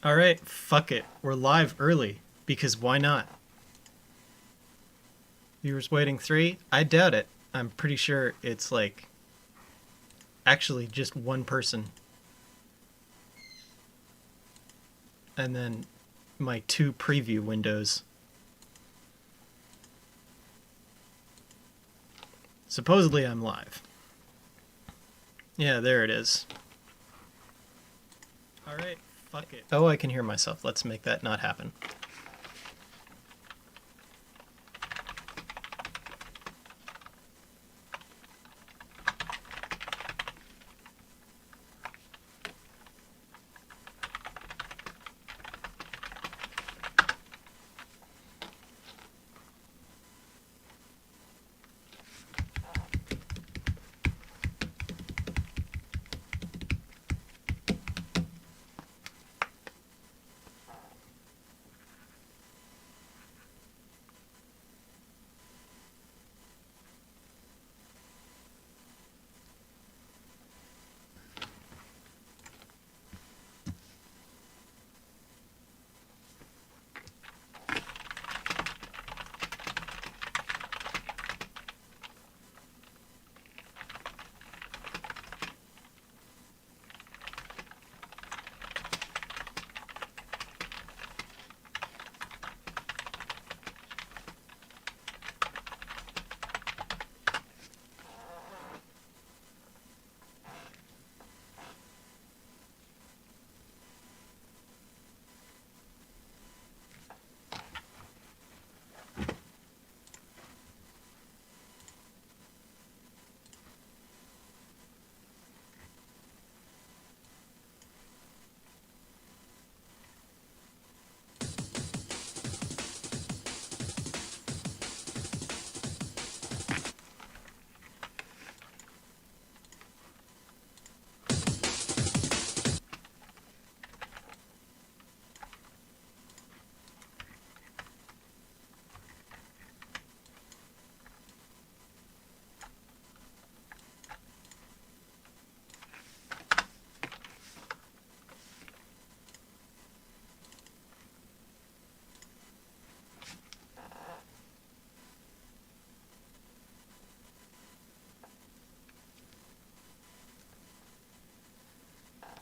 Alright, fuck it. We're live early. Because why not? Viewers waiting 3? I doubt it. I'm pretty sure it's like actually just one person. And then my 2 preview windows. Supposedly I'm live. Yeah, there it is. Alright, fuck it. Oh, I can hear myself. Let's make that not happen.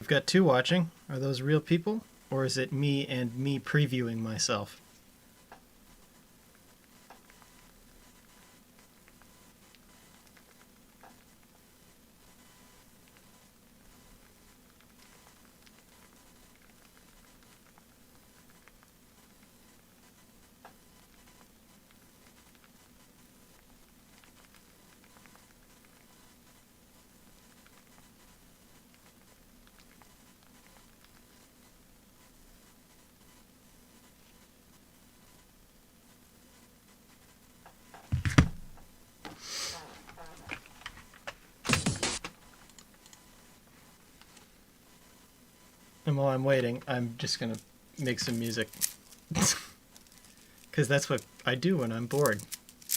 We've got 2 watching. Are those real people? Or is it me and me previewing myself? And while I'm waiting, I'm just gonna make some music. Because that's what I do when I'm bored,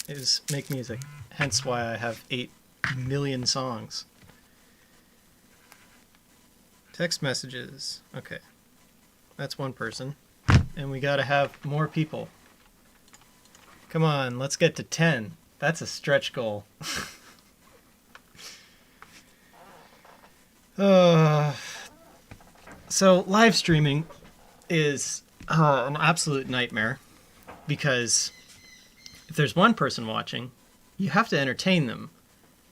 is make music. Hence why I have 8 million songs. Text messages. Okay. That's one person. And we gotta have more people. Come on, let's get to 10. That's a stretch goal. So live streaming is an absolute nightmare because if there's one person watching, you have to entertain them.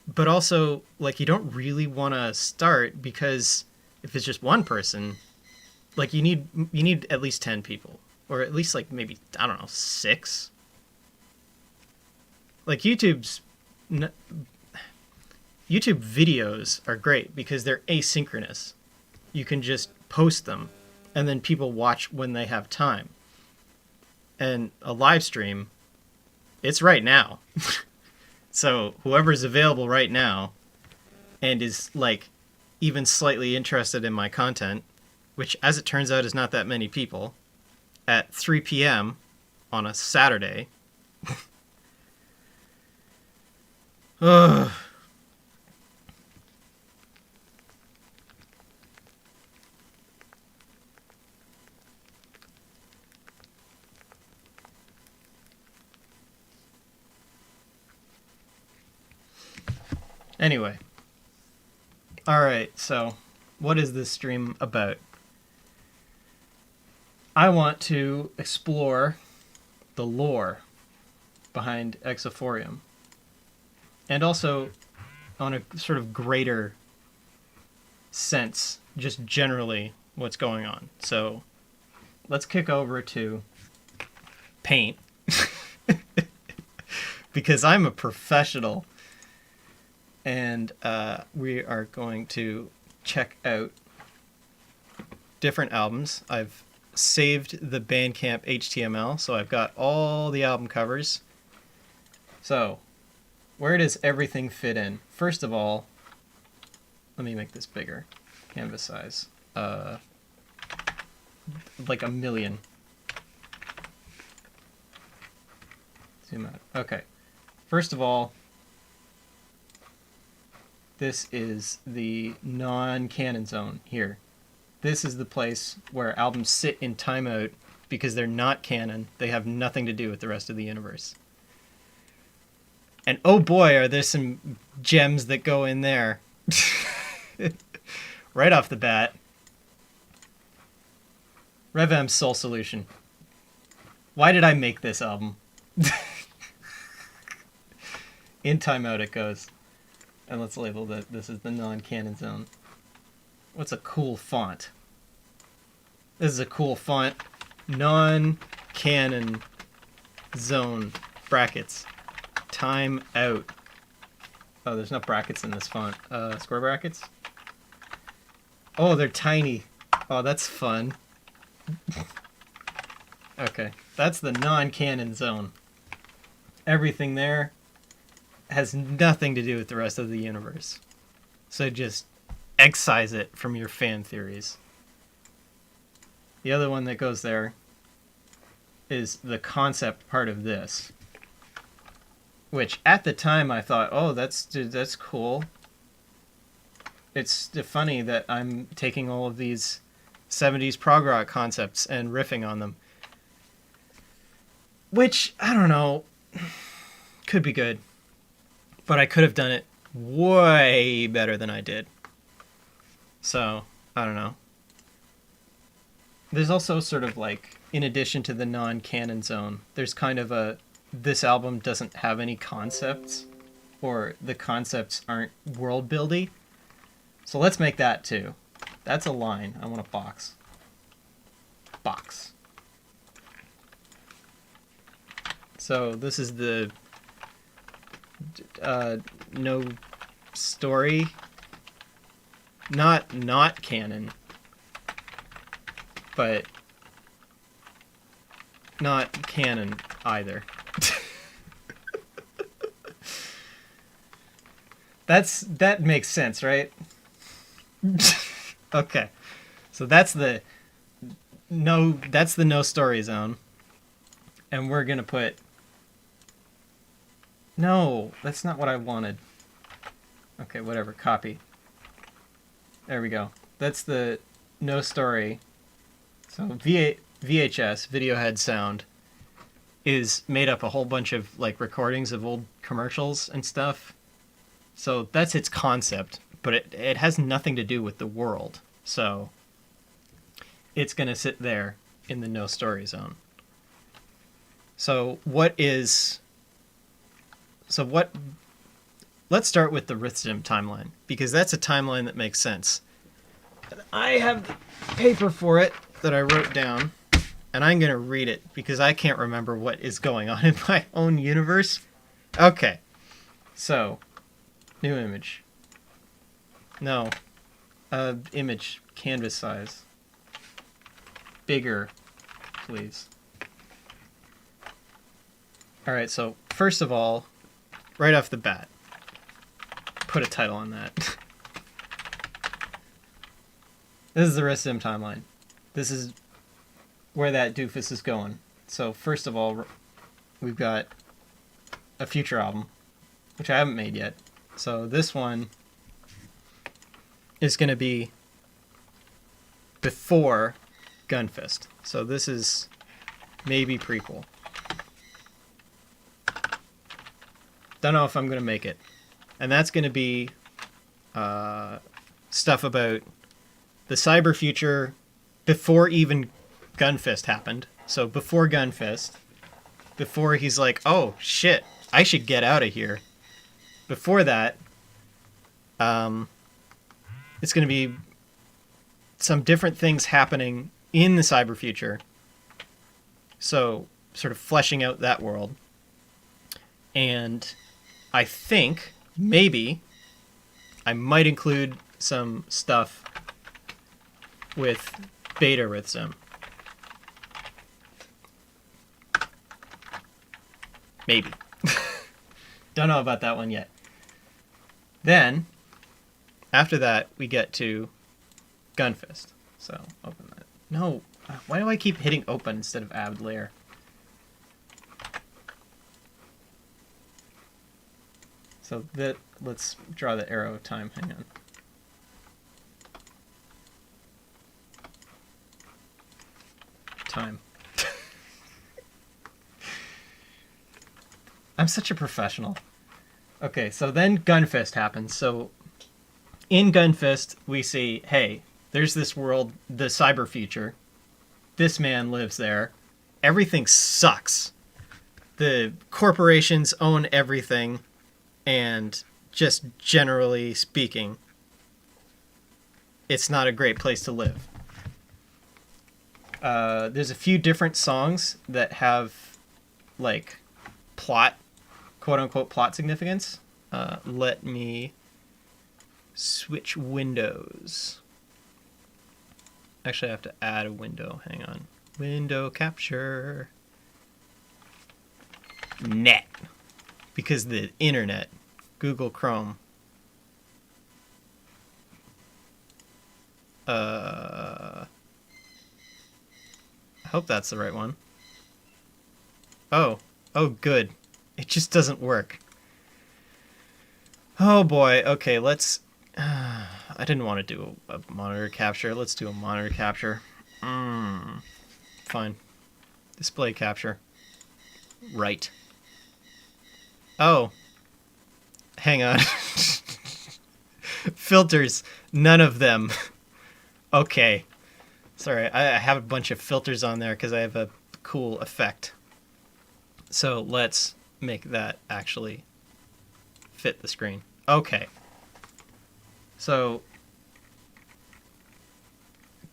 But also, like, you don't really want to start because if it's just one person, like, you need at least 10 people, or at least, like, maybe, I don't know, 6. Like, YouTube videos are great because they're asynchronous. You can just post them and then people watch when they have time. And a live stream, it's right now. So whoever's available right now and is, like, even slightly interested in my content, which as it turns out is not that many people, at 3 p.m. on a Saturday. Ugh. Anyway. Alright, so what is this stream about? I want to explore the lore behind Exophorium. And also, on a sort of greater sense, just generally what's going on. So, let's kick over to paint. Because I'm a professional. And we are going to check out different albums. I've saved the Bandcamp HTML, so I've got all the album covers. So, where does everything fit in? First of all, let me make this bigger. Canvas size. Like a million. Zoom out. Okay. First of all, this is the non-canon zone here. This is the place where albums sit in timeout because they're not canon. They have nothing to do with the rest of the universe. And oh boy, are there some gems that go in there. Right off the bat. Revam's Soul Solution. Why did I make this album? In timeout it goes. And let's label that this is the non-canon zone. What's a cool font? This is a cool font. Non-canon zone. Brackets. Time out. Oh, there's no brackets in this font. Square brackets? Oh, they're tiny. Oh, that's fun. Okay. That's the non-canon zone. Everything there has nothing to do with the rest of the universe. So just excise it from your fan theories. The other one that goes there is the concept part of this. Which, at the time, I thought, oh, that's cool. It's funny that I'm taking all of these 70s prog rock concepts and riffing on them. Which, I don't know, could be good. But I could have done it way better than I did. So, I don't know. There's also sort of like, in addition to the non-canon zone, there's kind of a, this album doesn't have any concepts, or the concepts aren't world-buildy. So let's make that too. That's a line. I want a box. Box. So this is the no story, not canon, but not canon either. That makes sense, right? Okay, so that's the no story zone, and we're gonna put. No, that's not what I wanted. Okay, whatever. Copy. There we go. That's the no story. So VHS, video head sound, is made up a whole bunch of like recordings of old commercials and stuff. So that's its concept, but it has nothing to do with the world. So it's going to sit there in the no story zone. Let's start with the Rhythm timeline, because that's a timeline that makes sense. And I have the paper for it that I wrote down, and I'm going to read it because I can't remember what is going on in my own universe. Okay, so, new image. No, image, canvas size. Bigger, please. Alright, so first of all, right off the bat, put a title on that. This is the Rhythm timeline. This is where that doofus is going. So first of all, we've got a future album, which I haven't made yet. So this one is going to be before Gunfist. So this is maybe prequel. Don't know if I'm going to make it. And that's going to be stuff about the cyber future before even Gunfist happened. So before Gunfist, before he's like, oh shit, I should get out of here. Before that, it's going to be some different things happening in the cyber future. So sort of fleshing out that world. And I think maybe I might include some stuff with beta Rhythm. Maybe. Don't know about that one yet. Then, after that, we get to Gunfist. So, open that. No, why do I keep hitting open instead of add layer? So let's draw the arrow time. Hang on. Time. I'm such a professional. Okay, so then Gunfist happens. So in Gunfist, we see, hey, there's this world, the cyber future. This man lives there. Everything sucks. The corporations own everything. And just generally speaking, it's not a great place to live. There's a few different songs that have, like, plot, quote-unquote plot significance. Let me switch windows. Actually, I have to add a window. Hang on. Window capture. Net. Because the internet. Google Chrome. I hope that's the right one. Oh, good. It just doesn't work. Oh boy. Okay, let's... I didn't want to do a monitor capture. Let's do a monitor capture. Fine. Display capture. Right. Oh. Hang on. Filters. None of them. Okay. Sorry, I have a bunch of filters on there because I have a cool effect. So let's make that actually fit the screen. Okay. So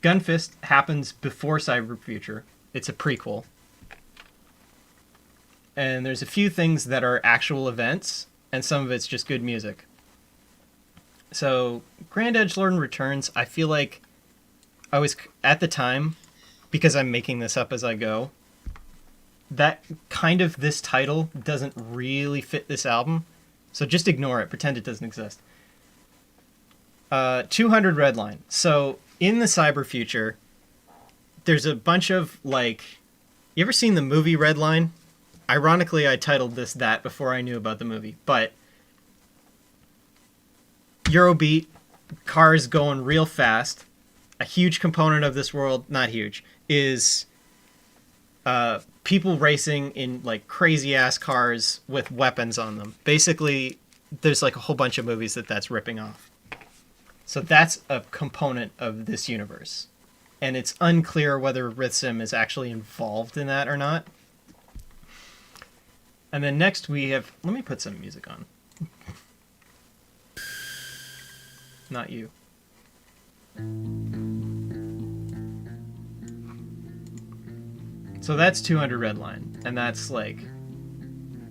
Gunfist happens before Cyber Future. It's a prequel. And there's a few things that are actual events, and some of it's just good music. So Grand Edgelord Returns, I feel like I was, at the time, because I'm making this up as I go, that kind of this title doesn't really fit this album. So just ignore it. Pretend it doesn't exist. 200 Redline. So in the cyber future, there's a bunch of, like... You ever seen the movie Redline? Ironically, I titled this that before I knew about the movie. But Eurobeat, cars going real fast. A huge component of this world, not huge, is people racing in like crazy ass cars with weapons on them. Basically, there's like a whole bunch of movies that's ripping off. So that's a component of this universe. And it's unclear whether Rhythm is actually involved in that or not. And then next we have... Let me put some music on. Not you. So that's 200 Redline, and that's like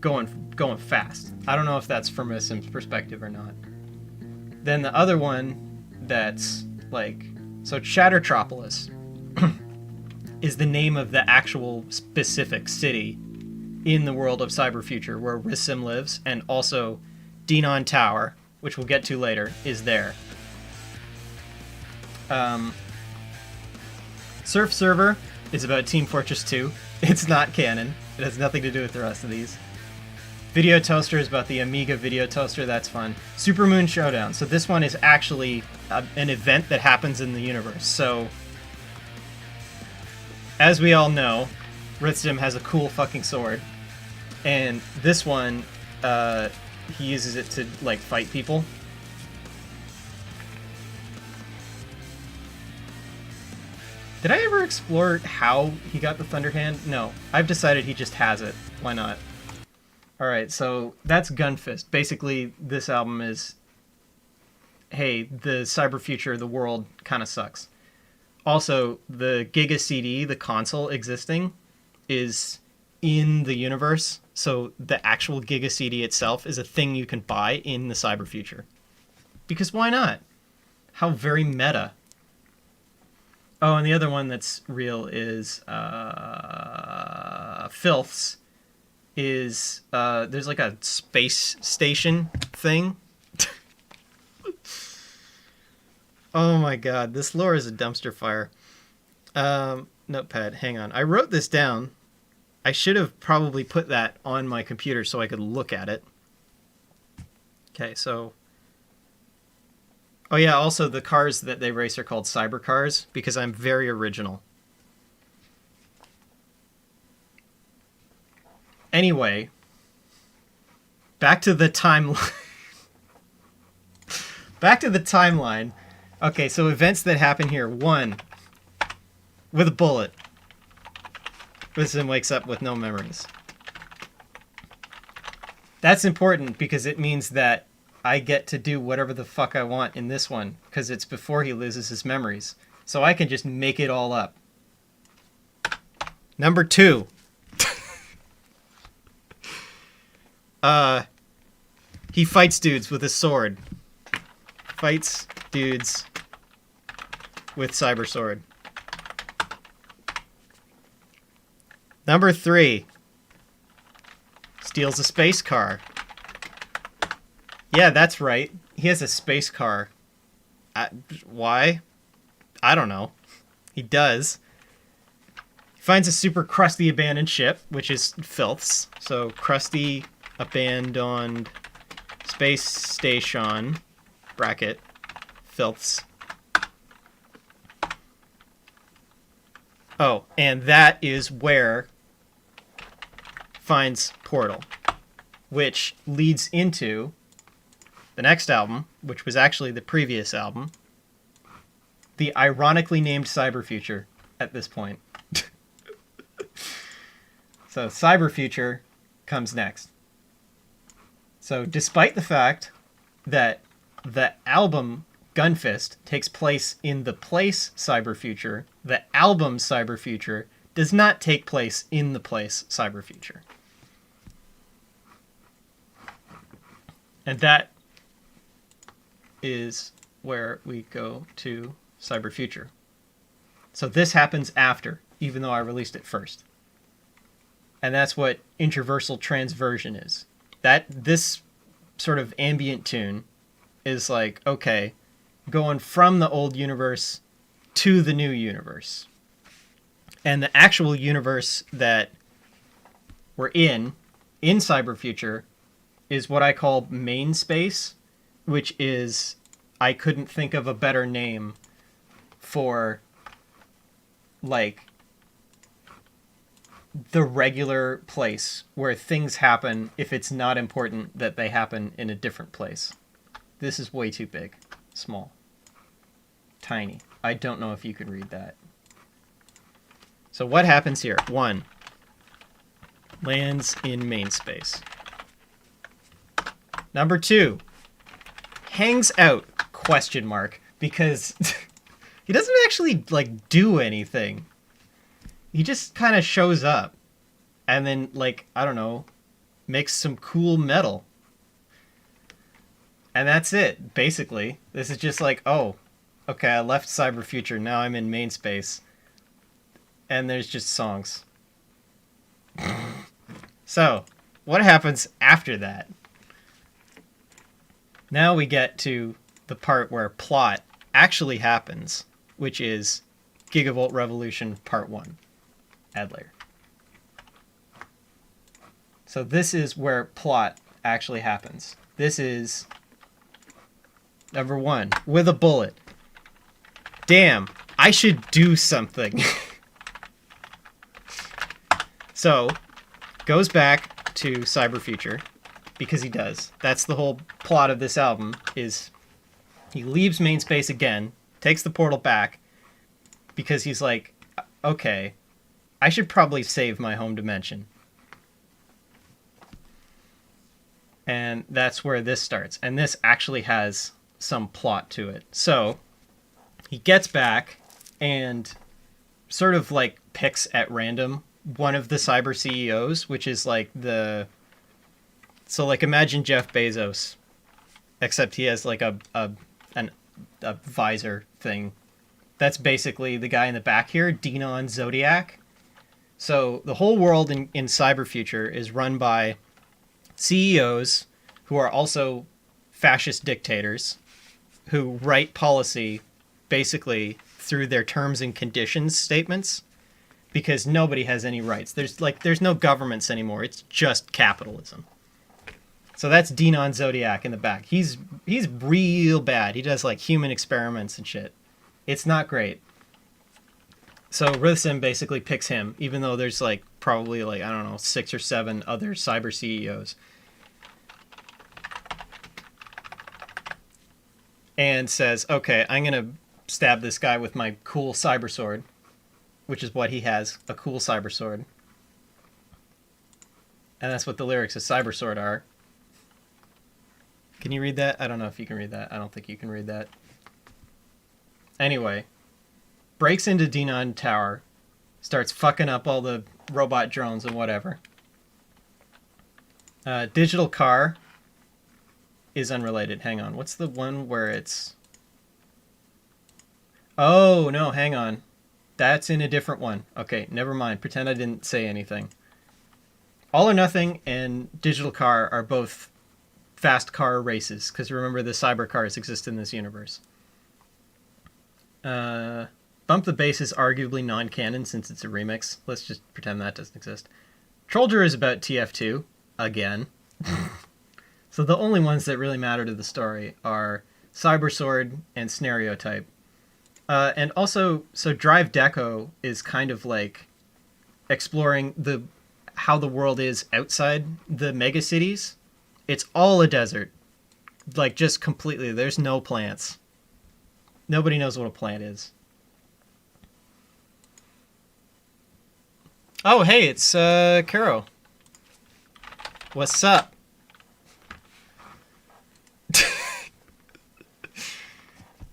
going fast. I don't know if that's from Rhythm's perspective or not. Then the other one that's like... So Chattertropolis is the name of the actual specific city in the world of Cyber Future where Rhythm lives, and also Denon Tower, which we'll get to later, is there. Surf Server is about Team Fortress 2. It's not canon. It has nothing to do with the rest of these. Video Toaster is about the Amiga Video Toaster. That's fun. Supermoon Showdown. So this one is actually an event that happens in the universe. So, as we all know, Rhythm has a cool fucking sword. And this one he uses it to, like, fight people. Did I ever explore how he got the Thunder Hand? No. I've decided he just has it. Why not? Alright, so that's Gunfist. Basically, this album is, hey, the cyber future of the world kind of sucks. Also, the Giga CD, the console existing, is in the universe. So the actual Giga CD itself is a thing you can buy in the cyber future. Because why not? How very meta. Oh, and the other one that's real is Filths. Is there's like a space station thing. Oh my god, this lore is a dumpster fire. Notepad, hang on. I wrote this down. I should have probably put that on my computer so I could look at it. Okay, so... Oh yeah, also the cars that they race are called cyber cars because I'm very original. Anyway, back to the timeline. Back to the timeline. Okay, so events that happen here. 1. With a bullet. Winston wakes up with no memories. That's important because it means that I get to do whatever the fuck I want in this one because it's before he loses his memories. So I can just make it all up. Number 2. He fights dudes with a sword. Fights dudes with cyber sword. Number 3. Steals a space car. Yeah, that's right. He has a space car. Why? I don't know. He does. He finds a super crusty abandoned ship, which is Filths. So, crusty, abandoned space station, bracket, Filths. Oh, and that is where finds Portal, which leads into the next album, which was actually the previous album, the ironically named Cyber Future at this point. So Cyber Future comes next. So despite the fact that the album Gunfist takes place in the place Cyber Future, the album Cyber Future does not take place in the place Cyber Future. And that is where we go to Cyber Future. So this happens after, even though I released it first. And that's what intraversal transversion is. This sort of ambient tune is like, okay, going from the old universe to the new universe. And the actual universe that we're in Cyber Future, is what I call main space, which is, I couldn't think of a better name for, like, the regular place where things happen if it's not important that they happen in a different place. This is way too big. Small. Tiny. I don't know if you could read that. So what happens here? 1. Lands in main space. Number 2. Hangs out, question mark, because he doesn't actually, like, do anything. He just kind of shows up and then, like, I don't know, makes some cool metal. And that's it, basically. This is just like, oh, okay, I left Cyber Future, now I'm in main space. And there's just songs. So, what happens after that? Now we get to the part where plot actually happens, which is Gigavolt Revolution Part 1. Add layer. So this is where plot actually happens. This is number 1, with a bullet. Damn, I should do something. So, goes back to Cyber Future, because he does. That's the whole plot of this album, is he leaves main space again, takes the portal back, because he's like, okay, I should probably save my home dimension. And that's where this starts. And this actually has some plot to it. So he gets back and sort of like picks at random one of the cyber CEOs, which is like so like imagine Jeff Bezos, except he has like a visor thing. That's basically the guy in the back here, Denon Zodiac. So the whole world in cyber future is run by CEOs who are also fascist dictators who write policy basically through their terms and conditions statements, because nobody has any rights. There's no governments anymore. It's just capitalism. So that's Denon Zodiac in the back. He's real bad. He does like human experiments and shit. It's not great. So Rithsim basically picks him, even though there's like probably like, I don't know, 6 or 7 other cyber CEOs. And says, okay, I'm going to stab this guy with my cool cyber sword, which is what he has, a cool cyber sword. And that's what the lyrics of Cyber Sword are. Can you read that? I don't know if you can read that. I don't think you can read that. Anyway, breaks into Denon Tower, starts fucking up all the robot drones and whatever. Digital car is unrelated. Hang on. What's the one where it's... Oh, no, hang on. That's in a different one. Okay, never mind. Pretend I didn't say anything. All or Nothing and Digital Car are both fast car races, because remember, the cyber cars exist in this universe. Bump the Bass is arguably non-canon since it's a remix. Let's just pretend that doesn't exist. Trollger is about TF2, again. So the only ones that really matter to the story are Cyber Sword and Scenario-Type. And also, so Drive Deco is kind of like exploring how the world is outside the megacities. It's all a desert. Like, just completely. There's no plants. Nobody knows what a plant is. Oh, hey, it's Caro. What's up?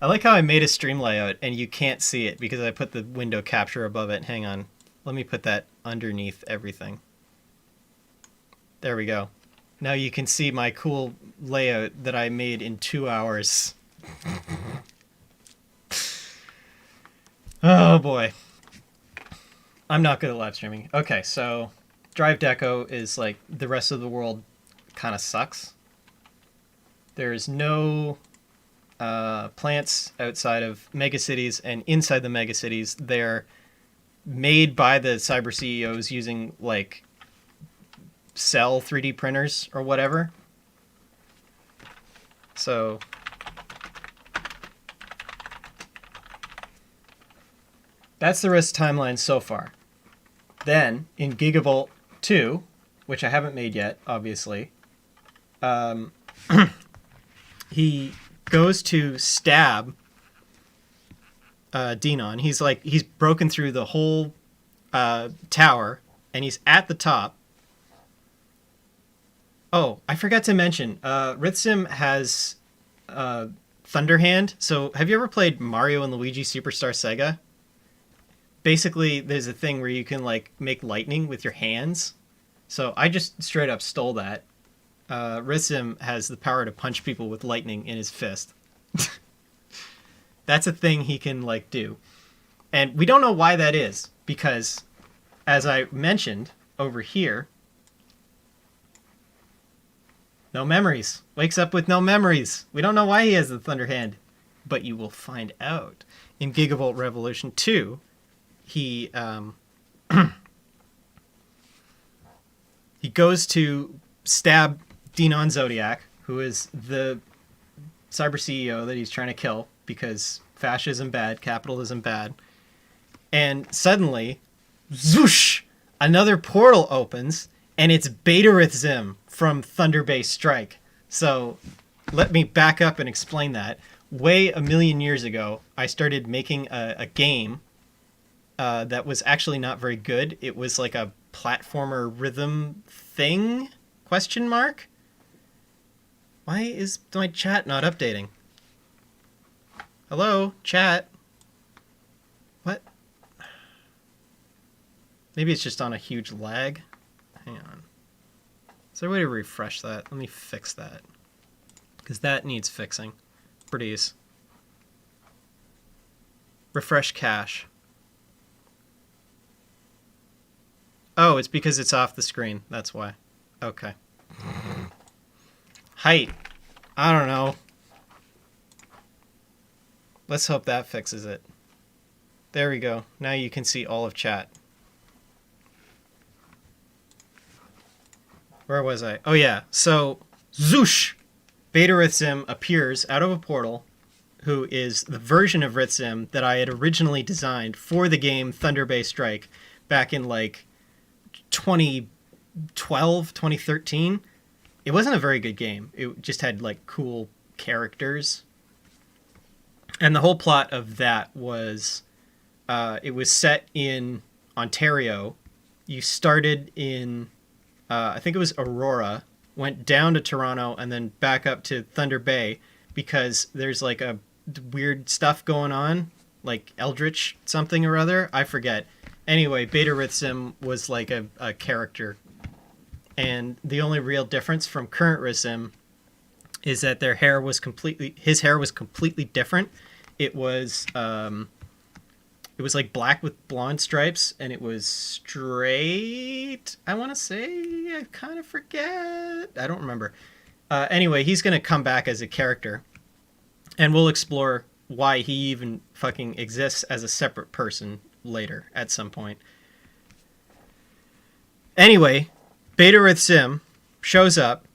I like how I made a stream layout and you can't see it because I put the window capture above it. Hang on. Let me put that underneath everything. There we go. Now you can see my cool layout that I made in 2 hours. Oh boy. I'm not good at live streaming. Okay, so Drive Deco is like the rest of the world kind of sucks. There's no plants outside of megacities, and inside the megacities they're made by the cyber CEOs using like cell 3D printers or whatever. So that's the Risk timeline so far. Then in Gigavolt 2, which I haven't made yet, obviously, he goes to stab Denon. He's broken through the whole tower, and he's at the top. Oh, I forgot to mention, Rithsim has Thunderhand. So have you ever played Mario and Luigi Superstar Sega? Basically, there's a thing where you can like make lightning with your hands. So I just straight up stole that. Rithsim has the power to punch people with lightning in his fist. That's a thing he can like do. And we don't know why that is, because as I mentioned over here, no memories. Wakes up with no memories. We don't know why he has the Thunder Hand, but you will find out. In Gigavolt Revolution 2, he he goes to stab Denon Zodiac, who is the cyber CEO that he's trying to kill because fascism bad, capitalism bad. And suddenly, zoosh, another portal opens and it's Beta Zim from Thunder-Bay Strike. So let me back up and explain that. Way a million years ago, I started making a game that was actually not very good. It was like a platformer rhythm thing? Question mark? Why is my chat not updating? Hello, chat? What? Maybe it's just on a huge lag. Hang on. Is there a way to refresh that? Let me fix that. Because that needs fixing. Produce. Refresh cache. Oh, it's because it's off the screen. That's why. Okay. Height. I don't know. Let's hope that fixes it. There we go. Now you can see all of chat. Where was I? Oh yeah. So, Zoosh! Beta Rithzim appears out of a portal, who is the version of Rithzim that I had originally designed for the game Thunder-Bay Strike back in like 2012, 2013. It wasn't a very good game. It just had like cool characters. And the whole plot of that was it was set in Ontario. You started in, I think it was Aurora, went down to Toronto, and then back up to Thunder Bay because there's like a weird stuff going on, like Eldritch something or other. I forget. Anyway, Beta Rithzim was like a character. And the only real difference from current Rithzim is that his hair was completely different. It was like black with blonde stripes, and it was straight, I want to say. I kind of forget. I don't remember. Anyway, he's going to come back as a character, and we'll explore why he even fucking exists as a separate person later at some point. Anyway, Beta Rithzim shows up.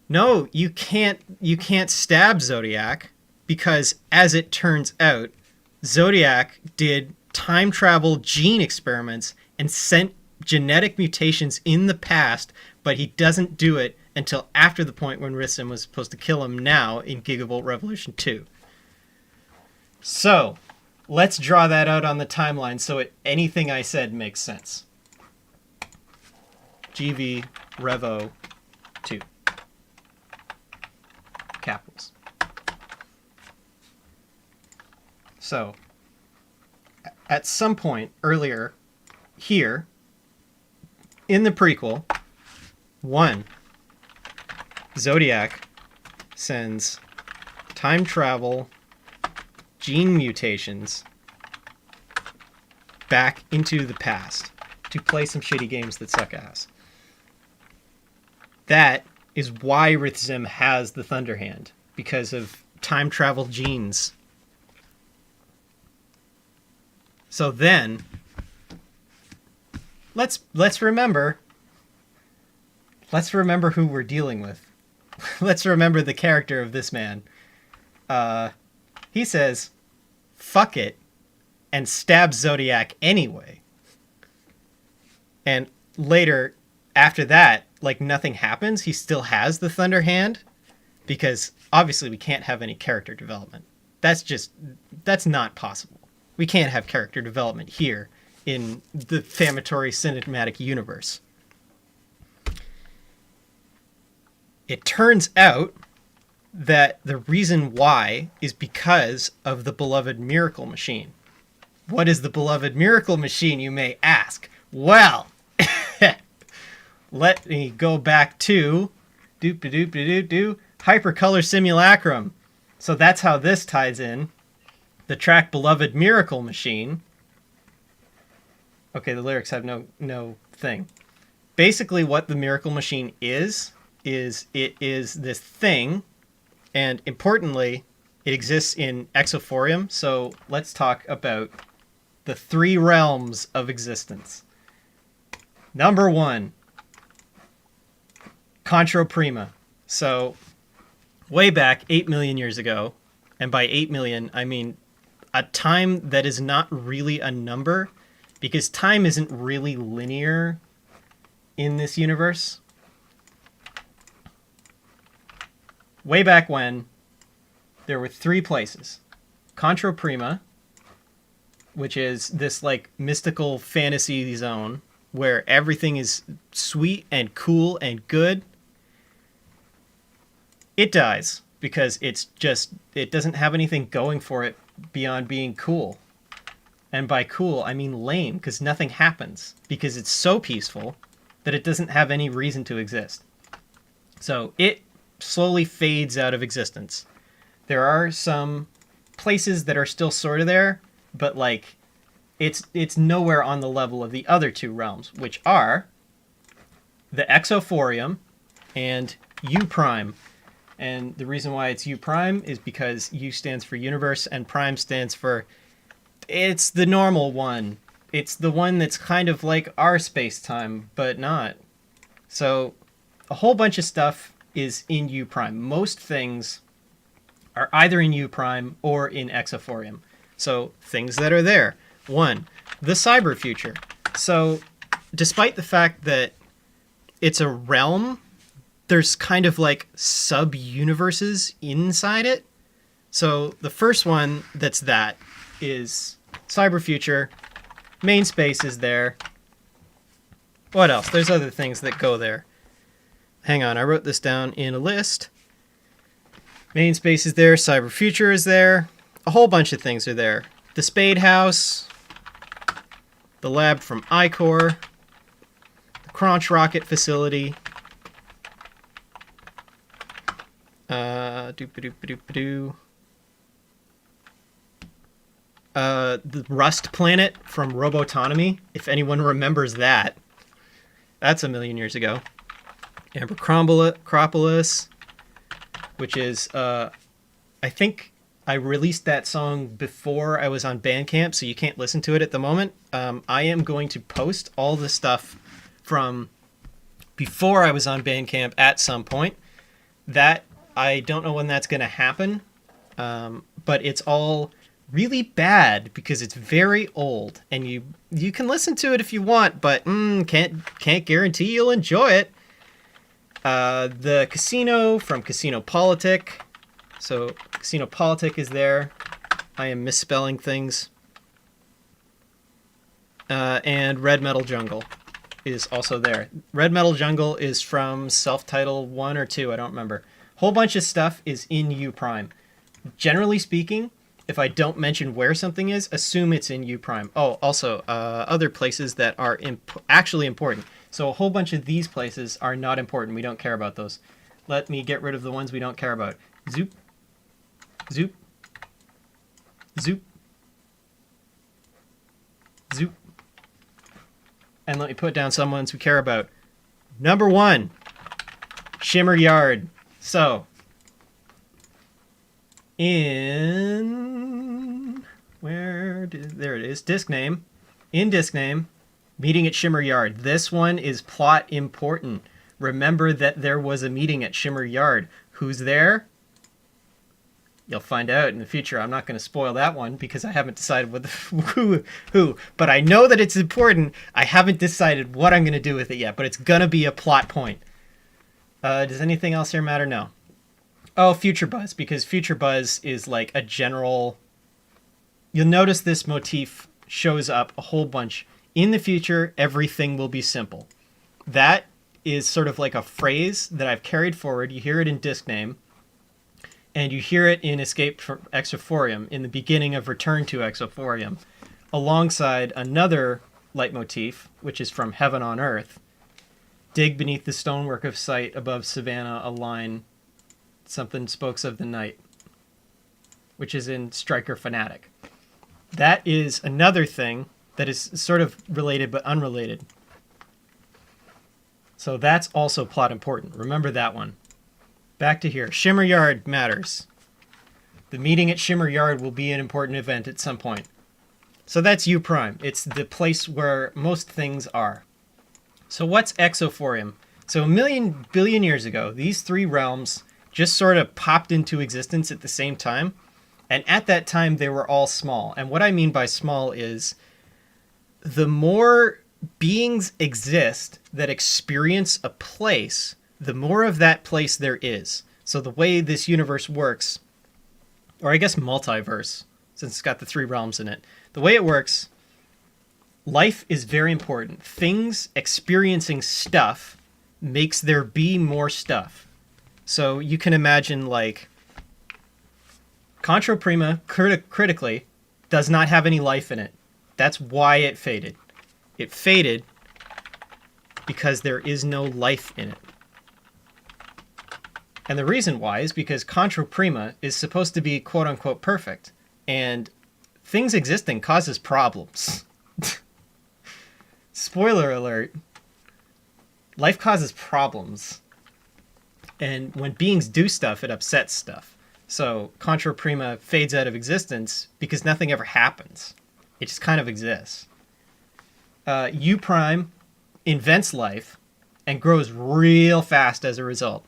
No, you can't stab Zodiac, because as it turns out, Zodiac did time travel gene experiments and sent genetic mutations in the past, but he doesn't do it until after the point when Rithzim was supposed to kill him now in Gigavolt Revolution 2. So, let's draw that out on the timeline so anything I said makes sense. GV Revo 2. Capitals. So, at some point earlier here, in the prequel, 1, Zodiac sends time travel gene mutations back into the past to play some shitty games that suck ass. That is why Rithzim has the Thunder Hand, because of time travel genes. So then, let's remember who we're dealing with. Let's remember the character of this man. He says, fuck it, and stabs Zodiac anyway. And later, after that, like nothing happens. He still has the Thunder Hand, because obviously we can't have any character development. That's not possible. We can't have character development here in the Famatory Cinematic Universe. It turns out that the reason why is because of the beloved Miracle Machine. What is the beloved Miracle Machine, you may ask? Well, let me go back to Hypercolor Simulacrum. So that's how this ties in. The track Beloved Miracle Machine. Okay, the lyrics have no thing. Basically what the Miracle Machine is it is this thing, and importantly, it exists in Exophorium. So let's talk about the 3 realms of existence. Number 1, Contro Prima. So way back 8 million years ago, and by 8 million, I mean a time that is not really a number, because time isn't really linear in this universe. Way back when, there were 3 places. Contra Prima, which is this like mystical fantasy zone where everything is sweet and cool and good. It dies because it doesn't have anything going for it beyond being cool. And by cool, I mean lame, because nothing happens, because it's so peaceful that it doesn't have any reason to exist. So it slowly fades out of existence. There are some places that are still sort of there, but like it's nowhere on the level of the other 2 realms, which are the Exophorium and U Prime. And the reason why it's U Prime is because U stands for universe and Prime stands for it's the normal one. It's the one that's kind of like our space-time, but not. So a whole bunch of stuff is in U Prime. Most things are either in U Prime or in Exophorium. So things that are there. 1, the cyber future. So despite the fact that it's a realm, there's kind of like sub-universes inside it. So the first one that is cyber future. Main space is there. What else? There's other things that go there. Hang on, I wrote this down in a list. Main space is there. Cyber future is there. A whole bunch of things are there. The Spade House. The lab from Icor. The Crunch Rocket facility. The Rust planet from Robotonomy, if anyone remembers that. That's a million years ago. Ambercropolis, which is, I think I released that song before I was on Bandcamp, so you can't listen to it at the moment. I am going to post all the stuff from before I was on Bandcamp at some point. That, I don't know when that's going to happen, but it's all really bad because it's very old, and you can listen to it if you want, but can't guarantee you'll enjoy it. The casino from Casino Politic. So Casino Politic is there. I am misspelling things. And Red Metal Jungle is also there. Red Metal Jungle is from Self-Title 1 or 2, I don't remember. Whole bunch of stuff is in U Prime. Generally speaking, if I don't mention where something is, assume it's in U Prime. Oh, also, other places that are actually important. So a whole bunch of these places are not important. We don't care about those. Let me get rid of the ones we don't care about. Zoop. Zoop. Zoop. Zoop. And let me put down some ones we care about. Number 1, Shimmer Yard. So, there it is, disc name. In disc name, meeting at Shimmer Yard. This one is plot important. Remember that there was a meeting at Shimmer Yard. Who's there? You'll find out in the future. I'm not going to spoil that one because I haven't decided who. But I know that it's important. I haven't decided what I'm going to do with it yet, but it's going to be a plot point. Does anything else here matter? No. Oh, Future Buzz, because Future Buzz is like a general... You'll notice this motif shows up a whole bunch. In the future, everything will be simple. That is sort of like a phrase that I've carried forward. You hear it in disc name. And you hear it in Escape from Exophorium, in the beginning of Return to Exophorium, alongside another leitmotif, which is from Heaven on Earth. Dig beneath the stonework of sight above Savannah a line, something spokes of the night, which is in Striker Fanatic. That is another thing that is sort of related but unrelated. So that's also plot important. Remember that one. Back to here. Shimmer Yard matters. The meeting at Shimmer Yard will be an important event at some point. So that's U Prime. It's the place where most things are. So what's Exophorium? So a million billion years ago, these 3 realms just sort of popped into existence at the same time. And at that time, they were all small. And what I mean by small is the more beings exist that experience a place, the more of that place there is. So the way this universe works, or I guess multiverse, since it's got the 3 realms in it, the way it works, life is very important. Things experiencing stuff makes there be more stuff. So you can imagine, like, Contra Prima, critically, does not have any life in it. That's why it faded. It faded because there is no life in it. And the reason why is because Contra Prima is supposed to be quote-unquote perfect. And things existing causes problems. Spoiler alert. Life causes problems. And when beings do stuff, it upsets stuff. So Contra Prima fades out of existence because nothing ever happens. It just kind of exists. U Prime invents life and grows real fast as a result.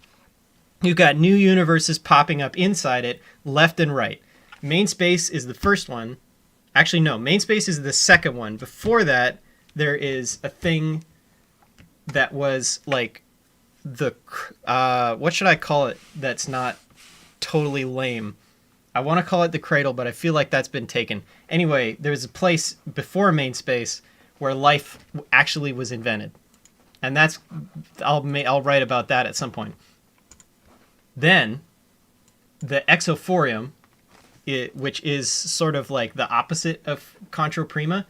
You've got new universes popping up inside it, left and right. Main space is the first one. Actually, no, main space is the second one. Before that, there is a thing that was like the... what should I call it that's not totally lame? I want to call it the Cradle, but I feel like that's been taken. Anyway, there's a place before main space where life actually was invented. And that's... I'll write about that at some point. Then, the Exophorium, which is sort of like the opposite of Contra Prima,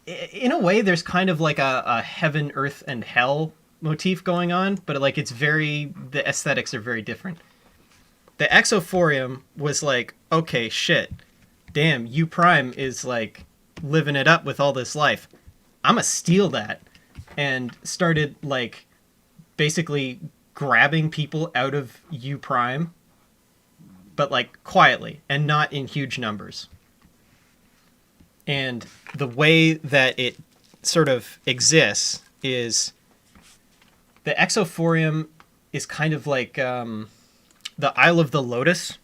in a way, there's kind of like a heaven, earth, and hell motif going on, but like the aesthetics are very different. The Exophorium was like, okay, shit, damn, U Prime is like living it up with all this life. I'm gonna steal that, and started like basically grabbing people out of U Prime, but like quietly and not in huge numbers. And the way that it sort of exists is the Exophorium is kind of like the Isle of the Lotus,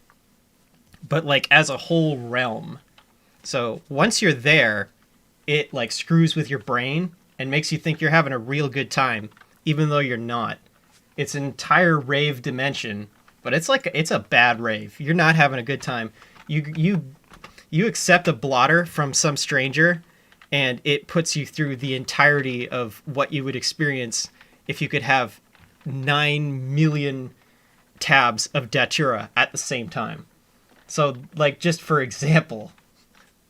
but like as a whole realm. So once you're there, it like screws with your brain and makes you think you're having a real good time, even though you're not. It's an entire rave dimension, but it's a bad rave. You're not having a good time. You accept a blotter from some stranger, and it puts you through the entirety of what you would experience if you could have 9 million tabs of Datura at the same time. So, like, just for example,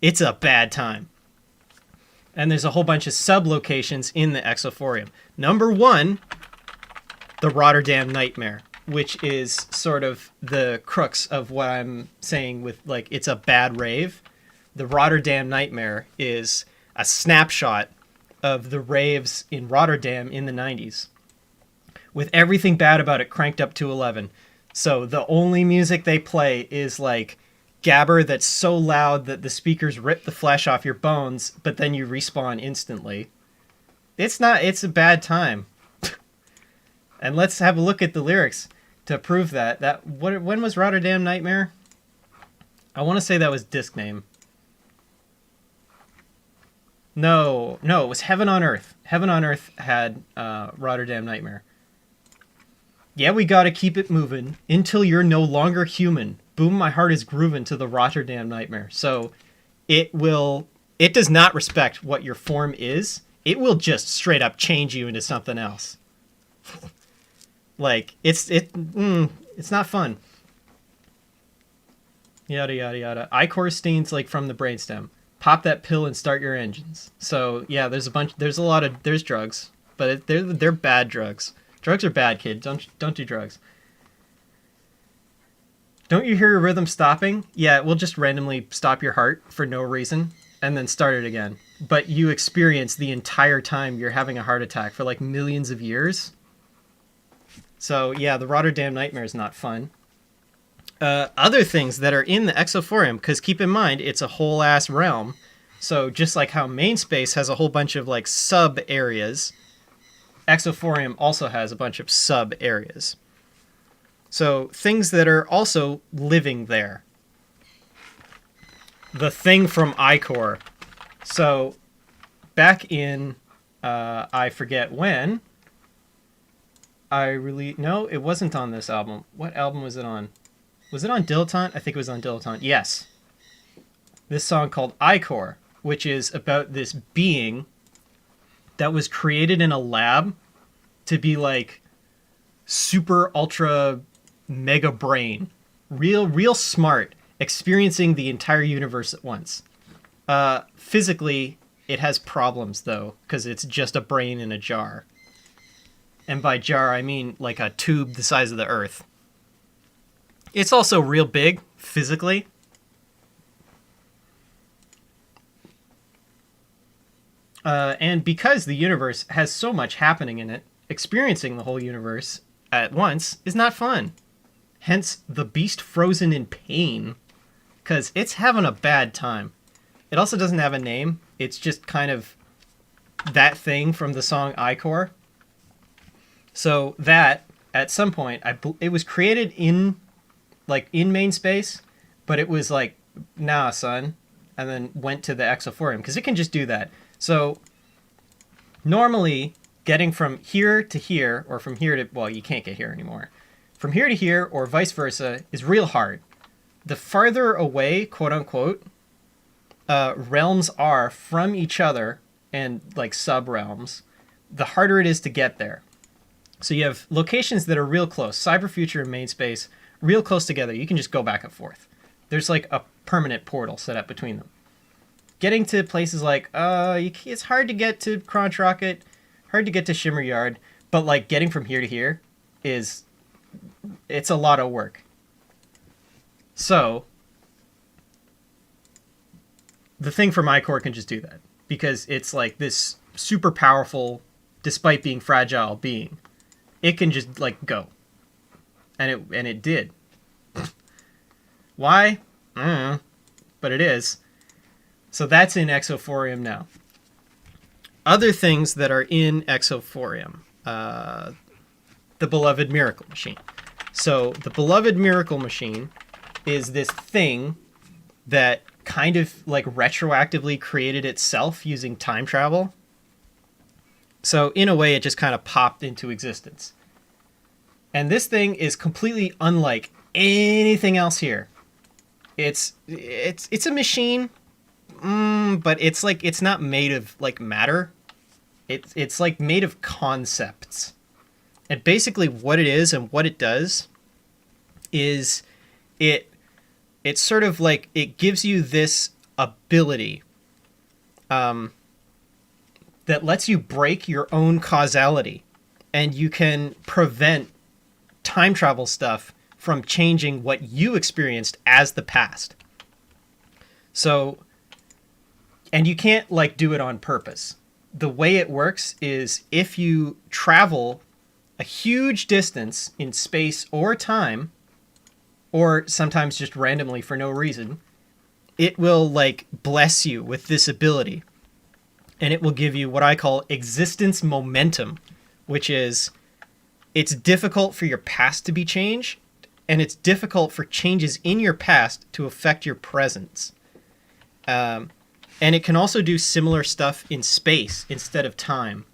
it's a bad time. And there's a whole bunch of sub-locations in the Exophorium. Number 1, the Rotterdam Nightmare, which is sort of the crux of what I'm saying with, like, it's a bad rave. The Rotterdam Nightmare is a snapshot of the raves in Rotterdam in the 90s, with everything bad about it cranked up to 11. So the only music they play is, like, gabber that's so loud that the speakers rip the flesh off your bones, but then you respawn instantly. It's a bad time. And let's have a look at the lyrics to prove that. When was Rotterdam Nightmare? I want to say that was disc name. No, it was Heaven on Earth. Heaven on Earth had Rotterdam Nightmare. Yeah, we gotta keep it moving until you're no longer human. Boom, my heart is grooving to the Rotterdam Nightmare. So it does not respect what your form is. It will just straight up change you into something else. Like, it's not fun. Yada, yada, yada. Ichor stains, like, from the brainstem. Pop that pill and start your engines. So, yeah, there's drugs. But they're bad drugs. Drugs are bad, kid. Don't do drugs. Don't you hear a rhythm stopping? Yeah, it will just randomly stop your heart for no reason, and then start it again. But you experience the entire time you're having a heart attack for, like, millions of years. So, yeah, the Rotterdam Nightmare is not fun. Other things that are in the Exophorium, because keep in mind, it's a whole-ass realm. So, just like how main space has a whole bunch of, like, sub-areas, Exophorium also has a bunch of sub-areas. So, things that are also living there. The thing from Ichor. So, back in I forget when no, it wasn't on this album. What album was it on? Was it on Dilettante? I think it was on Dilettante. Yes. This song called Ichor, which is about this being that was created in a lab to be like super ultra mega brain, real smart, experiencing the entire universe at once. Physically, it has problems though, because it's just a brain in a jar. And by jar, I mean like a tube the size of the Earth. It's also real big, physically. And because the universe has so much happening in it, experiencing the whole universe at once is not fun. Hence, the beast frozen in pain, because it's having a bad time. It also doesn't have a name. It's just kind of that thing from the song Ichor. So that, at some point, it was created in main space, but it was like, nah, son, and then went to the Exophorium, because it can just do that. So, normally, getting from here to here, or from here to, well, you can't get here anymore. From here to here, or vice versa, is real hard. The farther away, quote unquote, realms are from each other, and like sub-realms, the harder it is to get there. So you have locations that are real close, Cyberfuture and Main Space, real close together. You can just go back and forth. There's like a permanent portal set up between them. Getting to places like, it's hard to get to Crunch Rocket, hard to get to Shimmer Yard, but like getting from here to here it's a lot of work. So, the thing from Ichor can just do that, because it's like this super powerful, despite being fragile being. It can just like go. And it did. Why? I don't know. But it is. So that's in Exophorium now. Other things that are in Exophorium. The Beloved Miracle Machine. So the Beloved Miracle Machine is this thing that kind of like retroactively created itself using time travel. So in a way, it just kind of popped into existence. And this thing is completely unlike anything else here. It's a machine, but it's like it's not made of like matter. It's like made of concepts. And basically, what it is and what it does is it's sort of like it gives you this ability. That lets you break your own causality, and you can prevent time travel stuff from changing what you experienced as the past. So, and you can't like do it on purpose. The way it works is if you travel a huge distance in space or time, or sometimes just randomly for no reason, it will like bless you with this ability. And it will give you what I call existence momentum, which is it's difficult for your past to be changed, and it's difficult for changes in your past to affect your presence. And it can also do similar stuff in space instead of time,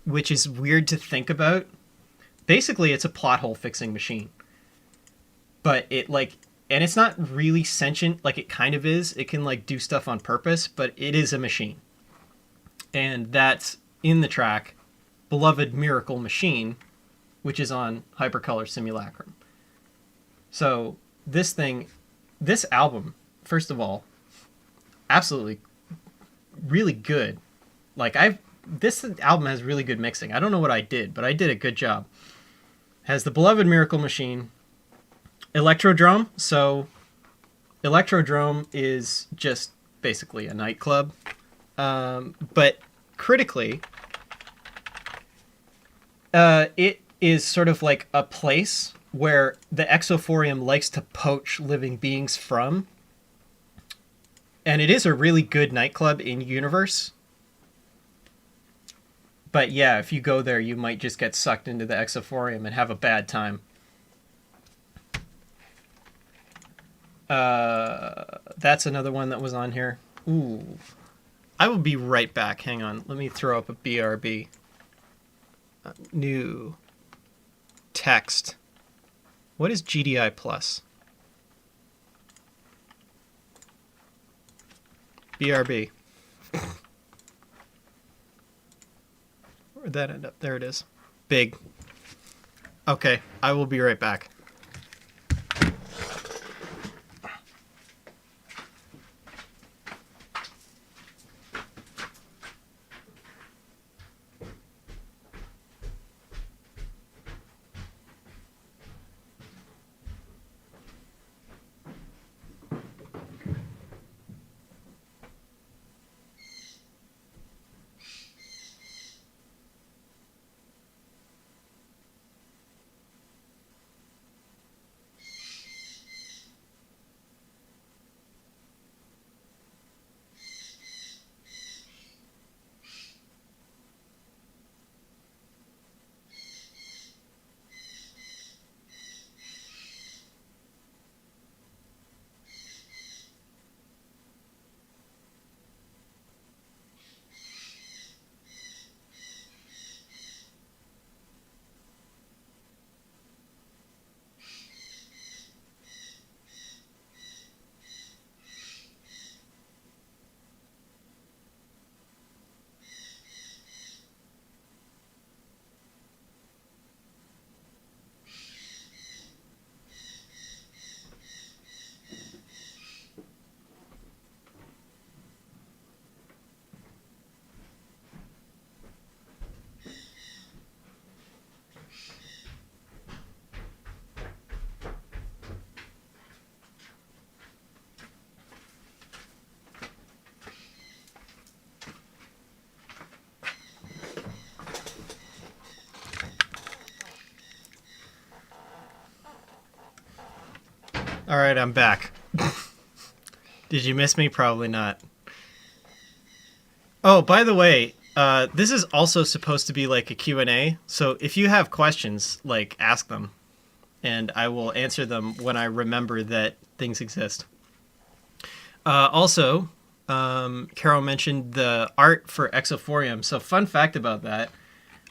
which is weird to think about. Basically, it's a plot hole fixing machine. But it like, and it's not really sentient like it kind of is. It can like do stuff on purpose, but it is a machine. And that's in the track Beloved Miracle Machine, which is on Hypercolor Simulacrum. So this album, first of all, absolutely really good. Like this album has really good mixing. I don't know what I did, but I did a good job. Has the Beloved Miracle Machine, Electrodrome. So Electrodrome is just basically a nightclub. But critically, it is sort of like a place where the Exophorium likes to poach living beings from. And it is a really good nightclub in universe. But yeah, if you go there, you might just get sucked into the Exophorium and have a bad time. That's another one that was on here. Ooh. I will be right back. Hang on. Let me throw up a BRB. New text. What is GDI plus? BRB. Where'd that end up? There it is. Big. Okay, I will be right back. All right, I'm back. Did you miss me? Probably not. Oh, by the way, this is also supposed to be like a Q&A, so if you have questions, like, ask them, and I will answer them when I remember that things exist. Also, Carol mentioned the art for Exophorium, so fun fact about that,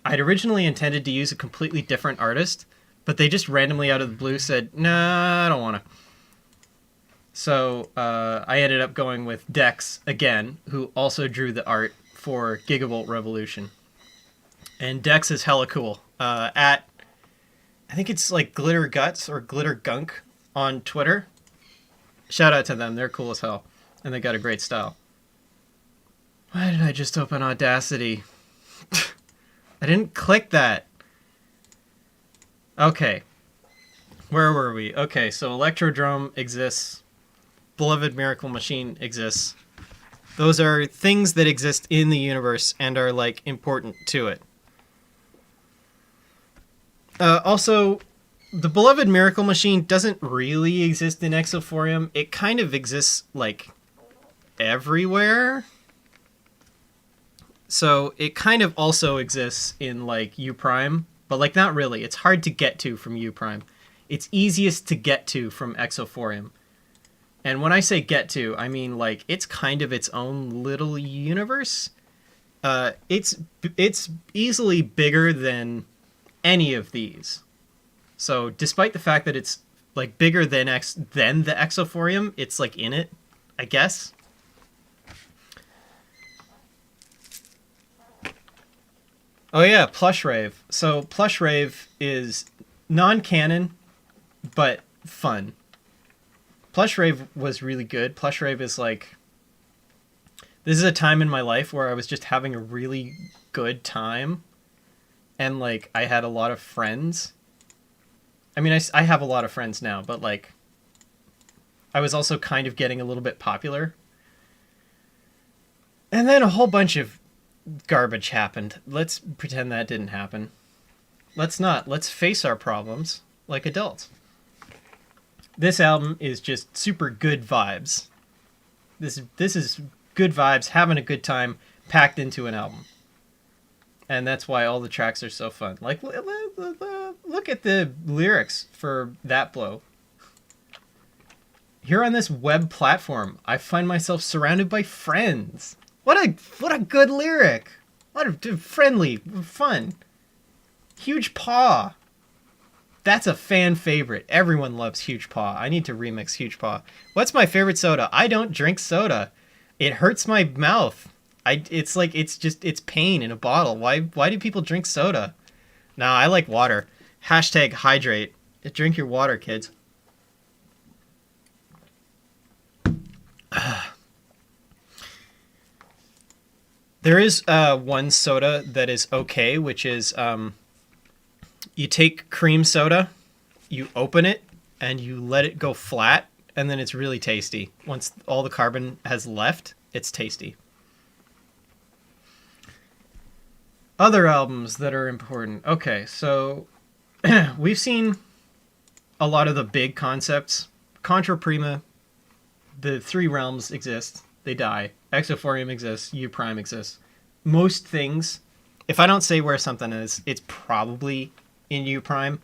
I'd originally intended to use a completely different artist, but they just randomly out of the blue said, nah, I don't want to. So I ended up going with Dex again, who also drew the art for Gigavolt Revolution. And Dex is hella cool. I think it's like Glitter Guts or Glitter Gunk on Twitter. Shout out to them. They're cool as hell. And they got a great style. Why did I just open Audacity? I didn't click that. Okay. Where were we? Okay, so Electrodrome exists. Beloved Miracle Machine exists. Those are things that exist in the universe and are, like, important to it. Also, the Beloved Miracle Machine doesn't really exist in Exophorium. It kind of exists, like, everywhere. So it kind of also exists in, like, U Prime, but, like, not really. It's hard to get to from U Prime. It's easiest to get to from Exophorium. And when I say get to, I mean, like, it's kind of its own little universe. It's easily bigger than any of these. So despite the fact that it's, like, bigger than the Exophorium, it's, like, in it, I guess. Oh yeah, Plush Rave. So Plush Rave is non-canon, but fun. Plush Rave was really good. Plush Rave is like... This is a time in my life where I was just having a really good time. And, like, I had a lot of friends. I mean, I have a lot of friends now, but, like... I was also kind of getting a little bit popular. And then a whole bunch of garbage happened. Let's pretend that didn't happen. Let's not. Let's face our problems like adults. This album is just super good vibes. This is good vibes, having a good time, packed into an album. And that's why all the tracks are so fun. Like, look at the lyrics for That Blow. Here on this web platform, I find myself surrounded by friends. What a good lyric. What a friendly, fun. Huge Paw. That's a fan favorite. Everyone loves Huge Paw. I need to remix Huge Paw. What's my favorite soda? I don't drink soda. It hurts my mouth. It's like it's pain in a bottle. Why do people drink soda? No, I like water. Hashtag hydrate. Drink your water, kids. There is one soda that is okay, which is you take cream soda, you open it, and you let it go flat, and then it's really tasty. Once all the carbon has left, it's tasty. Other albums that are important. Okay, so we've seen a lot of the big concepts. Contra Prima, the three realms exist. They die. Exophorium exists. U Prime exists. Most things, if I don't say where something is, it's probably in U Prime,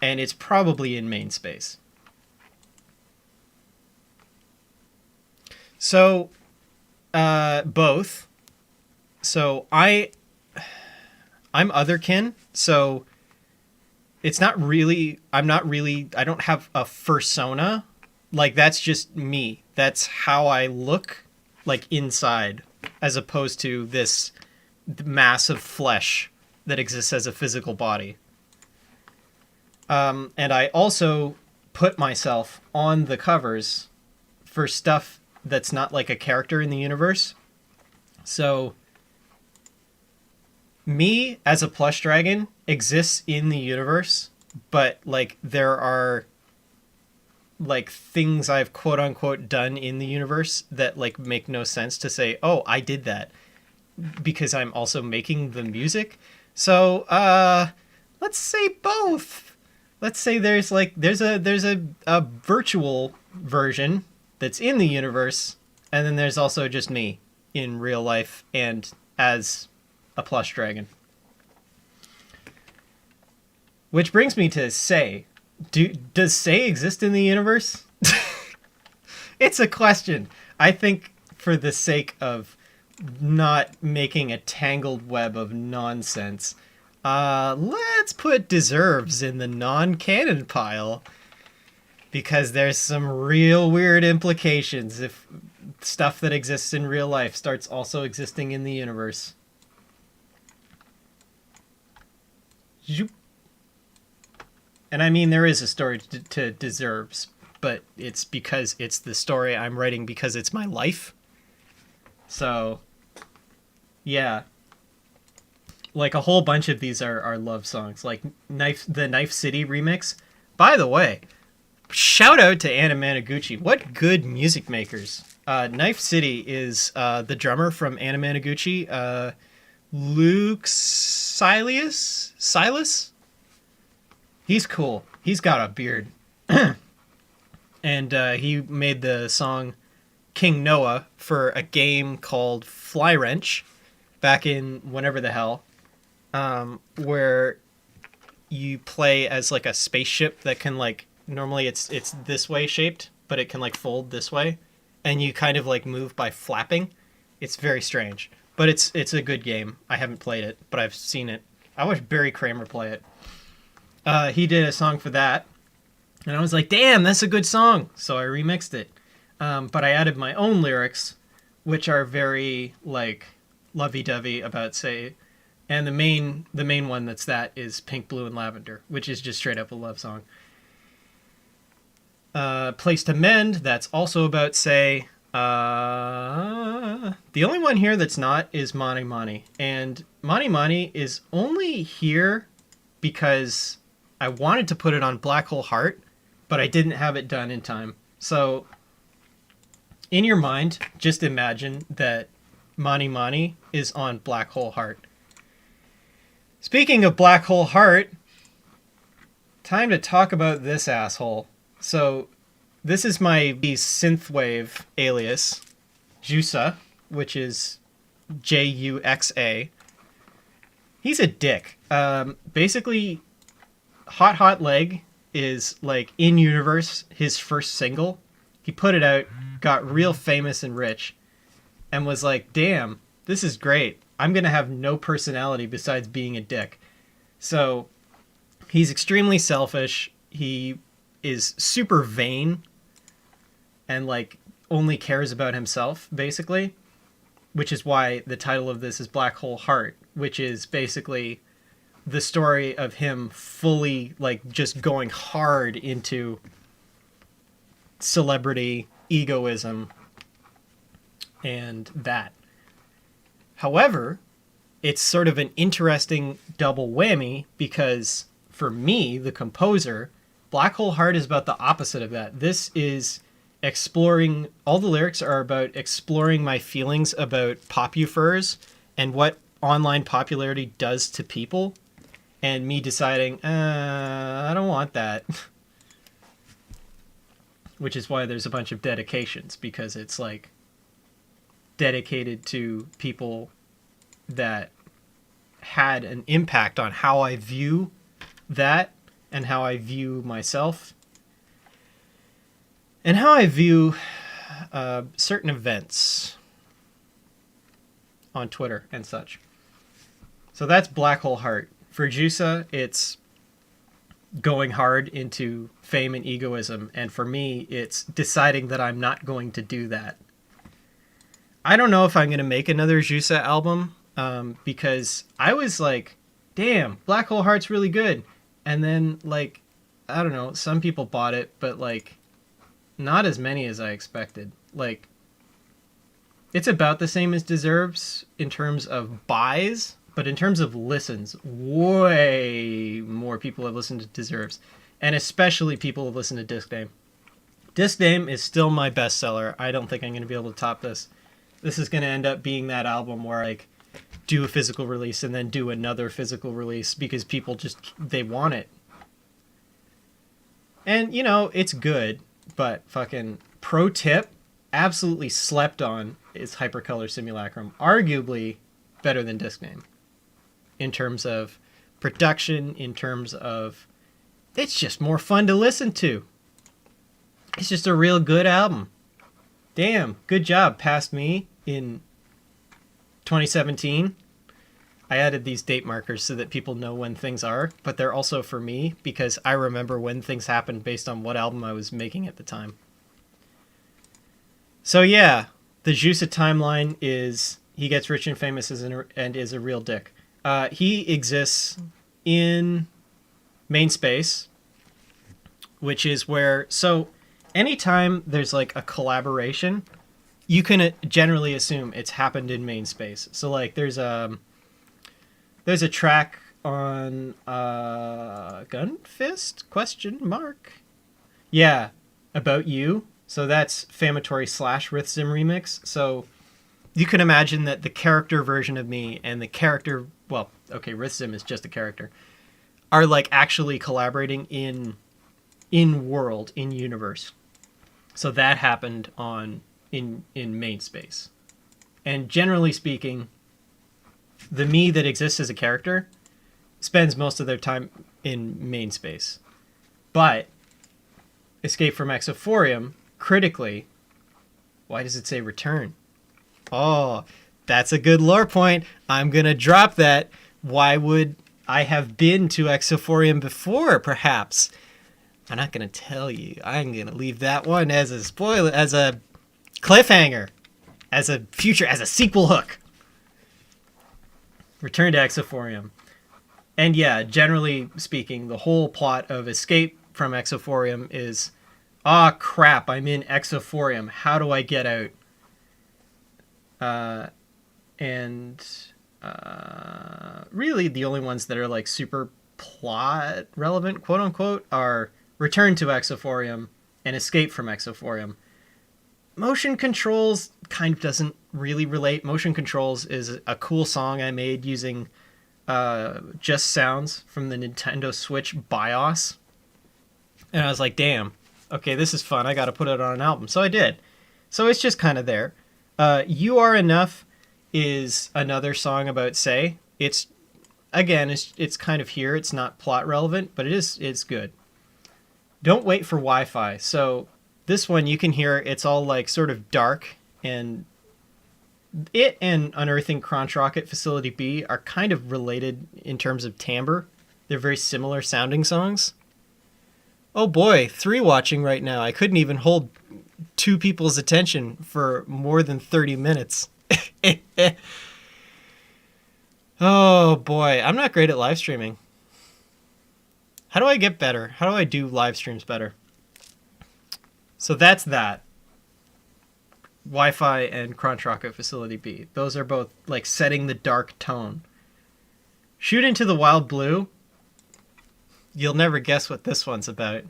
and it's probably in main space. So, both. So I'm otherkin, so it's not really, I don't have a fursona. Like, that's just me. That's how I look, like, inside, as opposed to this mass of flesh that exists as a physical body. And I also put myself on the covers for stuff that's not like a character in the universe. So me as a plush dragon exists in the universe, but like there are like things I've quote unquote done in the universe that like make no sense to say, oh, I did that, because I'm also making the music. So let's say both. Let's say there's a virtual version that's in the universe, and then there's also just me in real life and as a plush dragon. Which brings me to Say. Does Say exist in the universe? It's a question. I think for the sake of not making a tangled web of nonsense, let's put Deserves in the non-canon pile, because there's some real weird implications if stuff that exists in real life starts also existing in the universe. And I mean, there is a story to Deserves, but it's because it's the story I'm writing because it's my life. So, yeah. Like, a whole bunch of these are love songs. Like, the Knife City remix. By the way, shout out to Anna Managuchi. What good music makers. Knife City is the drummer from Anna Managuchi, Luke Silas? He's cool. He's got a beard. And he made the song King Noah for a game called Fly Wrench back in whenever the hell, where you play as like a spaceship that can like, normally it's this way shaped, but it can like fold this way, and you kind of like move by flapping. It's very strange, but it's a good game. I haven't played it, but I've seen it. I watched Barry Kramer play it. He did a song for that, and I was like, damn, that's a good song. So I remixed it. But I added my own lyrics, which are very, like, lovey-dovey about Say. And the main one that is Pink, Blue, and Lavender, which is just straight up a love song. Place to Mend, that's also about Say. The only one here that's not is Mani Mani. And Mani Mani is only here because I wanted to put it on Black Hole Heart, but I didn't have it done in time. So, in your mind, just imagine that Mani Mani is on Black Hole Heart. Speaking of Black Hole Heart, time to talk about this asshole. So, this is my synthwave alias, Juxa, which is Juxa. He's a dick. Basically, Hot Leg is, like, in universe, his first single. He put it out, got real famous and rich, and was like, damn, this is great. I'm going to have no personality besides being a dick. So he's extremely selfish. He is super vain and like only cares about himself, basically, which is why the title of this is Black Hole Heart, which is basically the story of him fully like just going hard into celebrity egoism and that. However, it's sort of an interesting double whammy because for me, the composer, Black Hole Heart is about the opposite of that. This is exploring, all the lyrics are about exploring my feelings about popufurs and what online popularity does to people, and me deciding, I don't want that. Which is why there's a bunch of dedications, because it's like dedicated to people that had an impact on how I view that and how I view myself and how I view certain events on Twitter and such. So that's Black Hole Heart. For Juica, it's going hard into fame and egoism, and for me, it's deciding that I'm not going to do that. I don't know if I'm going to make another Juica album, because I was like, damn, Black Hole Heart's really good. And then, like, I don't know, some people bought it, but, like, not as many as I expected. Like, it's about the same as Deserves in terms of buys, but in terms of listens, way more people have listened to Deserves. And especially people have listened to Disc Dame. Disc Dame is still my bestseller. I don't think I'm going to be able to top this. This is going to end up being that album where, like, do a physical release and then do another physical release because people just, they want it. And, you know, it's good, but fucking pro tip, absolutely slept on is Hypercolor Simulacrum. Arguably better than Disc Name. In terms of production, in terms of, it's just more fun to listen to. It's just a real good album. Damn, good job, past me in 2017. I added these date markers so that people know when things are, but they're also for me because I remember when things happened based on what album I was making at the time. So yeah, the Juica timeline is he gets rich and famous and is a real dick. He exists in main space, which is where, so anytime there's like a collaboration, you can generally assume it's happened in main space. So like there's a track on Gunfist question mark, yeah, About You. So that's Famatory / Rithzim remix. So you can imagine that the character version of me and the character, well, okay, Rithzim is just a character, are like actually collaborating in world, in universe. So that happened in main space. And generally speaking, the me that exists as a character spends most of their time in main space. But Escape from Exophorium, critically, why does it say return? Oh, that's a good lore point. I'm going to drop that. Why would I have been to Exophorium before, perhaps? I'm not going to tell you. I'm going to leave that one as a spoiler, as a cliffhanger, as a future, as a sequel hook. Return to Exophorium. And yeah, generally speaking, the whole plot of Escape from Exophorium is, crap, I'm in Exophorium. How do I get out? Really the only ones that are like super plot relevant, quote unquote, are Return to Exophorium and Escape from Exophorium. Motion Controls kind of doesn't really relate. Motion Controls is a cool song I made using just sounds from the Nintendo Switch BIOS. And I was like, damn, okay, this is fun. I got to put it on an album. So I did. So it's just kind of there. You Are Enough is another song about Say. It's kind of here. It's not plot relevant, but it's good. Don't Wait for Wi-Fi. So this one you can hear it's all like sort of dark and It and Unearthing Crunch Rocket Facility B are kind of related in terms of timbre. They're very similar sounding songs. Oh boy, 3 watching right now. I couldn't even hold 2 people's attention for more than 30 minutes. Oh boy, I'm not great at live streaming. How do I get better? How do I do live streams better? So that's that. Wi-Fi and Crunch Rocket Facility B. Those are both like setting the dark tone. Shoot Into the Wild Blue. You'll never guess what this one's about.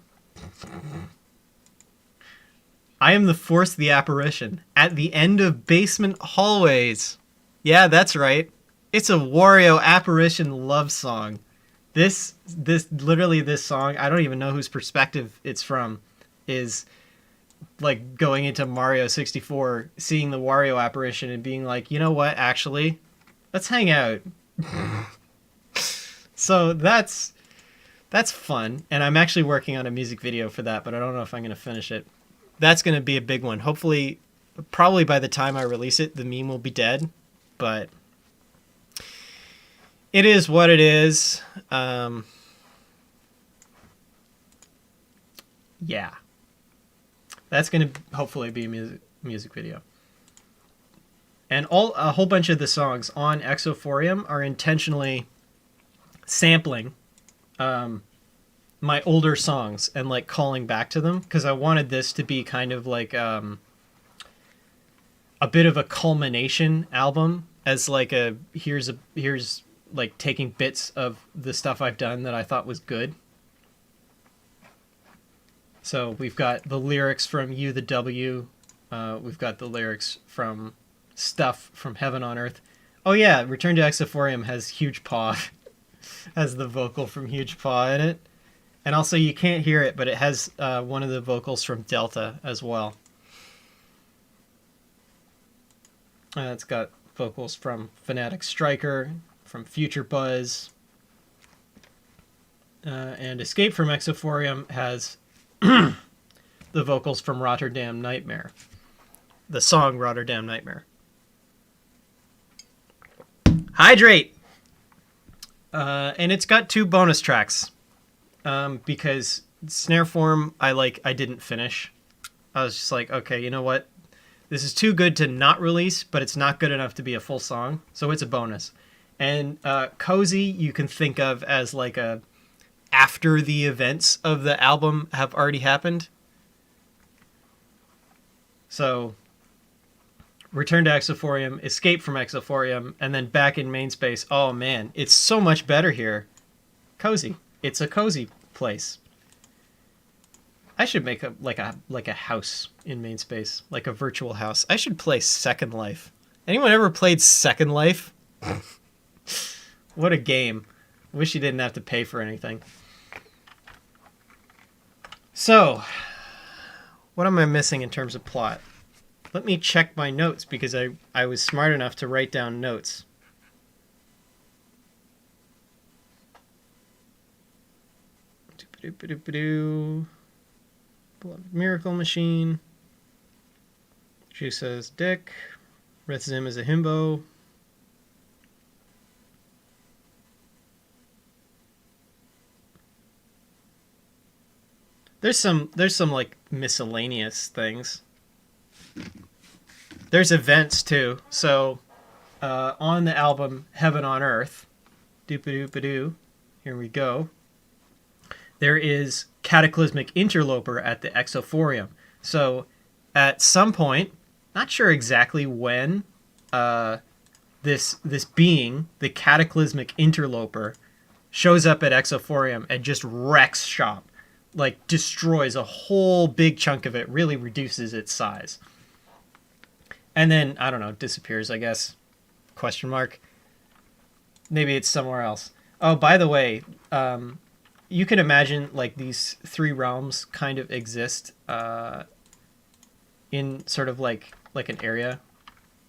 I am the Force, the Apparition. At the end of basement hallways. Yeah, that's right. It's a Wario apparition love song. This song, I don't even know whose perspective it's from, is like going into Mario 64, seeing the Wario apparition and being like, you know what, actually, let's hang out. So that's fun, and I'm actually working on a music video for that, but I don't know if I'm going to finish it. That's going to be a big one. Hopefully, probably by the time I release it, the meme will be dead, but it is what it is. Yeah. That's going to hopefully be a music video. And a whole bunch of the songs on Exophorium are intentionally sampling my older songs and like calling back to them, because I wanted this to be kind of like a bit of a culmination album, as like here's like taking bits of the stuff I've done that I thought was good. So we've got the lyrics from You the W. We've got the lyrics from stuff from Heaven on Earth. Oh yeah, Return to Exophorium has Huge Paw. Has the vocal from Huge Paw in it. And also you can't hear it, but it has one of the vocals from Delta as well. It's got vocals from Fanatic Striker, from Future Buzz. And Escape from Exophorium has the vocals from Rotterdam Nightmare. The song Rotterdam Nightmare. Hydrate! And it's got 2 bonus tracks. Because Snare Form, I didn't finish. I was just like, okay, you know what? This is too good to not release, but it's not good enough to be a full song. So it's a bonus. And Cozy you can think of as like a after the events of the album have already happened. So Return to Exophorium, Escape from Exophorium, and then back in main space. Oh man, it's so much better here. Cozy. It's a cozy place. I should make a house in main space, like a virtual house. I should play Second Life. Anyone ever played Second Life? What a game. Wish you didn't have to pay for anything. So, what am I missing in terms of plot? Let me check my notes, because I was smart enough to write down notes. Beloved Miracle Machine. She says Dick. Red Zim is a himbo. There's some like miscellaneous things. There's events too. So on the album Heaven on Earth, doo-pa-doo-pa-doo, here we go. There is Cataclysmic Interloper at the Exophorium. So at some point, not sure exactly when, this being, the Cataclysmic Interloper, shows up at Exophorium and just wrecks shop. Like, destroys a whole big chunk of it, really reduces its size. And then, I don't know, disappears, I guess. Question mark. Maybe it's somewhere else. Oh, by the way, you can imagine, like, these 3 realms kind of exist in sort of like an area.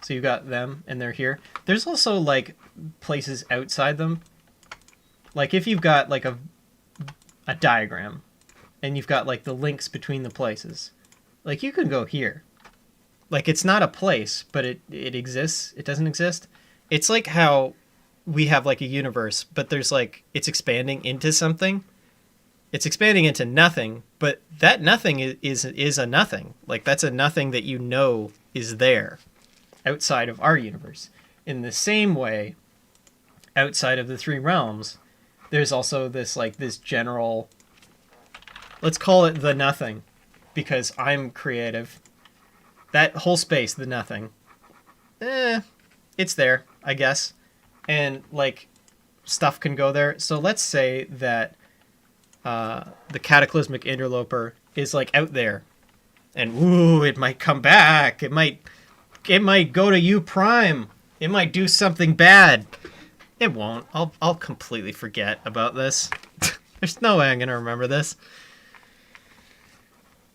So you got them, and they're here. There's also, like, places outside them. Like, if you've got, like, a diagram, and you've got, like, the links between the places. Like, you can go here. Like, it's not a place, but it exists. It doesn't exist. It's like how we have like a universe, but there's like, it's expanding into something. It's expanding into nothing, but that nothing is a nothing. Like, that's a nothing that you know is there outside of our universe. In the same way, outside of the three realms, there's also this like this general, let's call it the nothing, because I'm creative. That whole space, the nothing, it's there, I guess. And like, stuff can go there. So let's say that the cataclysmic interloper is like out there, and ooh, it might come back. It might go to U Prime. It might do something bad. It won't. I'll completely forget about this. There's no way I'm gonna remember this.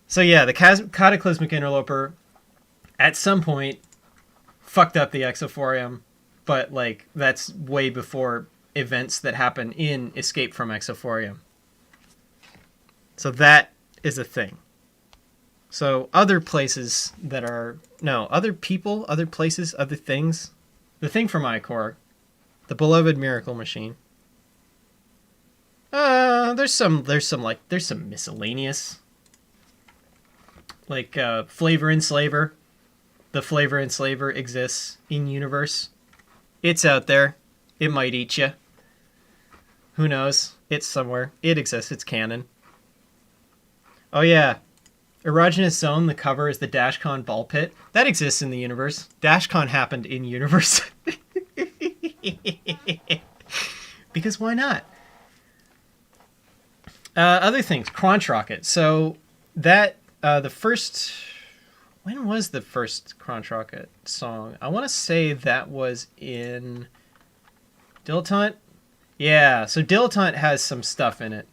So yeah, the cataclysmic interloper at some point fucked up the Exophorium, but like that's way before events that happen in Escape from Exophorium. So that is a thing. So other places that are... No, other people, other places, other things. The thing from Icor. The beloved miracle machine. There's some miscellaneous. Like Flavor Enslaver. The Flavor Enslaver exists in universe. It's out there. It might eat you. Who knows? It's somewhere. It exists. It's canon. Oh yeah, Erogenous Zone, the cover is the DashCon ball pit. That exists in the universe. DashCon happened in universe. Because why not? Other things, Crunch Rocket. So that, the first... When was the first Crunch Rocket song? I want to say that was in Dilettante. Yeah, so Dilettante has some stuff in it.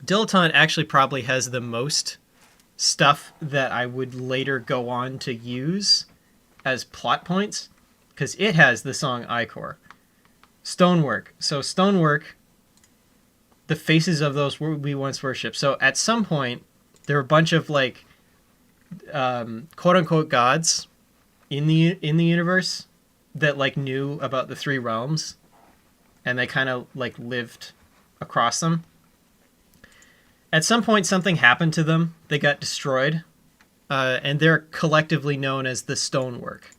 Dilettante actually probably has the most stuff that I would later go on to use as plot points, because it has the song Icor. Stonework. So Stonework, the faces of those we once worshipped. So at some point, there were a bunch of like quote-unquote gods in the universe that like knew about the three realms, and they kind of like lived across them. At some point, something happened to them. They got destroyed, and they're collectively known as the Stonework.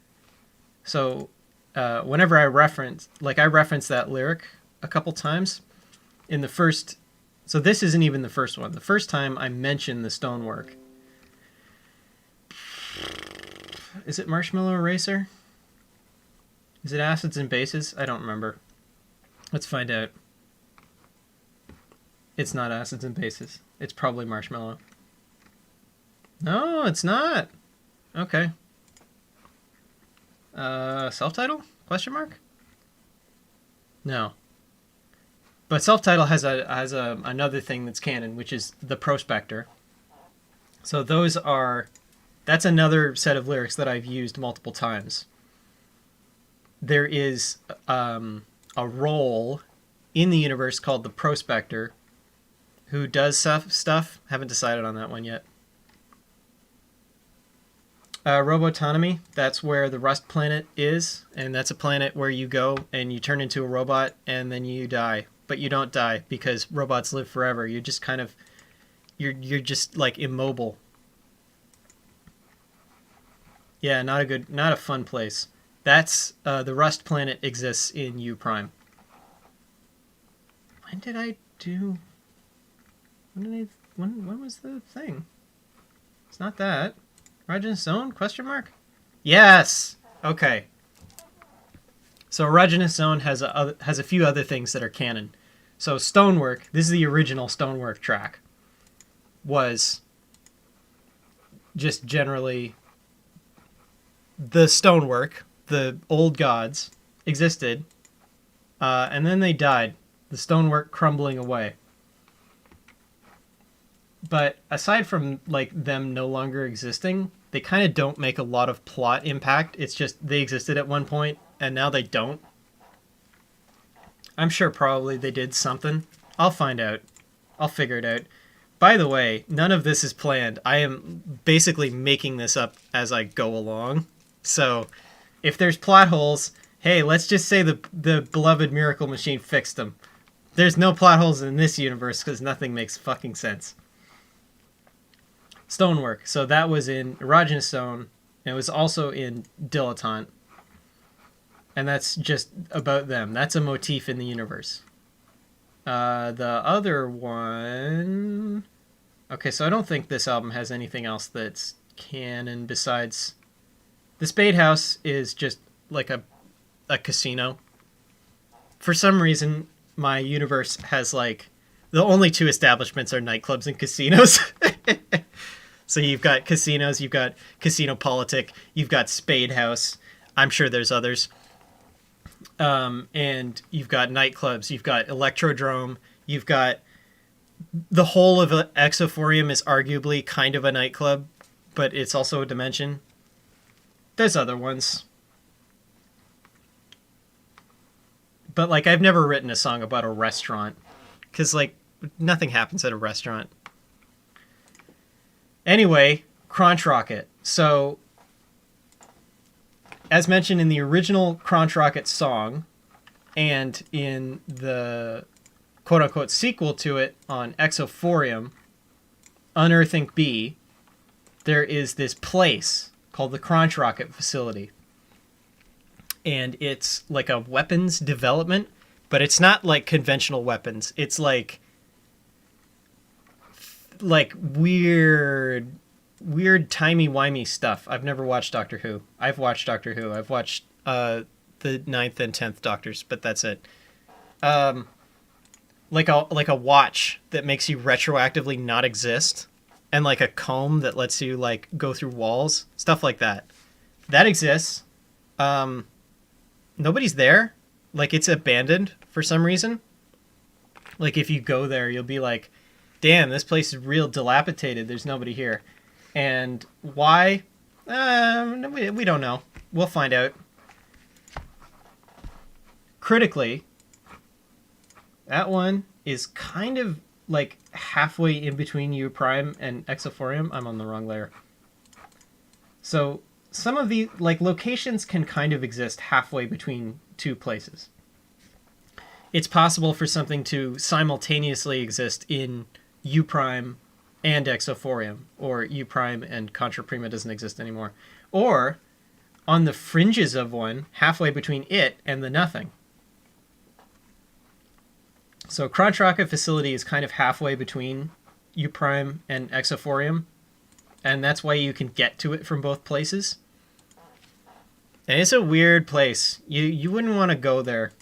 So whenever I reference that lyric a couple times in the first... So this isn't even the first one. The first time I mention the Stonework. Is it Marshmallow Eraser? Is it Acids and Bases? I don't remember. Let's find out. It's not Acids and Bases. It's probably Marshmallow. No, it's not. Okay. Self-title? Question mark? No. But self-title has another thing that's canon, which is the Prospector. So that's another set of lyrics that I've used multiple times. There is a role in the universe called the Prospector, who does stuff. Haven't decided on that one yet. Robotonomy, that's where the Rust planet is, and that's a planet where you go and you turn into a robot and then you die. But you don't die because robots live forever. You're just kind of... You're just like immobile. Yeah, not a fun place. That's the Rust planet exists in U Prime. When did I do? When was the thing? It's not that. Erogenous Zone? Question mark? Yes. Okay. So Erogenous Zone has a few other things that are canon. So Stonework, this is the original Stonework track, was just generally the Stonework, the old gods, existed, and then they died, the Stonework crumbling away. But aside from like them no longer existing, they kind of don't make a lot of plot impact. It's just they existed at one point, and now they don't. I'm sure probably they did something. I'll find out. I'll figure it out. By the way, none of this is planned. I am basically making this up as I go along. So if there's plot holes, hey, let's just say the beloved Miracle Machine fixed them. There's no plot holes in this universe because nothing makes fucking sense. Stonework. So that was in Erogenous Stone. And it was also in Dilettante. And that's just about them. That's a motif in the universe. The other one... Okay, so I don't think this album has anything else that's canon besides... The Spade House is just like a casino. For some reason, my universe has like... The only two establishments are nightclubs and casinos. So you've got casinos, you've got Casino Politic, you've got Spade House. I'm sure there's others. And you've got nightclubs, you've got Electrodrome, you've got... The whole of Exophorium is arguably kind of a nightclub, but it's also a dimension. There's other ones. But, like, I've never written a song about a restaurant. Because, like, nothing happens at a restaurant. Anyway, Crunch Rocket. So, as mentioned in the original Crunch Rocket song, and in the quote-unquote sequel to it on Exophorium, Unearthing B, there is this place called the Crunch Rocket Facility. And it's like a weapons development, but it's not like conventional weapons. It's like weird timey-wimey stuff. I've never watched Doctor Who. I've watched Doctor Who. I've watched the 9th and 10th Doctors, but that's it. Like a watch that makes you retroactively not exist, and like a comb that lets you like go through walls, stuff like that. That exists. Nobody's there. Like, it's abandoned for some reason. Like, if you go there, you'll be like, damn, this place is real dilapidated. There's nobody here. And why? We don't know. We'll find out. Critically, that one is kind of like halfway in between U Prime and Exophorium. I'm on the wrong layer. So some of the like locations can kind of exist halfway between two places. It's possible for something to simultaneously exist in U Prime and Exophorium, or U Prime and Contra Prima doesn't exist anymore, or on the fringes of one, halfway between it and the nothing. So Crunch Rocket Facility is kind of halfway between U Prime and Exophorium, and that's why you can get to it from both places. And it's a weird place. You wouldn't want to go there.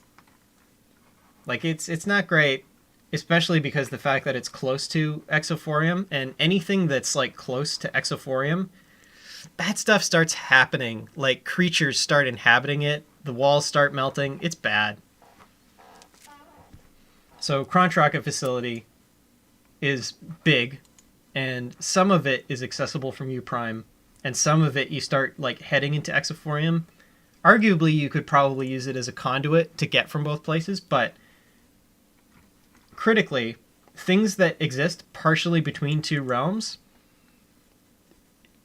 Like, it's not great, especially because the fact that it's close to Exophorium, and anything that's like close to Exophorium, bad stuff starts happening. Like, creatures start inhabiting it, the walls start melting. It's bad. So Crunch Rocket Facility is big, and some of it is accessible from U Prime, and some of it you start like heading into Exophorium. Arguably, you could probably use it as a conduit to get from both places, but critically, things that exist partially between two realms,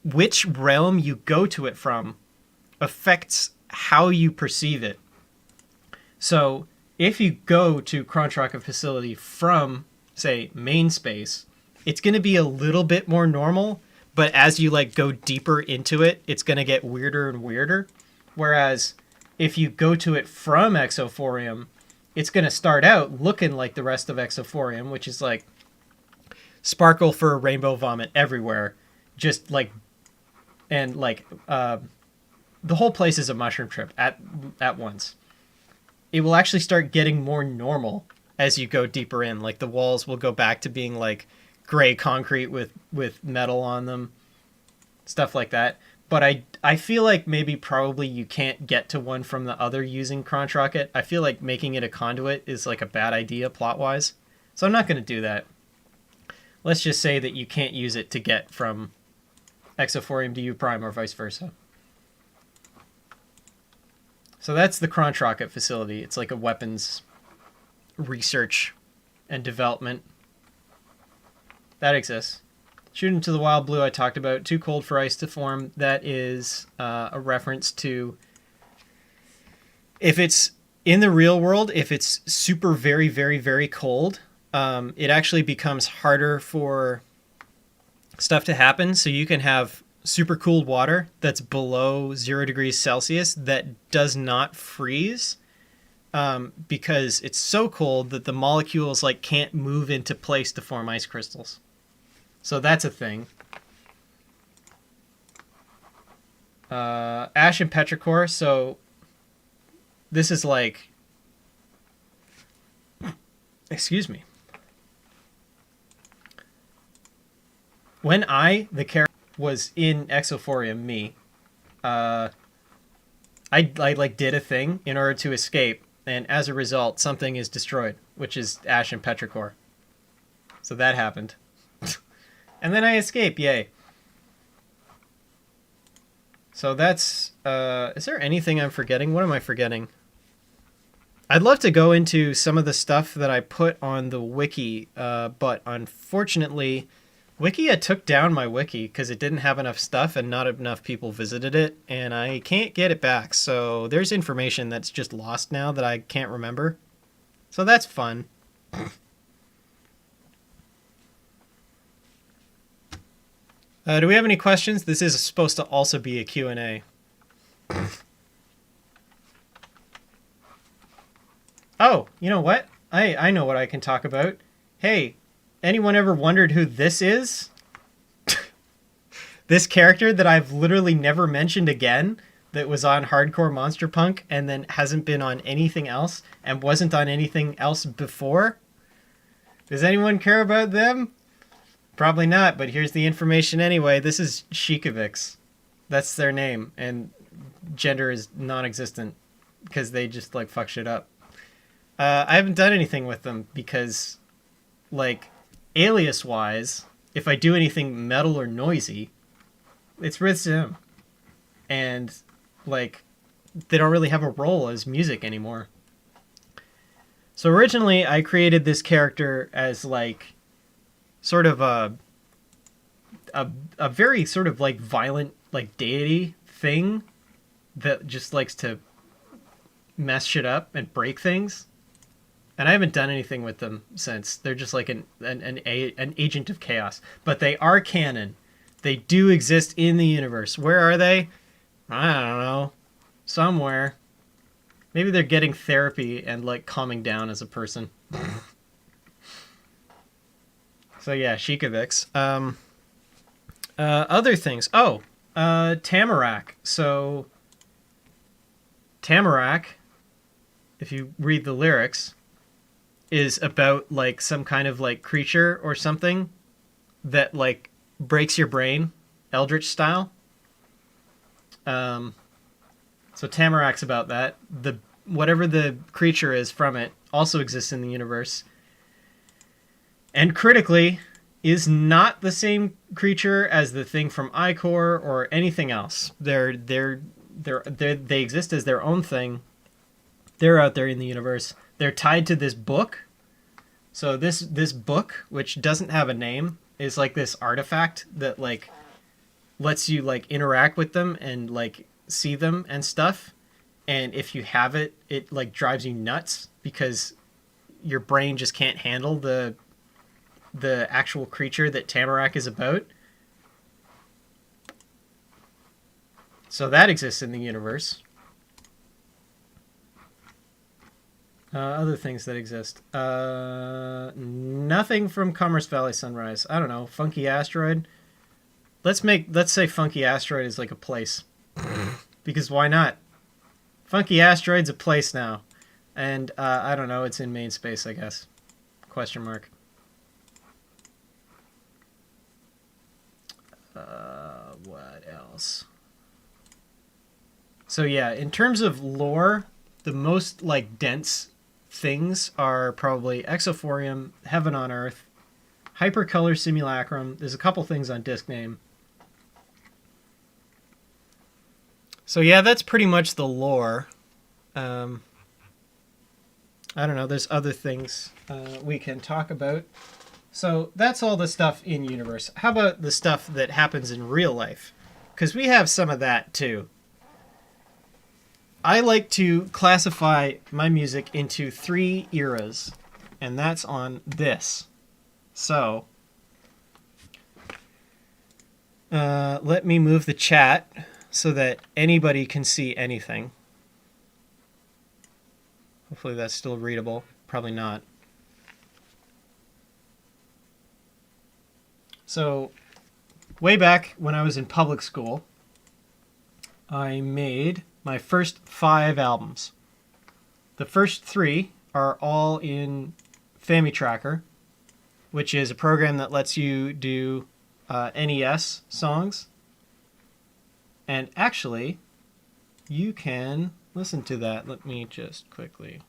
which realm you go to it from affects how you perceive it. So if you go to Crunch Rocket Facility from, say, main space, it's going to be a little bit more normal, but as you like go deeper into it, it's going to get weirder and weirder. Whereas if you go to it from Exophorium, it's going to start out looking like the rest of Exophorium, which is like sparkle for rainbow vomit everywhere. Just like, and like, the whole place is a mushroom trip at once. It will actually start getting more normal as you go deeper in. Like, the walls will go back to being like gray concrete with metal on them, stuff like that. But I feel like maybe probably you can't get to one from the other using Crunch Rocket. I feel like making it a conduit is like a bad idea plot-wise. So I'm not going to do that. Let's just say that you can't use it to get from Exophorium to U Prime or vice versa. So that's the Crunch Rocket Facility. It's like a weapons research and development. That exists. Shoot into the Wild Blue I talked about. Too cold for ice to form. That is a reference to if it's in the real world, if it's super very, very, very cold, it actually becomes harder for stuff to happen. So you can have super cooled water that's below 0 degrees Celsius that does not freeze because it's so cold that the molecules like can't move into place to form ice crystals. So that's a thing. Ash and petrichor. So this is like, excuse me. When the character, was in Exophorium, me, I like did a thing in order to escape, and as a result, something is destroyed, which is Ash and petrichor. So that happened. And then I escape, yay. So that's, is there anything I'm forgetting? What am I forgetting? I'd love to go into some of the stuff that I put on the wiki, but unfortunately, Wikia took down my wiki because it didn't have enough stuff and not enough people visited it, and I can't get it back. So there's information that's just lost now that I can't remember. So that's fun. Do we have any questions? This is supposed to also be a Q&A. Oh, you know what? I know what I can talk about. Hey, anyone ever wondered who this is? This character that I've literally never mentioned again, that was on Hardcore Monster Punk and then hasn't been on anything else and wasn't on anything else before? Does anyone care about them? Probably not, but here's the information anyway. This is Sheikovix. That's their name, and gender is non-existent because they just like fuck shit up. I haven't done anything with them because, like, alias-wise, if I do anything metal or noisy, it's with them. And, like, they don't really have a role as music anymore. So originally, I created this character as, like, sort of a very sort of, like, violent, like, deity thing that just likes to mess shit up and break things. And I haven't done anything with them since. They're just like an agent of chaos. But they are canon. They do exist in the universe. Where are they? I don't know. Somewhere. Maybe they're getting therapy and like calming down as a person. So yeah, Sheikovix. Other things. Oh, Tamarack. So Tamarack, if you read the lyrics, is about like some kind of like creature or something that like breaks your brain, Eldritch style. So Tamarack's about that. Whatever the creature is from it also exists in the universe, and critically is not the same creature as the thing from Icor or anything else. They exist as their own thing. They're out there in the universe. They're tied to this book. So this book, which doesn't have a name, is like this artifact that like lets you like interact with them and like see them and stuff. And if you have it, it like drives you nuts because your brain just can't handle the actual creature that Tamarack is about. So that exists in the universe. Other things that exist. Nothing from Commerce Valley Sunrise. I don't know. Funky Asteroid. Let's say Funky Asteroid is like a place. Because why not? Funky Asteroid's a place now. And I don't know, it's in main space, I guess. Question mark. What else? So yeah, in terms of lore, the most like dense things are probably Exophorium, Heaven on Earth, Hypercolor Simulacrum. There's a couple things on disc name. So yeah, that's pretty much the lore. I don't know, there's other things we can talk about. So that's all the stuff in universe. How about the stuff that happens in real life? Because we have some of that too. I like to classify my music into 3 eras, and that's on this. So, let me move the chat so that anybody can see anything. Hopefully that's still readable. Probably not. So, way back when I was in public school, I made my first 5 albums. The first 3 are all in FamiTracker, which is a program that lets you do NES songs. And actually, you can listen to that. Let me just quickly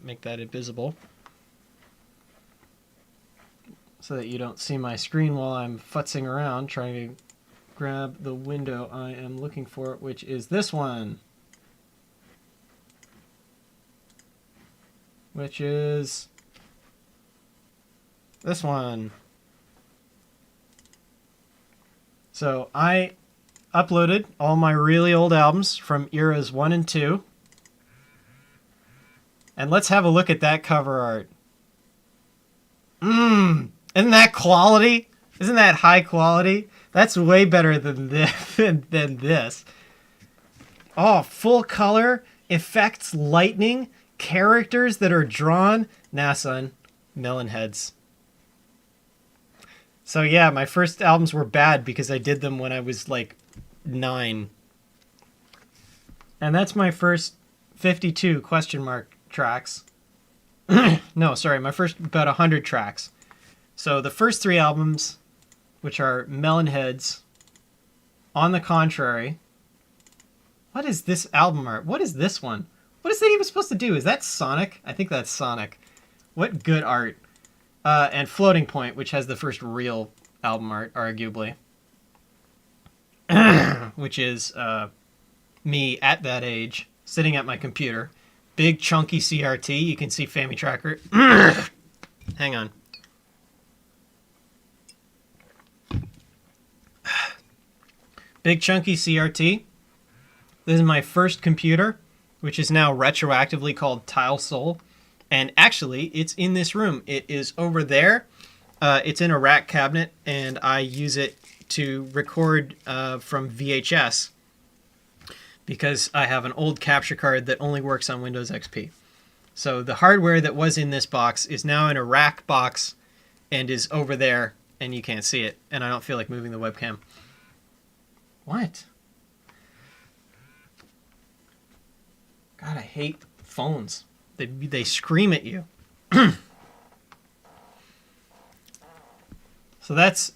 make that invisible so that you don't see my screen while I'm futzing around trying to grab the window I am looking for, which is this one. Which is this one. So I uploaded all my really old albums from eras 1 and 2. And let's have a look at that cover art. Isn't that quality? Isn't that high quality? That's way better than this. Oh, full color, effects, lightning, characters that are drawn. Nah, son. Melon heads. So yeah, my first albums were bad because I did them when I was like 9. And that's my first 52 question mark tracks. No, sorry, my first about 100 tracks. So the first 3 albums, which are Melonheads, On the Contrary. What is this album art? What is this one? What is that even supposed to do? Is that Sonic? I think that's Sonic. What good art. And Floating Point, which has the first real album art, arguably. Which is me at that age, sitting at my computer. Big chunky CRT. You can see FamiTracker. Hang on. Big chunky CRT. This is my first computer, which is now retroactively called Tile Soul. And actually, it's in this room. It is over there. It's in a rack cabinet, and I use it to record from VHS because I have an old capture card that only works on Windows XP. So the hardware that was in this box is now in a rack box and is over there, and you can't see it. And I don't feel like moving the webcam. What? God, I hate phones. They scream at you. So this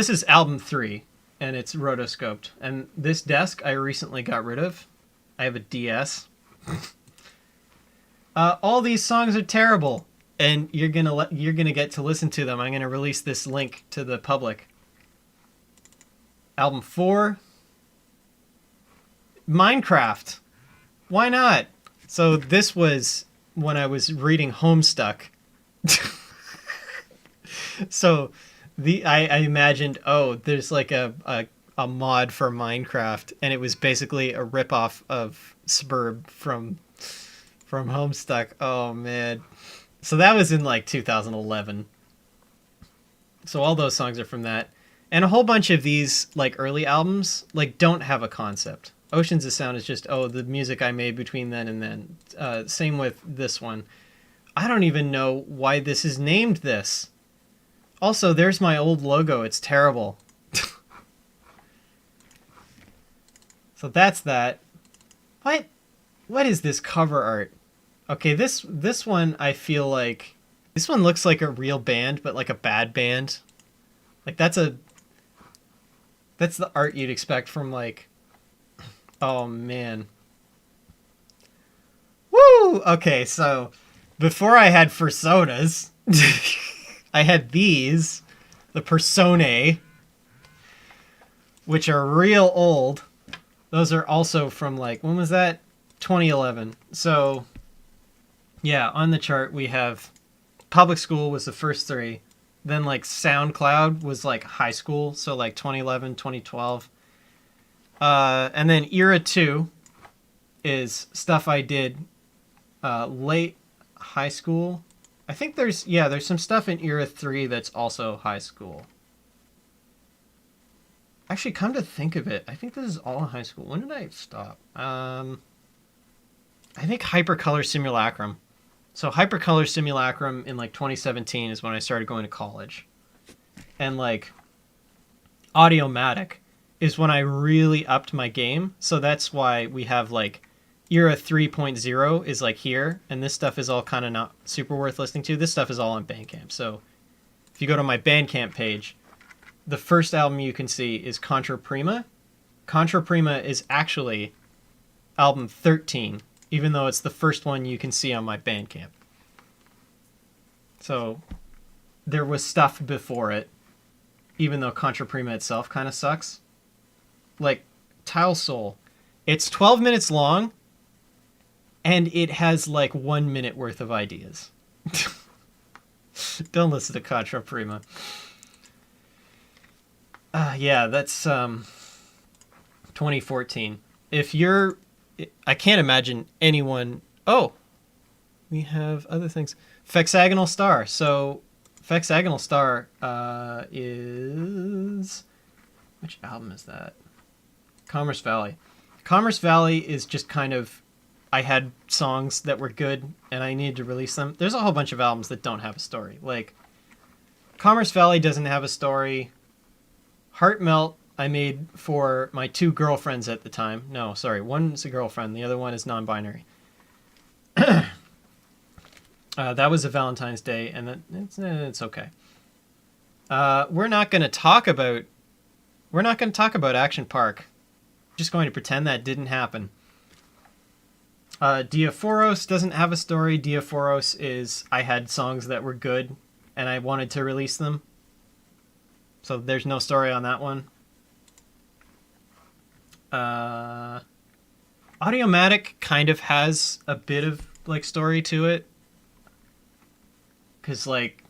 is album 3, and it's rotoscoped. And this desk I recently got rid of. I have a DS. All these songs are terrible, and you're gonna get to listen to them. I'm gonna release this link to the public. Album 4, Minecraft. Why not? So this was when I was reading Homestuck. So I imagined, oh, there's like a mod for Minecraft, and it was basically a ripoff of Suburb from Homestuck. Oh man. So that was in like 2011. So all those songs are from that. And a whole bunch of these like early albums like don't have a concept. Oceans of Sound is just, oh, the music I made between then and then. Same with this one. I don't even know why this is named this. Also, there's my old logo. It's terrible. So that's that. What is this cover art? Okay, this one I feel like... This one looks like a real band, but like a bad band. Like that's the art you'd expect from like... Oh, man. Woo! Okay, so before I had Personas, I had these, the Personae, which are real old. Those are also from like, when was that? 2011. So Yeah, on the chart we have public school was the first three. Then like SoundCloud was like high school, so like 2011, 2012. And then era 2 is stuff I did late high school. I think there's some stuff in era 3 that's also high school. Actually, come to think of it, I think this is all high school. When did I stop? I think Hypercolor Simulacrum. So Hypercolor Simulacrum in like 2017 is when I started going to college. And like Audiomatic is when I really upped my game. So that's why we have like era 3.0 is like here, and this stuff is all kind of not super worth listening to. This stuff is all on Bandcamp. So if you go to my Bandcamp page, the first album you can see is Contra Prima. Contra Prima is actually album 13, even though it's the first one you can see on my Bandcamp. So there was stuff before it, even though Contra Prima itself kind of sucks. Like Tile Soul, it's 12 minutes long, and it has like 1 minute worth of ideas. Don't listen to Contra Prima. Yeah, that's 2014. I can't imagine anyone. Oh, we have other things. Fexagonal Star. So, Fexagonal Star is, which album is that? Commerce Valley. Commerce Valley is just kind of, I had songs that were good and I needed to release them. There's a whole bunch of albums that don't have a story. Like, Commerce Valley doesn't have a story. Heart Melt I made for my 2 girlfriends at the time. No, sorry, one's a girlfriend, the other one is non-binary. That was a Valentine's Day, and it's okay. We're not going to talk about Action Park. Just going to pretend that didn't happen. Diaphoros doesn't have a story. Diaphoros is, I had songs that were good and I wanted to release them. So there's no story on that one. Audiomatic kind of has a bit of like story to it. Because like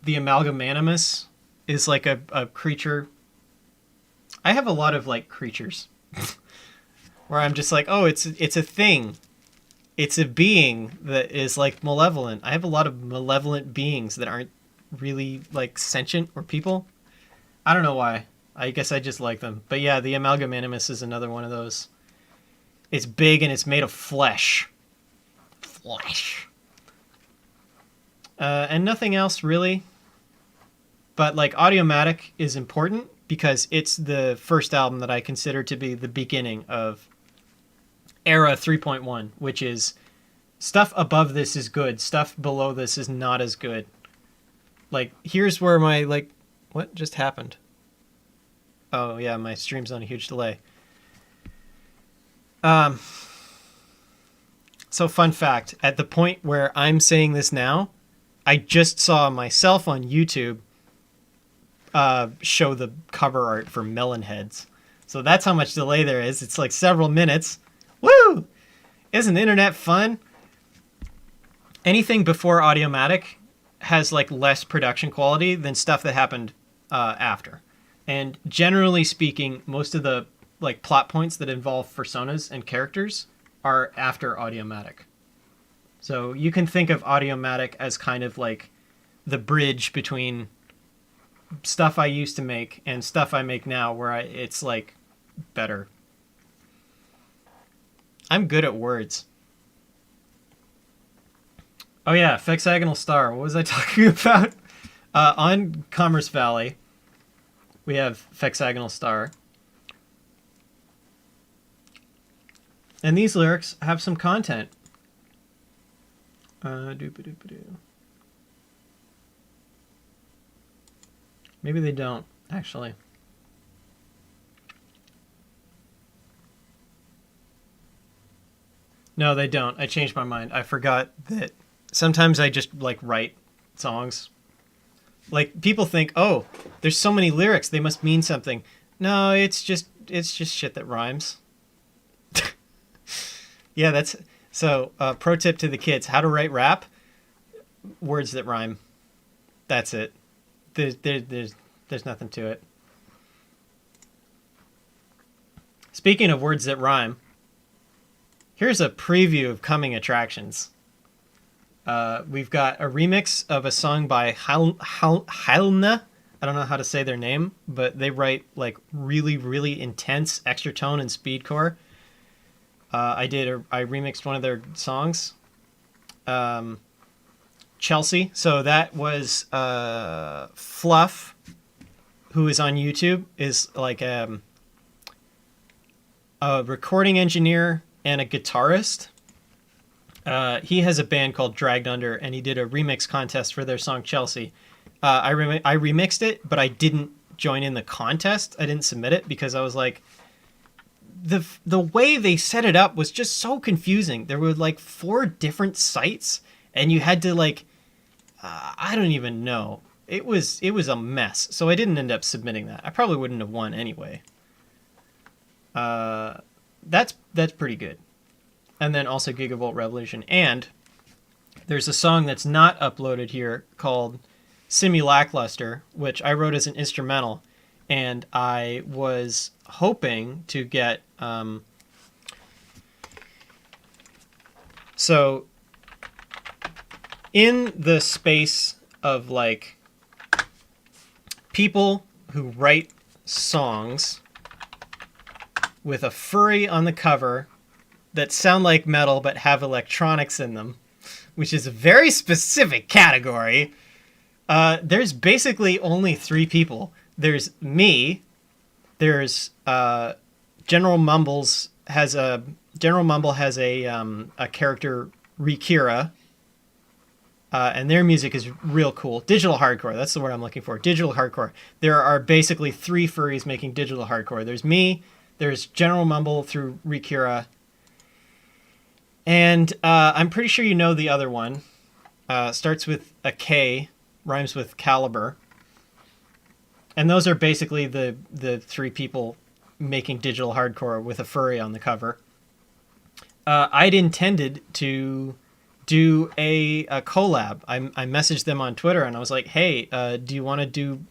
the Amalgamanimus is like a creature. I have a lot of like creatures where I'm just like, oh, it's a thing. It's a being that is like malevolent. I have a lot of malevolent beings that aren't really like sentient or people. I don't know why. I guess I just like them. But yeah, the Amalgamanimus is another one of those. It's big and it's made of flesh. And nothing else really. But like Audiomatic is important because it's the first album that I consider to be the beginning of Era 3.1, which is stuff above this is good, stuff below this is not as good. Like, here's where my, like, what just happened? Oh, yeah, my stream's on a huge delay. So fun fact, at the point where I'm saying this now, I just saw myself on YouTube show the cover art for Melon Heads. So that's how much delay there is. It's like several minutes. Woo! Isn't the internet fun? Anything before Audiomatic has like less production quality than stuff that happened after. And generally speaking, most of the like plot points that involve personas and characters are after Audiomatic. So you can think of Audiomatic as kind of like the bridge between stuff I used to make and stuff I make now, where it's like better. I'm good at words. Oh yeah, Fexagonal Star. What was I talking about? On Commerce Valley, we have Fexagonal Star. And these lyrics have some content. Maybe they don't, actually. No, they don't. I changed my mind. I forgot that sometimes I just like write songs. Like people think, oh, there's so many lyrics, they must mean something. No, it's just shit that rhymes. Yeah, So, pro tip to the kids: how to write rap? Words that rhyme. That's it. There's nothing to it. Speaking of words that rhyme, here's a preview of coming attractions. We've got a remix of a song by Heilna. I don't know how to say their name, but they write like really, really intense extra tone and speedcore. I remixed one of their songs. Chelsea. So that was Fluff, who is on YouTube, is like a recording engineer and a guitarist. He has a band called Dragged Under, and he did a remix contest for their song Chelsea. I remixed it, but I didn't join in the contest. I didn't submit it because I was like, the way they set it up was just so confusing. There were like 4 different sites, and you had to like, I don't even know. It was a mess. So I didn't end up submitting that. I probably wouldn't have won anyway. That's pretty good. And then also Gigavolt Revolution. And there's a song that's not uploaded here called Simulacluster, which I wrote as an instrumental. And I was hoping to get... So, in the space of, like, people who write songs with a furry on the cover that sound like metal but have electronics in them, which is a very specific category, there's basically only 3 people. There's me, there's General Mumble has a character, Rikira, and their music is real cool. Digital hardcore, that's the word I'm looking for. Digital hardcore. There are basically 3 furries making digital hardcore. There's me, there's General Mumble through Rikira, and I'm pretty sure you know the other one. Starts with a K, rhymes with caliber. And those are basically the 3 people making digital hardcore with a furry on the cover. I'd intended to do a collab. I messaged them on Twitter and I was like, hey, do you want to do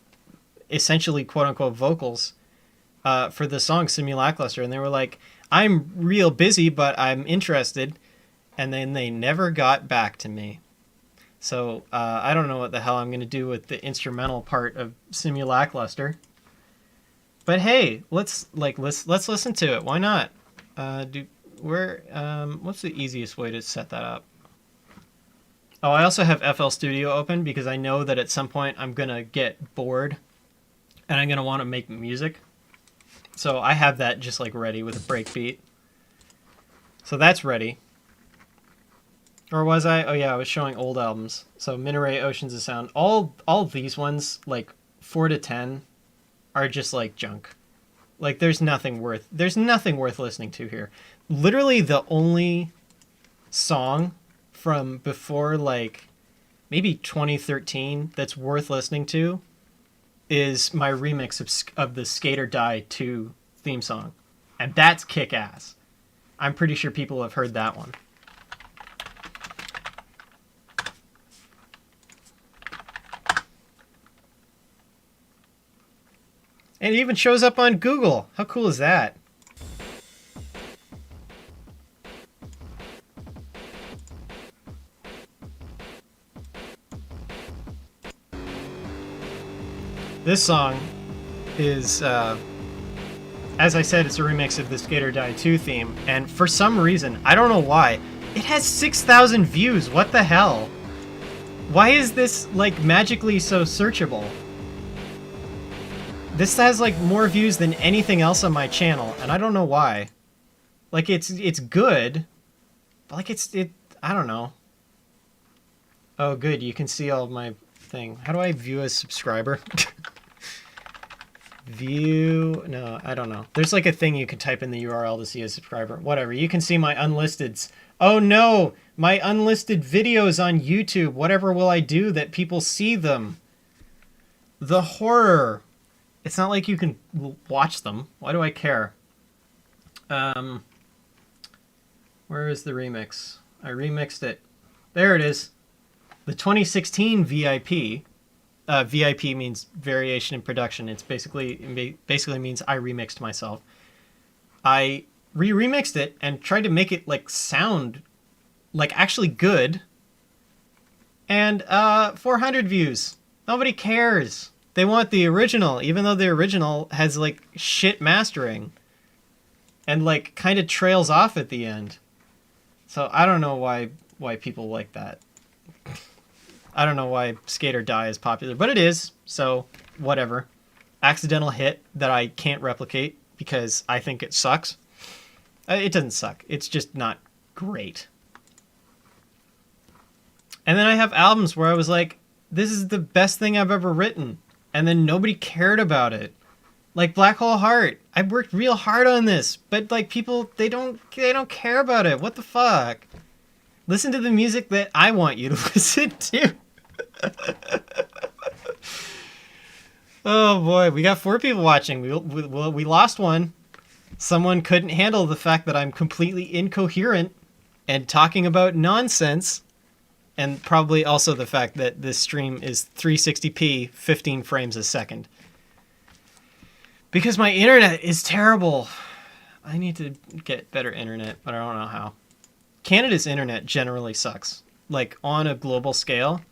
essentially quote-unquote vocals for the song Simulacluster? And they were like, I'm real busy, but I'm interested. And then they never got back to me. So I don't know what the hell I'm going to do with the instrumental part of Simulacluster. But hey, let's listen to it. Why not? What's the easiest way to set that up? Oh, I also have FL Studio open because I know that at some point I'm going to get bored and I'm going to want to make music. So I have that just like ready with a breakbeat. So that's ready. Or was I? Oh yeah, I was showing old albums. So Minaret, Oceans of Sound. All these ones, like 4 to 10, are just like junk. Like there's nothing worth listening to here. Literally the only song from before like maybe 2013 that's worth listening to is my remix of the Skate or Die 2 theme song. And that's kick-ass. I'm pretty sure people have heard that one. And it even shows up on Google. How cool is that? This song is, as I said, it's a remix of the Skate or Die 2 theme. And for some reason, I don't know why, it has 6,000 views. What the hell? Why is this, like, magically so searchable? This has like more views than anything else on my channel, and I don't know why. Like it's good, but like I don't know. Oh, good, you can see all of my thing. How do I view a subscriber? View, no, I don't know. There's like a thing you can type in the URL to see a subscriber. Whatever, you can see my unlisteds. Oh no, my unlisted videos on YouTube. Whatever will I do that people see them? The horror. It's not like you can watch them. Why do I care? Where is the remix? I remixed it. There it is. The 2016 VIP. VIP means variation in production. It basically means I remixed myself. I remixed it and tried to make it like sound like actually good. And 400 views. Nobody cares. They want the original, even though the original has like shit mastering and like kind of trails off at the end. So I don't know why people like that. I don't know why Skate or Die is popular, but it is, so whatever. Accidental hit that I can't replicate because I think it sucks. It doesn't suck. It's just not great. And then I have albums where I was like, this is the best thing I've ever written. And then nobody cared about it. Like Black Hole Heart. I worked real hard on this, but like people, they don't care about it. What the fuck? Listen to the music that I want you to listen to. Oh boy, we got 4 people watching. We lost one. Someone couldn't handle the fact that I'm completely incoherent and talking about nonsense, and probably also the fact that this stream is 360p, 15 frames a second. Because my internet is terrible. I need to get better internet, but I don't know how. Canada's internet generally sucks. Like, on a global scale,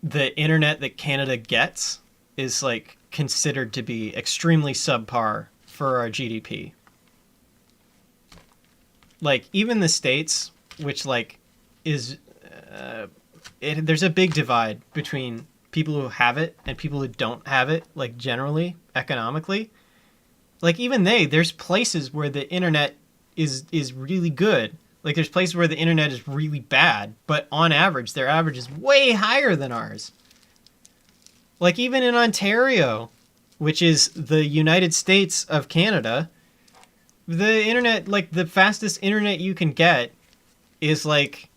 the internet that Canada gets is, like, considered to be extremely subpar for our GDP. Like, even the States, which, like, is... there's a big divide between people who have it and people who don't have it, like, generally, economically. Like, even there's places where the internet is really good. Like, there's places where the internet is really bad, but on average, their average is way higher than ours. Like, even in Ontario, which is the United States of Canada, the internet, like, the fastest internet you can get is, like,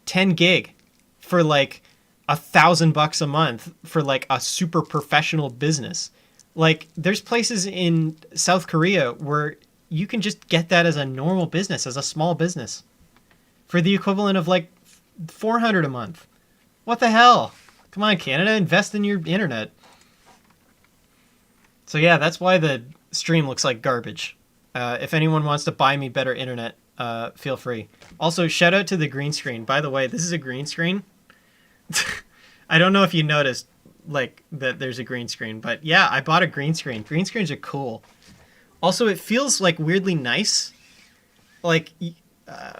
10 gig for, like, $1,000 a month for, like, a super professional business. Like, there's places in South Korea where you can just get that as a normal business, as a small business, for the equivalent of like $400 a month. What the hell? Come on, Canada, invest in your internet. So yeah, that's why the stream looks like garbage. If anyone wants to buy me better internet, feel free. Also, shout out to the green screen. By the way, this is a green screen. I don't know if you noticed like that there's a green screen, but yeah, I bought a green screen. Green screens are cool. Also, it feels like weirdly nice, like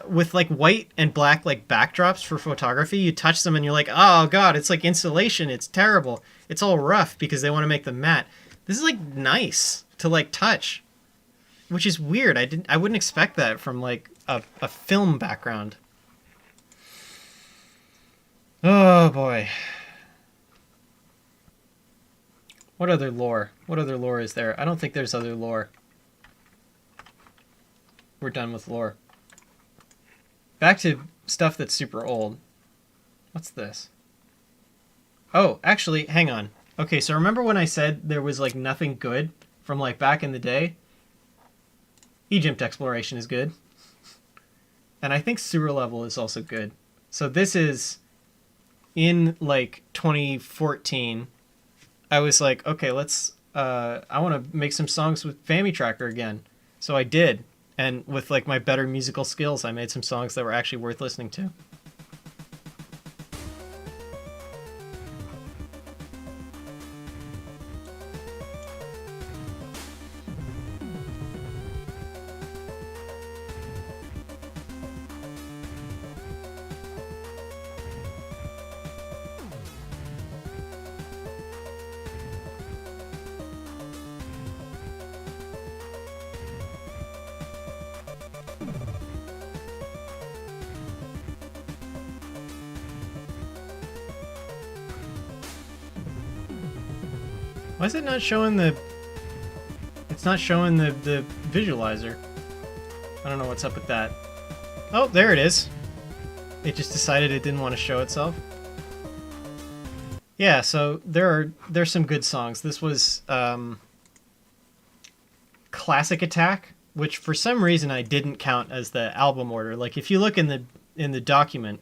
with like white and black like backdrops for photography. You touch them and you're like, oh god, it's like insulation. It's terrible. It's all rough because they want to make them matte. This is like nice to like touch, which is weird. I wouldn't expect that from like a film background. Oh boy. What other lore? What other lore is there? I don't think there's other lore. We're done with lore. Back to stuff that's super old. What's this? Oh, actually, hang on. Okay, so remember when I said there was like nothing good from like back in the day? Egypt exploration is good. And I think sewer level is also good. So this is in like 2014. I was like, okay, let's I want to make some songs with Fami Tracker again. So I did. And with like my better musical skills, I made some songs that were actually worth listening to. Why is it not showing the... It's not showing the visualizer. I don't know what's up with that. Oh, there it is. It just decided it didn't want to show itself. Yeah, so there's some good songs. This was Classic Attack which for some reason I didn't count as the album order. Like if you look in the document,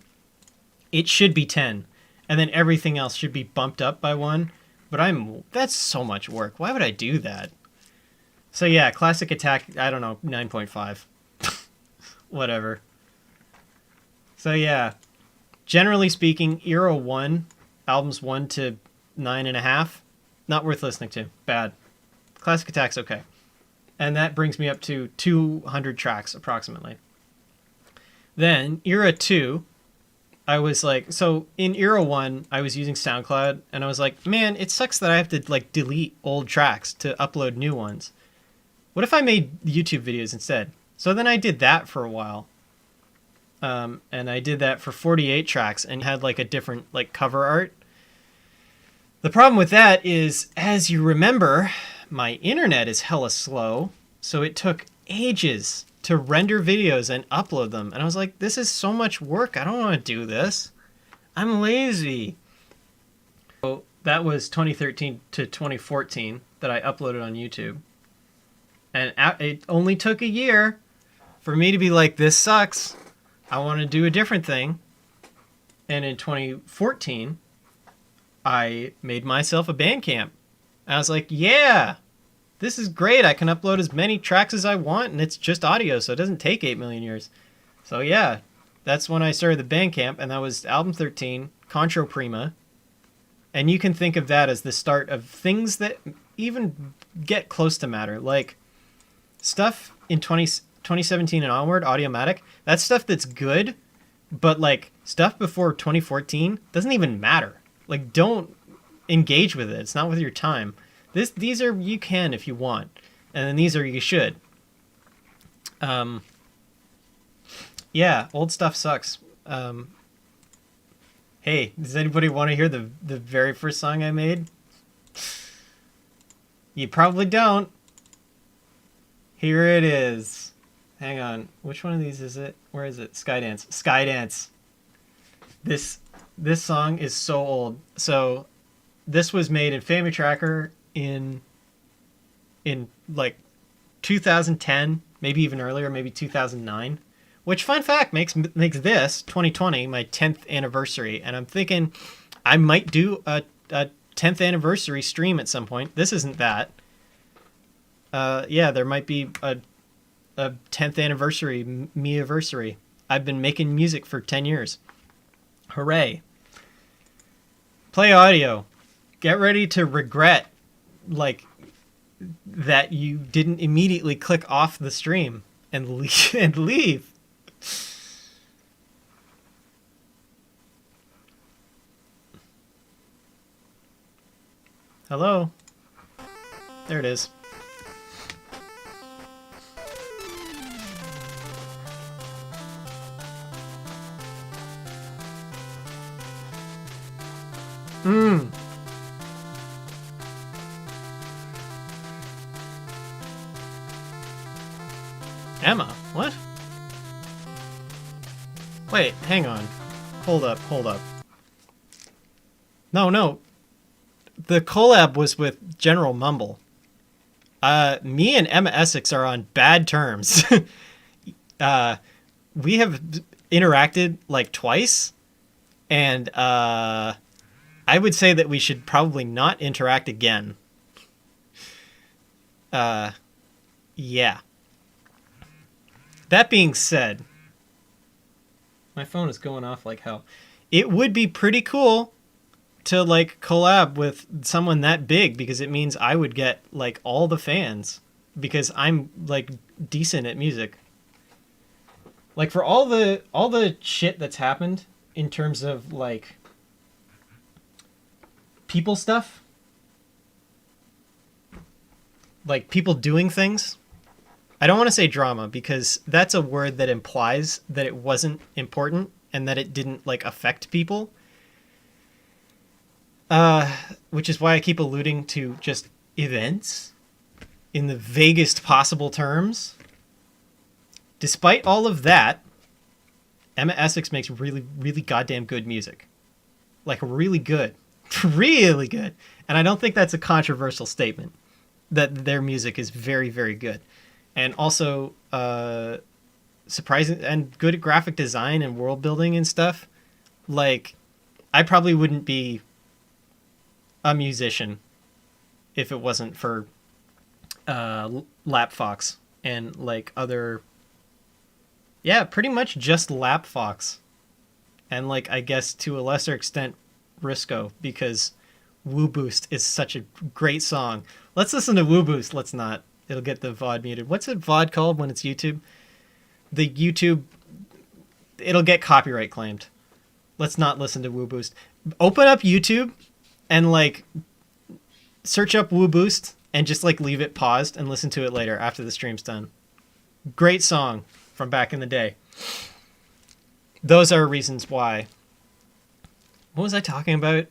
it should be 10, and then everything else should be bumped up by 1. But that's so much work. Why would I do that? So yeah, Classic Attack, I don't know, 9.5. Whatever. So yeah, generally speaking, Era 1, albums 1 to 9.5, not worth listening to. Bad. Classic Attack's okay. And that brings me up to 200 tracks, approximately. Then, Era 2, I was like... So, in Era 1, I was using SoundCloud, and I was like, man, it sucks that I have to, like, delete old tracks to upload new ones. What if I made YouTube videos instead? So then I did that for a while. And I did that for 48 tracks, and had, like, a different, like, cover art. The problem with that is, as you remember, my internet is hella slow, so it took ages to render videos and upload them. And I was like, this is so much work. I don't want to do this. I'm lazy. So that was 2013 to 2014 that I uploaded on YouTube. And it only took a year for me to be like, this sucks. I want to do a different thing. And in 2014, I made myself a Bandcamp. I was like, yeah, this is great. I can upload as many tracks as I want, and it's just audio, so it doesn't take 8 million years. So yeah, that's when I started the Bandcamp, and that was album 13, Contro Prima. And you can think of that as the start of things that even get close to matter. Like, stuff in 2017 and onward, Audiomatic, that's stuff that's good, but, like, stuff before 2014 doesn't even matter. Like, don't engage with it. It's not worth your time. These are you can if you want, and then these are you should. Yeah, old stuff sucks. Hey, does anybody want to hear the very first song I made? You probably don't. Here it is. Hang on, which one of these is it? Where is it? Skydance. Skydance. This song is so old. So this was made in Family Tracker in like 2010, maybe even earlier, maybe 2009. Which, fun fact, makes this 2020 my 10th anniversary, and I'm thinking I might do a 10th anniversary stream at some point. This isn't that. Yeah, there might be a 10th anniversary me-anniversary. I've been making music for 10 years. Hooray. Play audio. Get ready to regret, like, that you didn't immediately click off the stream and leave. Hello? There it is. Emma, what? Wait, hang on. Hold up. No. The collab was with General Mumble. Me and Emma Essex are on bad terms. We have interacted like twice, and I would say that we should probably not interact again. Yeah. That being said, my phone is going off like hell. It would be pretty cool to, like, collab with someone that big, because it means I would get, like, all the fans, because I'm, like, decent at music. Like, for all the shit that's happened in terms of, like, people stuff, like people doing things. I don't want to say drama, because that's a word that implies that it wasn't important and that it didn't, like, affect people. Which is why I keep alluding to just events in the vaguest possible terms. Despite all of that, Emma Essex makes really, really goddamn good music. Like, really good. Really good. And I don't think that's a controversial statement, that their music is very, very good. and also surprising and good at graphic design and world building and stuff. Like, I probably wouldn't be a musician if it wasn't for Lapfox and like other, yeah, pretty much just Lapfox, and like I guess to a lesser extent Risco, because Woo Boost is such a great song. Let's listen to Woo Boost. Let's not. It'll get the VOD muted. What's it VOD called when it's YouTube? The YouTube, it'll get copyright claimed. Let's not listen to Woo Boost. Open up YouTube and like search up Woo Boost and just like leave it paused and listen to it later after the stream's done. Great song from back in the day. Those are reasons why. What was I talking about?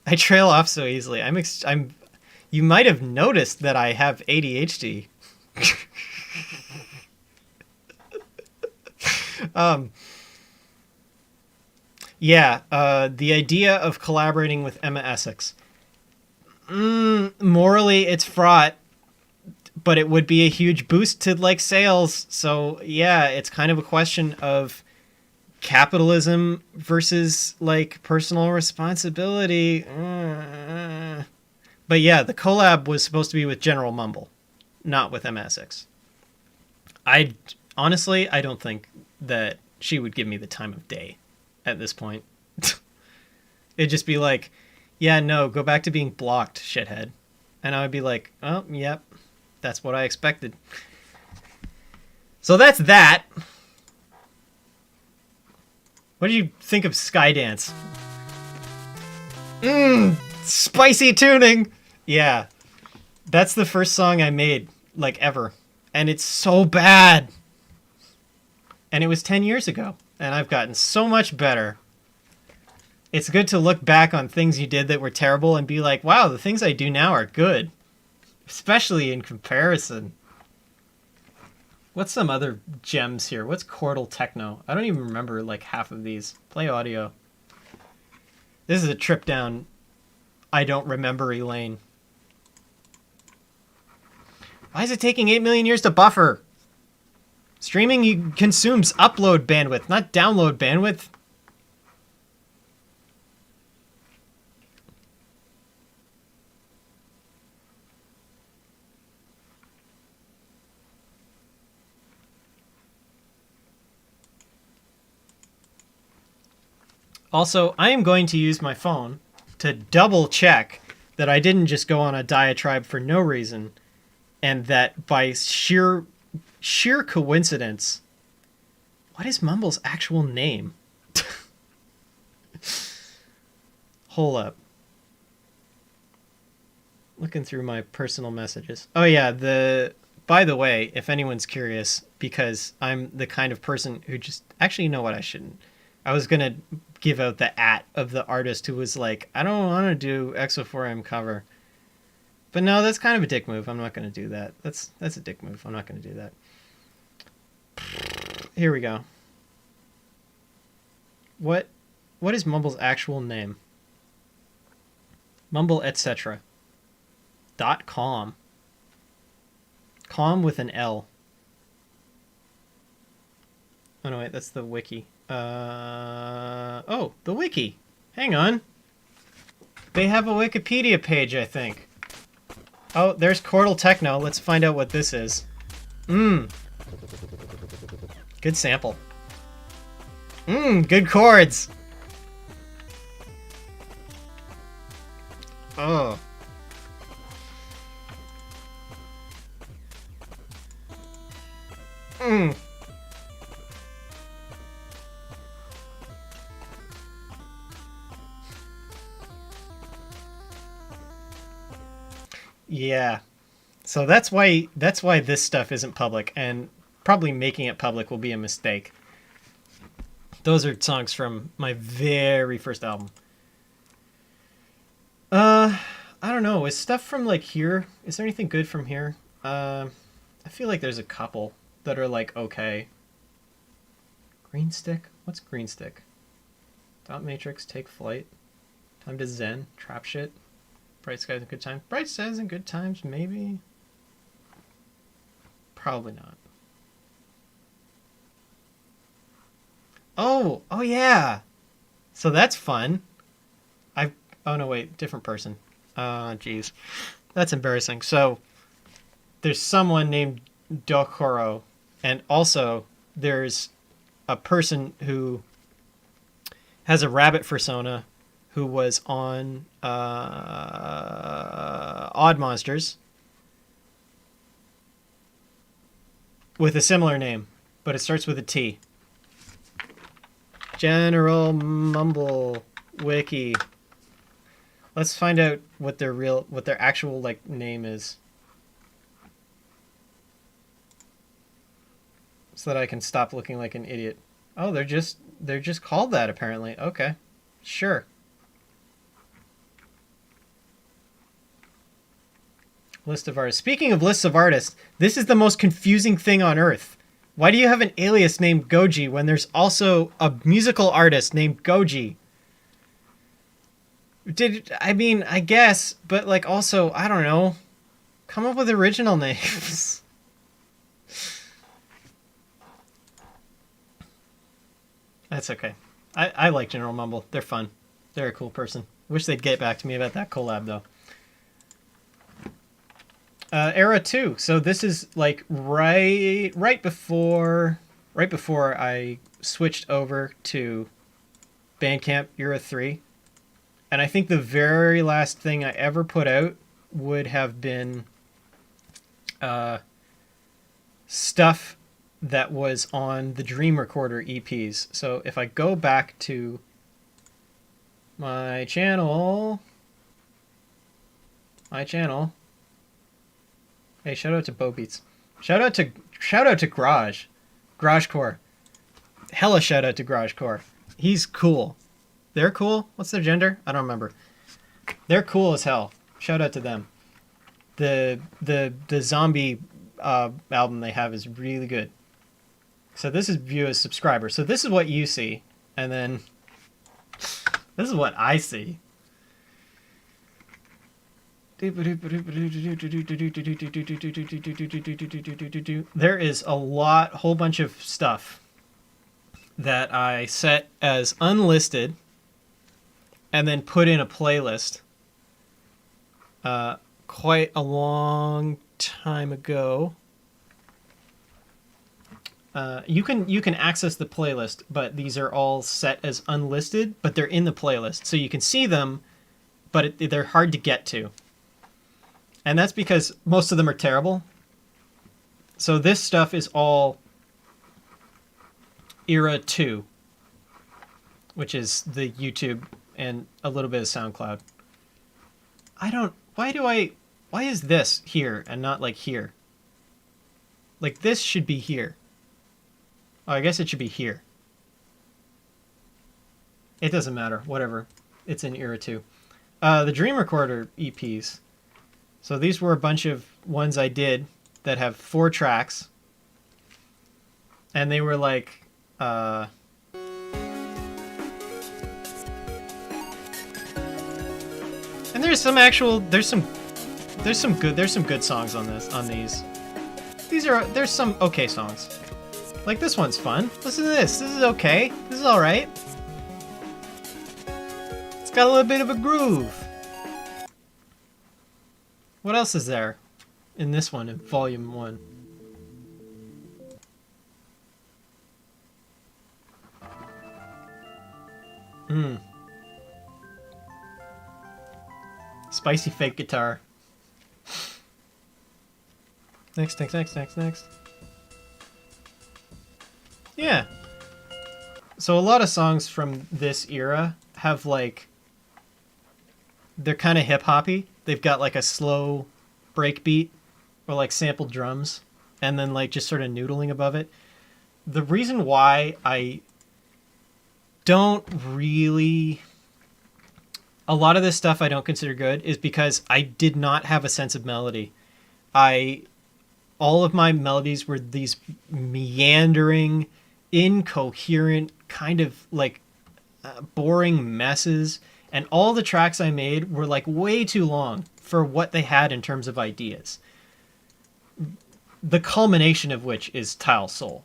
I trail off so easily. I'm you might have noticed that I have ADHD. The idea of collaborating with Emma Essex. Morally, it's fraught, but it would be a huge boost to like sales. So yeah, it's kind of a question of capitalism versus like personal responsibility. But yeah, the collab was supposed to be with General Mumble, not with Emma Essex. I honestly, I don't think that she would give me the time of day at this point. It'd just be like, yeah, no, go back to being blocked, shithead. And I would be like, oh, yep, that's what I expected. So that's that. What did you think of Skydance? Spicy tuning! Yeah. That's the first song I made, like, ever. And it's so bad. And it was 10 years ago. And I've gotten so much better. It's good to look back on things you did that were terrible and be like, wow, the things I do now are good. Especially in comparison. What's some other gems here? What's chordal techno? I don't even remember like half of these. Play audio. This is a trip down I don't remember Elaine. Why is it taking 8 million years to buffer? Streaming consumes upload bandwidth, not download bandwidth. Also, I am going to use my phone to double check that I didn't just go on a diatribe for no reason, and that by sheer coincidence, what is Mumble's actual name? Hold up. Looking through my personal messages. Oh yeah, by the way, if anyone's curious, because I'm the kind of person who just, actually, you know what, I shouldn't. I was gonna give out the of the artist who was like, I don't want to do Exophorium cover. But no, that's kind of a dick move. I'm not going to do that. That's a dick move. I'm not going to do that. Here we go. What is Mumble's actual name? Mumble etc. .com. Com with an L. Oh no, wait, that's the wiki. Oh, the wiki. Hang on. They have a Wikipedia page, I think. Oh, there's chordal techno. Let's find out what this is. Good sample. Good chords. Oh. Yeah. So that's why this stuff isn't public, and probably making it public will be a mistake. Those are songs from my very first album. I don't know. Is stuff from like here? Is there anything good from here? I feel like there's a couple that are like okay. Green Stick? What's Green Stick? Dot Matrix, Take Flight, Time to Zen, Trap Shit, Bright Skies and Good Times. Bright Skies and Good Times, maybe. Probably not. Oh yeah. So that's fun. Oh no, wait, different person. Jeez. That's embarrassing. So there's someone named Dokoro, and also there's a person who has a rabbit persona who was on Odd Monsters with a similar name, but it starts with a T. General Mumble Wiki. Let's find out what their actual like name is, so that I can stop looking like an idiot. Oh, they're just called that apparently. Okay, sure. List of artists. Speaking of lists of artists, this is the most confusing thing on earth. Why do you have an alias named Goji when there's also a musical artist named Goji? I guess, but like also, I don't know. Come up with original names. That's okay. I like General Mumble. They're fun. They're a cool person. Wish they'd get back to me about that collab though. Era 2. So this is like right before I switched over to Bandcamp Era 3. And I think the very last thing I ever put out would have been stuff that was on the Dream Recorder EPs. So if I go back to my channel... Hey, shout out to Bo Beats. Shout out to Garagecore. Hella shout out to Garagecore. He's cool. They're cool. What's their gender? I don't remember. They're cool as hell. Shout out to them. The zombie album they have is really good. So this is view as subscriber. So this is what you see, and then this is what I see. There is a whole bunch of stuff that I set as unlisted and then put in a playlist quite a long time ago. You can access the playlist, but these are all set as unlisted, but they're in the playlist, so you can see them, but they're hard to get to. And that's because most of them are terrible. So this stuff is all Era 2, which is the YouTube and a little bit of SoundCloud. Why is this here and not like here? Like this should be here. Oh, I guess it should be here. It doesn't matter, whatever. It's in Era 2. The Dream Recorder EPs. So these were a bunch of ones I did that have 4 tracks. And they were like... And there's some good songs on these. There's some okay songs. Like this one's fun. Listen to this. This is okay. This is alright. It's got a little bit of a groove. What else is there in this one, in Volume 1? Spicy fake guitar. Next. Yeah. So a lot of songs from this era have like... They're kind of hip-hoppy. They've got like a slow break beat or like sampled drums and then like just sort of noodling above it. The reason why I don't really... A lot of this stuff I don't consider good is because I did not have a sense of melody. All of my melodies were these meandering, incoherent, kind of like boring messes. And all the tracks I made were like way too long for what they had in terms of ideas. the culmination of which is Tile Soul.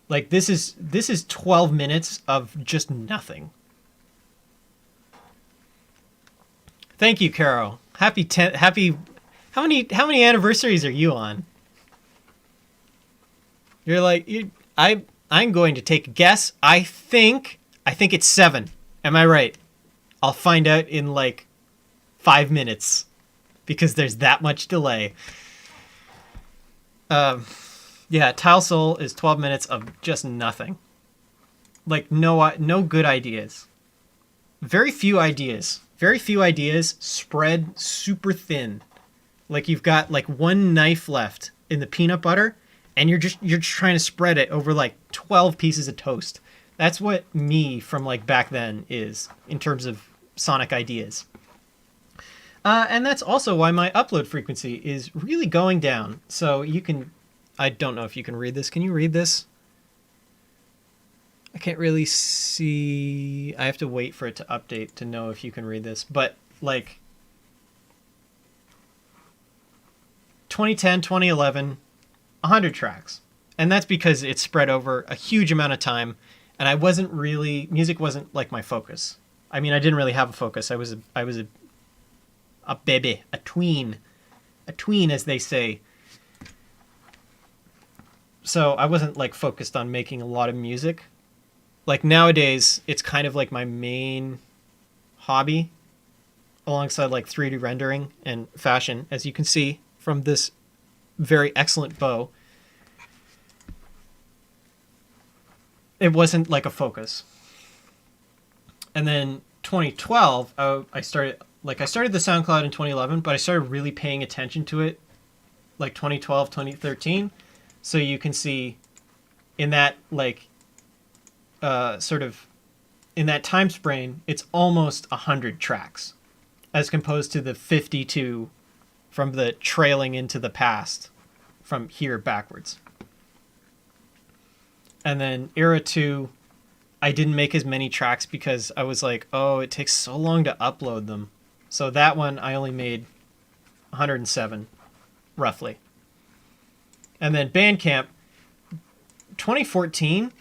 Like this is 12 minutes of just nothing. Thank you, Caro. Happy how many anniversaries are you on? You're like I'm going to take a guess. I think it's 7. Am I right? I'll find out in like 5 minutes because there's that much delay. Yeah, Tile Soul is 12 minutes of just nothing. Like no good ideas. Very few ideas. Very few ideas spread super thin. Like you've got like one knife left in the peanut butter and you're just trying to spread it over like 12 pieces of toast. That's what me from like back then is in terms of sonic ideas. And that's also why my upload frequency is really going down. So you can, I don't know if you can read this. Can you read this? I can't really see. I have to wait for it to update to know if you can read this. But like 2010, 2011, 100 tracks. And that's because it's spread over a huge amount of time. And I wasn't really, music wasn't like my focus. I mean, I didn't really have a focus. I was a baby, a tween, as they say. So I wasn't like focused on making a lot of music. Like nowadays, it's kind of like my main hobby alongside like 3D rendering and fashion, as you can see from this very excellent bow. It wasn't like a focus. And then 2012, I started the SoundCloud in 2011, but I started really paying attention to it like 2012, 2013. So you can see in that like sort of in that time span, it's almost 100 tracks as composed to the 52 from the trailing into the past from here backwards. And then era 2, I didn't make as many tracks because I was like, oh, it takes so long to upload them. So that one I only made 107, roughly. And then Bandcamp, 2014,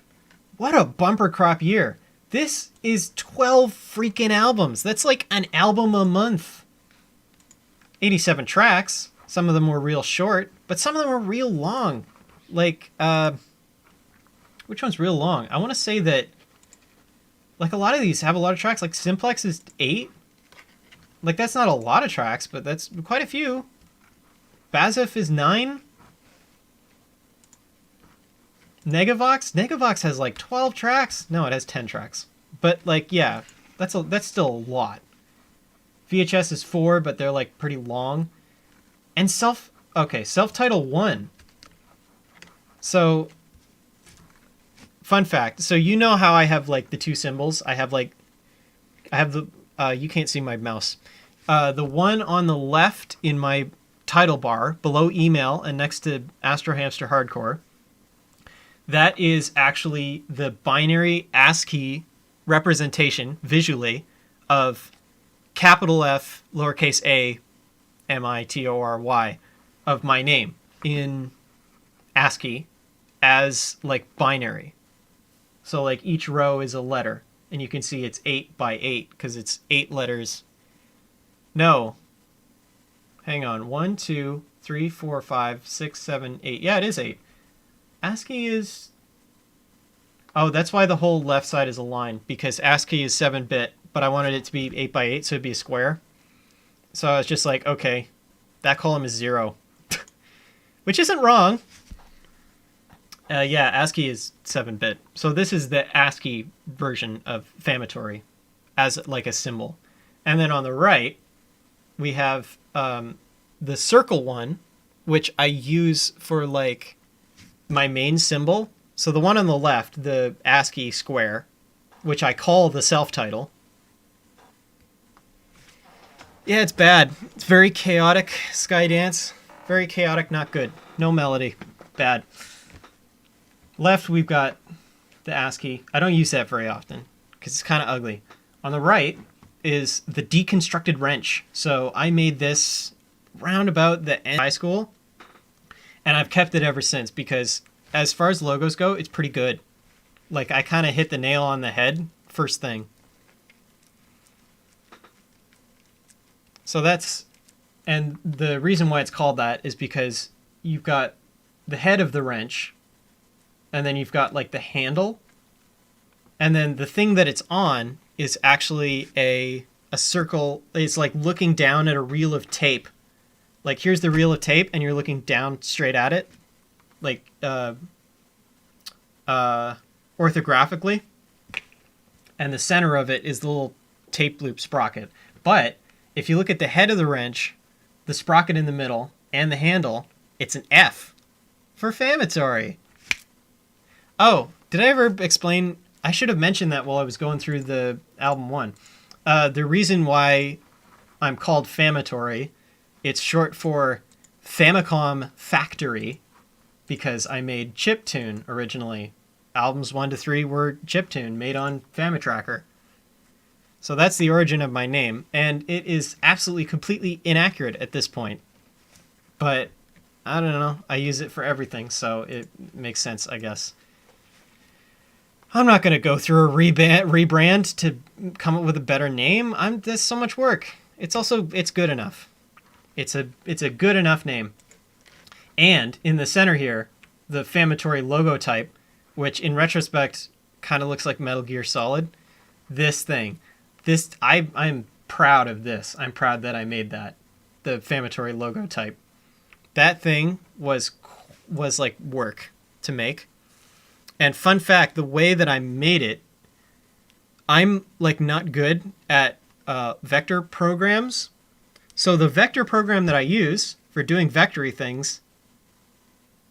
what a bumper crop year. This is 12 freaking albums. That's like an album a month. 87 tracks. Some of them were real short, but some of them were real long. Like, which one's real long? I want to say that, like, a lot of these have a lot of tracks. Like, Simplex is 8. Like, that's not a lot of tracks, but that's quite a few. Bazif is 9. Negavox has like 12 tracks. No, it has 10 tracks. But like, yeah, that's still a lot. VHS is 4, but they're like pretty long. And self-title 1. So, fun fact. So you know how I have like the two symbols? I have the, you can't see my mouse. The one on the left in my title bar below email and next to Astro Hamster Hardcore. That is actually the binary ASCII representation, visually, of capital F, lowercase a, M-I-T-O-R-Y, of my name in ASCII as, like, binary. So, like, each row is a letter, and you can see it's 8 by 8, because it's 8 letters. No. Hang on. 1, 2, 3, 4, 5, 6, 7, 8. Yeah, it is 8. ASCII is... Oh, that's why the whole left side is a line, because ASCII is 7-bit, but I wanted it to be 8 by 8, so it'd be a square. So I was just like, okay, that column is 0. Which isn't wrong. Yeah, ASCII is 7-bit. So this is the ASCII version of Famatory as like a symbol. And then on the right, we have the circle one, which I use for like my main symbol. So the one on the left, the ASCII square, which I call the self-title. Yeah, it's bad. It's very chaotic, Skydance. Very chaotic, not good. No melody. Bad. Left, we've got the ASCII. I don't use that very often because it's kind of ugly. On the right is the deconstructed wrench. So I made this round about the end of high school. And I've kept it ever since because as far as logos go, it's pretty good. Like, I kind of hit the nail on the head first thing. So that's... And the reason why it's called that is because you've got the head of the wrench, and then you've got, like, the handle, and then the thing that it's on is actually a circle. It's like looking down at a reel of tape. Like, here's the reel of tape, and you're looking down straight at it, like, orthographically. And the center of it is the little tape loop sprocket. But if you look at the head of the wrench, the sprocket in the middle, and the handle, it's an F for famatory. Oh, did I ever explain? I should have mentioned that while I was going through the album 1. The reason why I'm called famatory, it's short for Famicom Factory, because I made chiptune originally. Albums 1 to 3 were chiptune, made on Famitracker. So that's the origin of my name, and it is absolutely completely inaccurate at this point. But I don't know, I use it for everything, so it makes sense, I guess. I'm not going to go through a rebrand to come up with a better name. There's so much work. It's good enough. It's a good enough name. And in the center here, the Famatory logo type, which in retrospect kind of looks like Metal Gear Solid. This thing. I'm proud of this. I'm proud that I made that. The Famatory logo type. That thing was like work to make. And fun fact, the way that I made it, I'm like not good at vector programs. So the vector program that I use for doing vectory things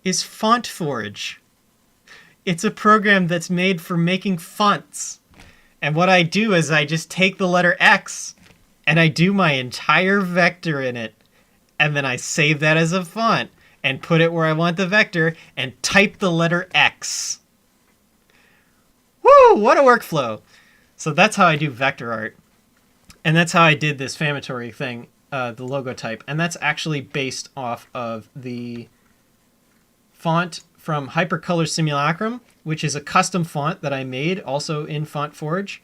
is FontForge. It's a program that's made for making fonts. And what I do is I just take the letter X and I do my entire vector in it. And then I save that as a font and put it where I want the vector and type the letter X. Woo! What a workflow. So that's how I do vector art. And that's how I did this Famatory thing, the logo type. And that's actually based off of the font from Hypercolor Simulacrum, which is a custom font that I made also in FontForge.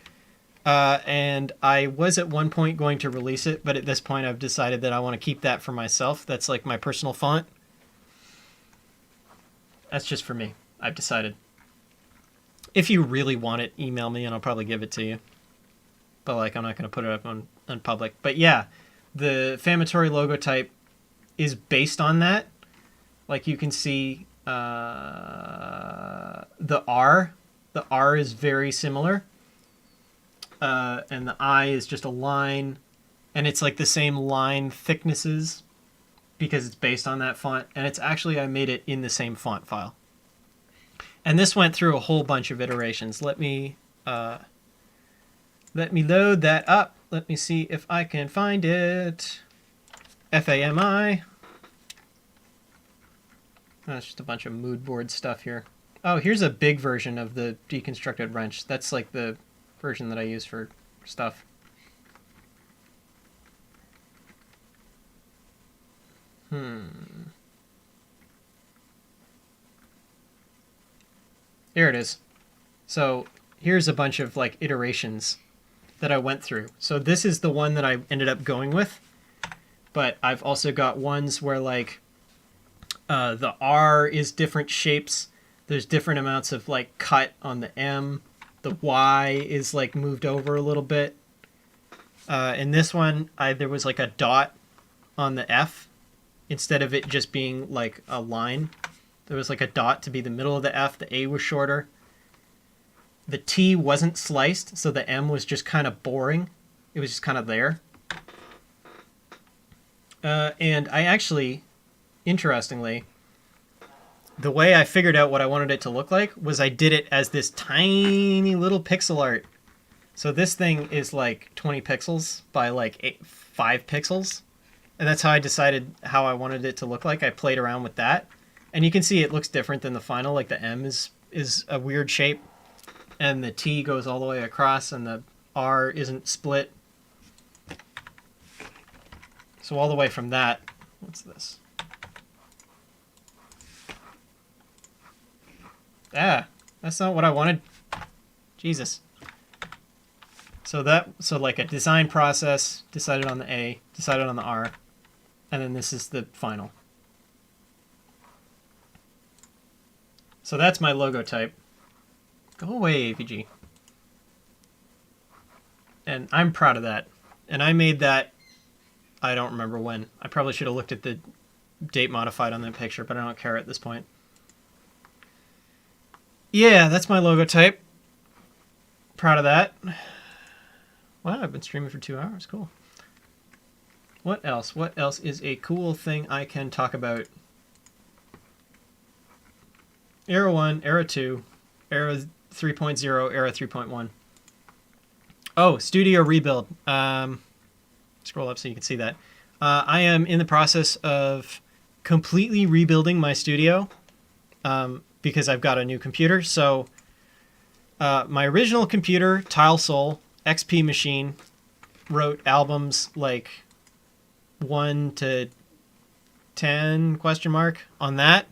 And I was at one point going to release it, but at this point I've decided that I want to keep that for myself. That's like my personal font. That's just for me. I've decided. If you really want it, email me and I'll probably give it to you. But like, I'm not going to put it up on public. But yeah, the Famatory logo type is based on that. Like you can see the R. The R is very similar. And the I is just a line. And it's like the same line thicknesses because it's based on that font. And it's actually, I made it in the same font file. And this went through a whole bunch of iterations. Let me load that up. Let me see if I can find it. FAMI. That's just a bunch of mood board stuff here. Oh, here's a big version of the deconstructed wrench. That's like the version that I use for stuff. Here it is. So here's a bunch of like iterations that I went through. So this is the one that I ended up going with. But I've also got ones where like the R is different shapes. There's different amounts of like cut on the M. The Y is like moved over a little bit. In this one, there was like a dot on the F instead of it just being like a line. There was like a dot to be the middle of the F. The A was shorter. The T wasn't sliced, so the M was just kind of boring. It was just kind of there. And I actually, interestingly, the way I figured out what I wanted it to look like was I did it as this tiny little pixel art. So this thing is like 20 pixels by like 5 pixels. And that's how I decided how I wanted it to look like. I played around with that. And you can see it looks different than the final. Like the M is a weird shape. And the T goes all the way across and the R isn't split. So all the way from that, what's this? Ah, that's not what I wanted. Jesus. So like a design process, decided on the A, decided on the R, and then this is the final. So that's my logo type. Go away, AVG. And I'm proud of that. And I made that, I don't remember when. I probably should have looked at the date modified on the picture, but I don't care at this point. Yeah, that's my logo type. Proud of that. Wow, I've been streaming for 2 hours. Cool. What else? What else is a cool thing I can talk about? Era 1, Era 2, Era 3.0, Era 3.1. Oh, studio rebuild. Scroll up so you can see that. I am in the process of completely rebuilding my studio because I've got a new computer. So my original computer, Tile Soul, XP machine, wrote albums like 1 to 10 question mark on that.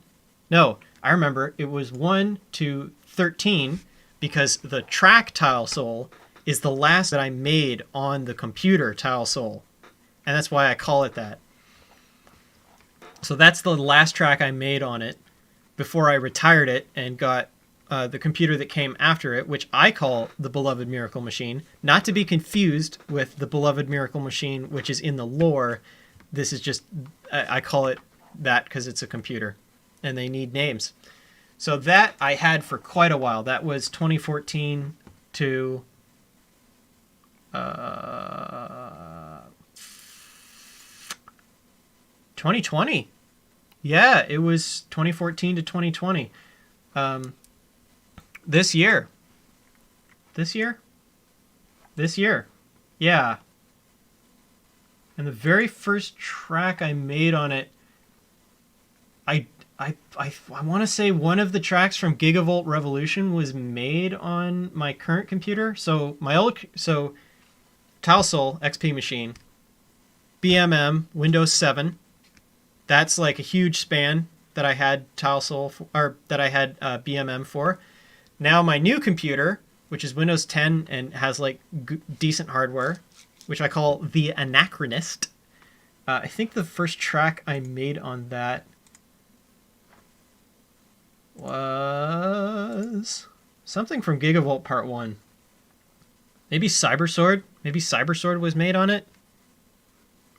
No, I remember it was 1 to 13 because the track Tile Soul is the last that I made on the computer Tile Soul. And that's why I call it that. So that's the last track I made on it before I retired it and got the computer that came after it, which I call the Beloved Miracle Machine, not to be confused with the Beloved Miracle Machine, which is in the lore. This is just, I call it that because it's a computer and they need names. So that I had for quite a while. That was 2014 to 2020. Yeah, it was 2014 to 2020. This year. Yeah. And the very first track I made on it, I want to say one of the tracks from Gigavolt Revolution was made on my current computer. So Tile Soul XP machine, BMM Windows 7. That's like a huge span that I had Tile Soul for, or that I had BMM for. Now my new computer, which is Windows 10 and has like decent hardware, which I call the Anachronist. I think the first track I made on that was something from Gigavolt Part 1. Maybe Cybersword. Maybe Cybersword was made on it.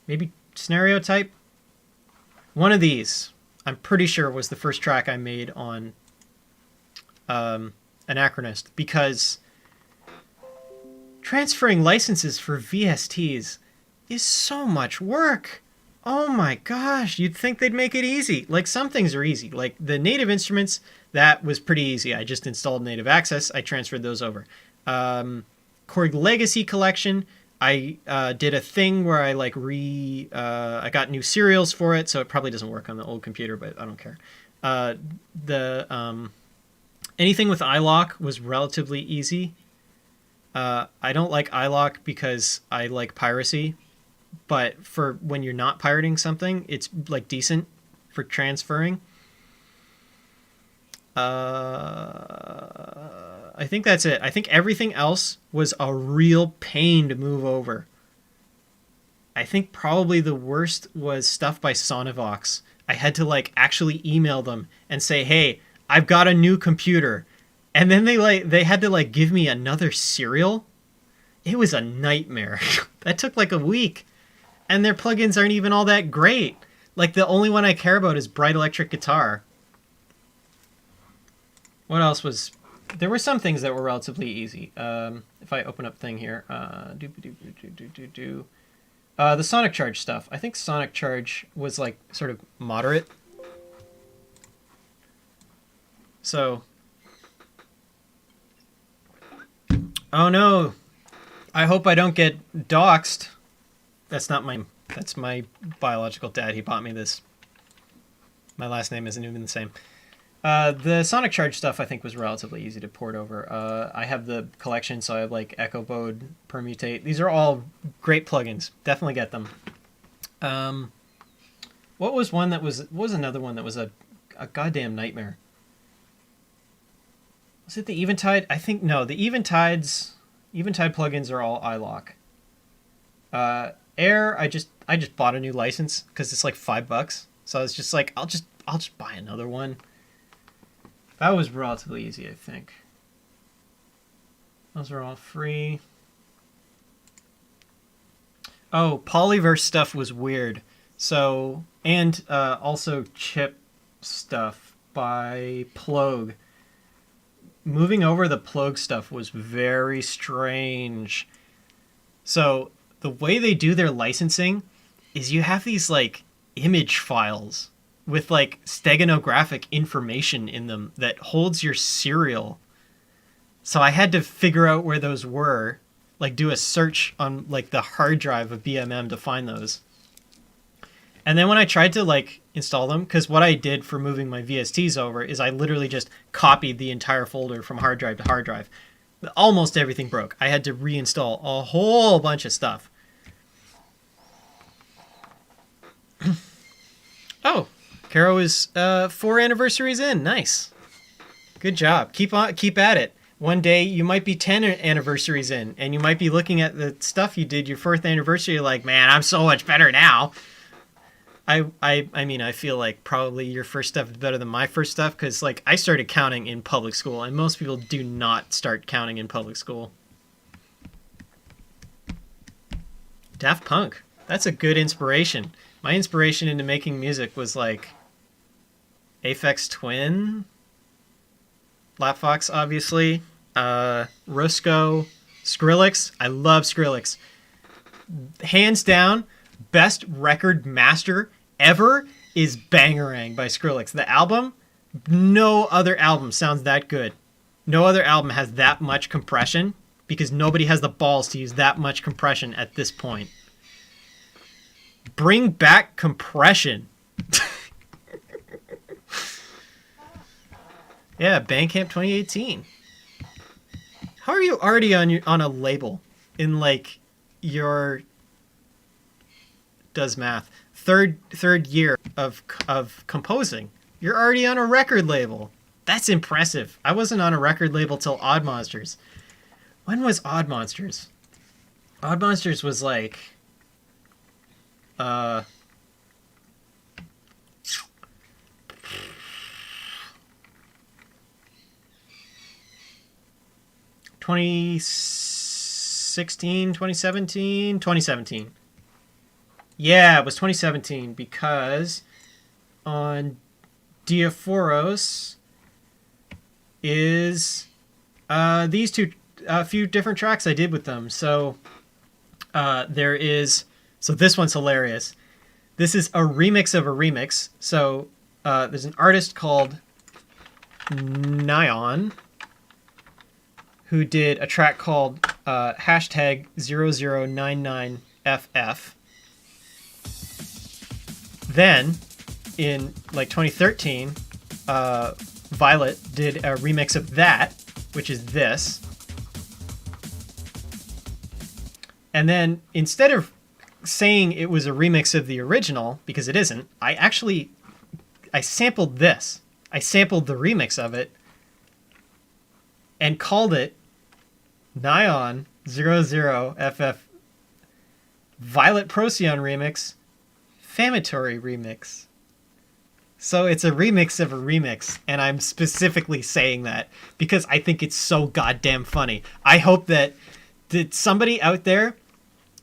Maybe Scenario Type. One of these, I'm pretty sure, was the first track I made on Anachronist, because transferring licenses for VSTs is so much work. Oh my gosh, you'd think they'd make it easy. Like, some things are easy. Like the native instruments, that was pretty easy. I just installed Native Access. I transferred those over. Korg Legacy Collection, I did a thing where I like I got new serials for it, so it probably doesn't work on the old computer, but I don't care. Anything with iLok was relatively easy. I don't like iLok because I like piracy, but for when you're not pirating something, it's like decent for transferring. I think that's it. I think everything else was a real pain to move over. I think probably the worst was stuff by Sonivox. I had to like actually email them and say, "Hey, I've got a new computer." And then they had to like give me another serial. It was a nightmare. That took like a week. And their plugins aren't even all that great. Like the only one I care about is Bright Electric Guitar. What else was... There were some things that were relatively easy. If I open up thing here, the Sonic Charge stuff. I think Sonic Charge was like sort of moderate. So, oh no! I hope I don't get doxxed. That's my biological dad. He bought me this. My last name isn't even the same. The Sonic Charge stuff I think was relatively easy to port over. I have the collection, so I have like Echo Bode, Permutate. These are all great plugins. Definitely get them. What was another one that was a goddamn nightmare? Was it the Eventide? I think no. The Eventide plugins are all iLock. Air, I just bought a new license because it's like $5. So I was just like, I'll just buy another one. That was relatively easy, I think. Those are all free. Oh, Polyverse stuff was weird. So, and also chip stuff by Plogue. Moving over the Plogue stuff was very strange. So, the way they do their licensing is you have these, like, image files with, like, steganographic information in them that holds your serial. So I had to figure out where those were, like do a search on like the hard drive of BMM to find those. And then when I tried to like install them, because what I did for moving my VSTs over is I literally just copied the entire folder from hard drive to hard drive. Almost everything broke. I had to reinstall a whole bunch of stuff. Oh, Caro is 4 anniversaries in. Nice. Good job. Keep at it. One day you might be 10 anniversaries in, and you might be looking at the stuff you did your 4th anniversary like, man, I'm so much better now. I mean, I feel like probably your first stuff is better than my first stuff, because like I started counting in public school, and most people do not start counting in public school. Daft Punk. That's a good inspiration. My inspiration into making music was like Aphex Twin, Lapfox, obviously, Rusko, Skrillex. I love Skrillex. Hands down, best record master ever is Bangarang by Skrillex. The album, no other album sounds that good. No other album has that much compression because nobody has the balls to use that much compression at this point. Bring back compression. Yeah, Bandcamp 2018. How are you already on a label in like your does math third year of composing? You're already on a record label. That's impressive. I wasn't on a record label till Odd Monsters. When was Odd Monsters? Odd Monsters was like 2016, 2017, 2017. Yeah, it was 2017 because on Diaphoros is these two, a few different tracks I did with them. So there is, so this one's hilarious. This is a remix of a remix. So there's an artist called Nyan who did a track called hashtag 0099FF. Then, in like 2013, Violet did a remix of that, which is this. And then, instead of saying it was a remix of the original, because it isn't, I sampled this. I sampled the remix of it and called it Nyan 00FF Violet Procyon Remix Famatory Remix. So it's a remix of a remix, and I'm specifically saying that because I think it's so goddamn funny. I hope that somebody out there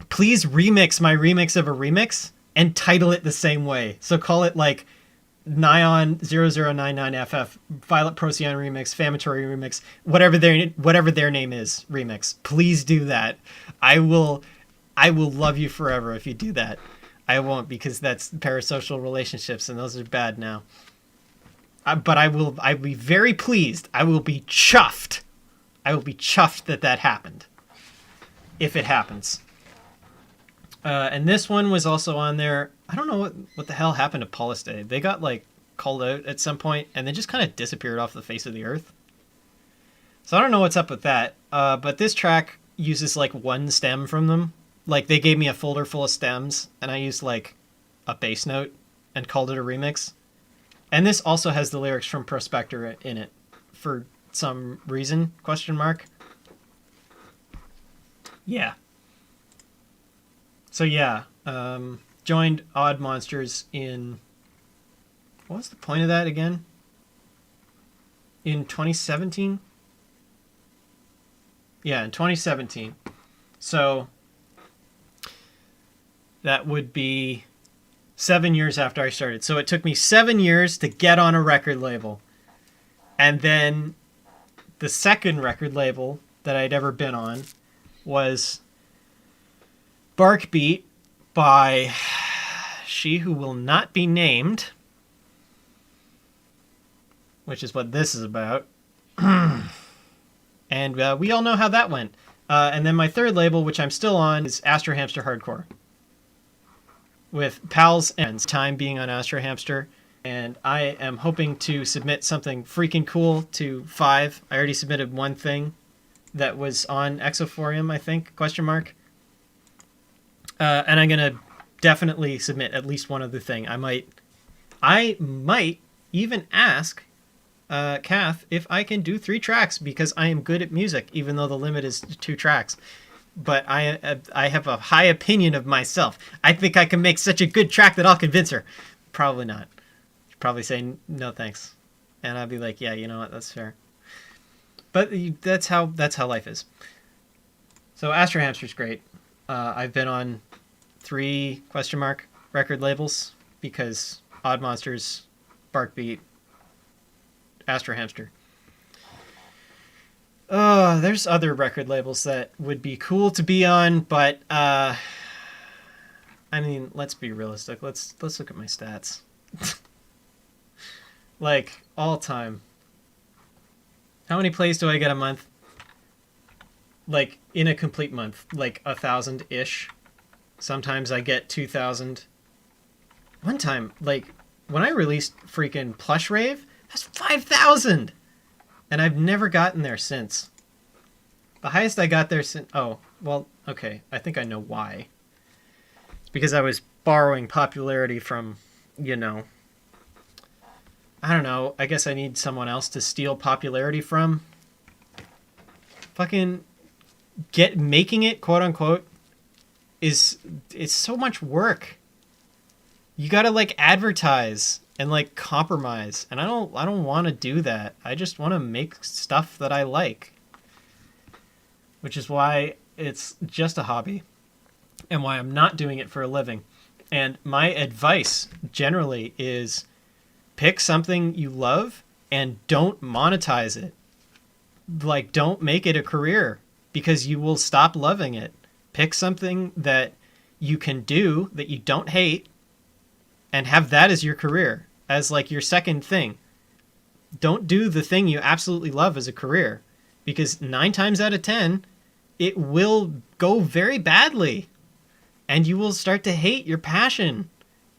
please remix my remix of a remix and title it the same way. So call it like Nyan 0099FF Violet Procyon Remix Famatory Remix, whatever their name is, remix. Please do that. I will love you forever if you do that. I won't, because that's parasocial relationships, and those are bad now. But I'll be very pleased. I will be chuffed. I will be chuffed that happened. If it happens. And this one was also on there. I don't know what the hell happened to Paulus Day. They got like called out at some point and then just kind of disappeared off the face of the earth. So I don't know what's up with that. But this track uses like one stem from them. Like they gave me a folder full of stems and I used like a bass note and called it a remix. And this also has the lyrics from Prospector in it for some reason, question mark. Yeah. So yeah, joined Odd Monsters in, what was the point of that again? In 2017? Yeah, in 2017. So that would be 7 years after I started. So it took me 7 years to get on a record label. And then the second record label that I'd ever been on was Barkbeat by she who will not be named, which is what this is about. And we all know how that went. And then my third label, which I'm still on, is Astro Hamster Hardcore. With pals and time being on Astro Hamster. And I am hoping to submit something freaking cool to 5. I already submitted one thing that was on Exophorium, I think, question mark. And I'm going to definitely submit at least one other thing. I might even ask Kath if I can do 3 tracks, because I am good at music, even though the limit is 2 tracks. But I have a high opinion of myself. I think I can make such a good track that I'll convince her. Probably not. She'd probably say no thanks, and I'd be like, yeah, you know what, that's fair. But that's how life is. So Astro Hamster's great. I've been on 3 question mark record labels because Odd Monsters, Barkbeat, Astro Hamster. There's other record labels that would be cool to be on, but I mean, let's be realistic. Let's look at my stats. Like, all time. How many plays do I get a month? Like, in a complete month, like 1,000-ish. Sometimes I get 2,000. One time, like, when I released freaking Plush Rave, that's 5,000! And I've never gotten there since. The highest I got there since... Oh, well, okay. I think I know why. It's because I was borrowing popularity from, you know... I don't know. I guess I need someone else to steal popularity from. Fucking... making it, quote unquote, it's so much work. You gotta, like, advertise and, like, compromise, and I don't want to do that. I just want to make stuff that I like, which is why it's just a hobby and why I'm not doing it for a living. And my advice generally is pick something you love and don't monetize it. Like, don't make it a career, because you will stop loving it. Pick something that you can do that you don't hate and have that as your career, as like your second thing. Don't do the thing you absolutely love as a career, because 9 times out of 10, it will go very badly and you will start to hate your passion.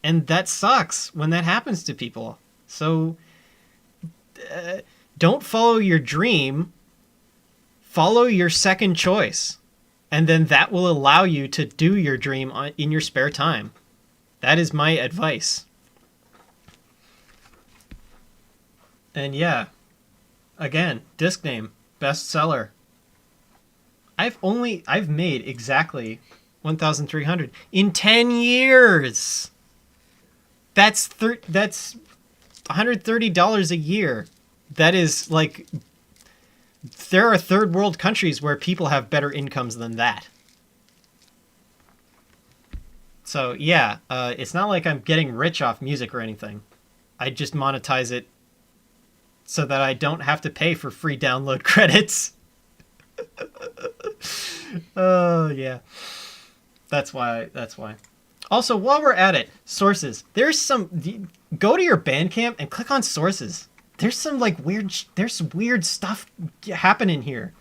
And that sucks when that happens to people. So don't follow your dream. Follow your second choice, and then that will allow you to do your dream in your spare time. That is my advice. And yeah, again, disc name, bestseller. I've made exactly 1,300 in 10 years. That's $130 a year. That is like... There are third world countries where people have better incomes than that. So yeah, it's not like I'm getting rich off music or anything. I just monetize it so that I don't have to pay for free download credits. Oh yeah. That's why. Also, while we're at it, sources. Go to your Bandcamp and click on sources. There's some like weird stuff happening here.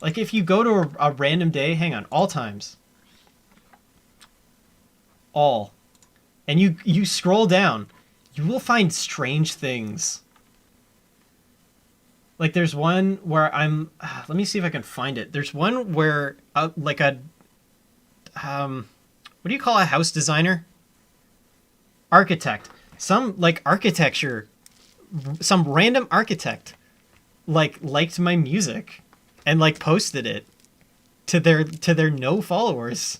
Like if you go to a random day, hang on, all times. All. And you scroll down, you will find strange things. Like there's one where let me see if I can find it. There's one where what do you call a house designer? Architect. Some like architecture. Some random architect like liked my music and like posted it to their no followers.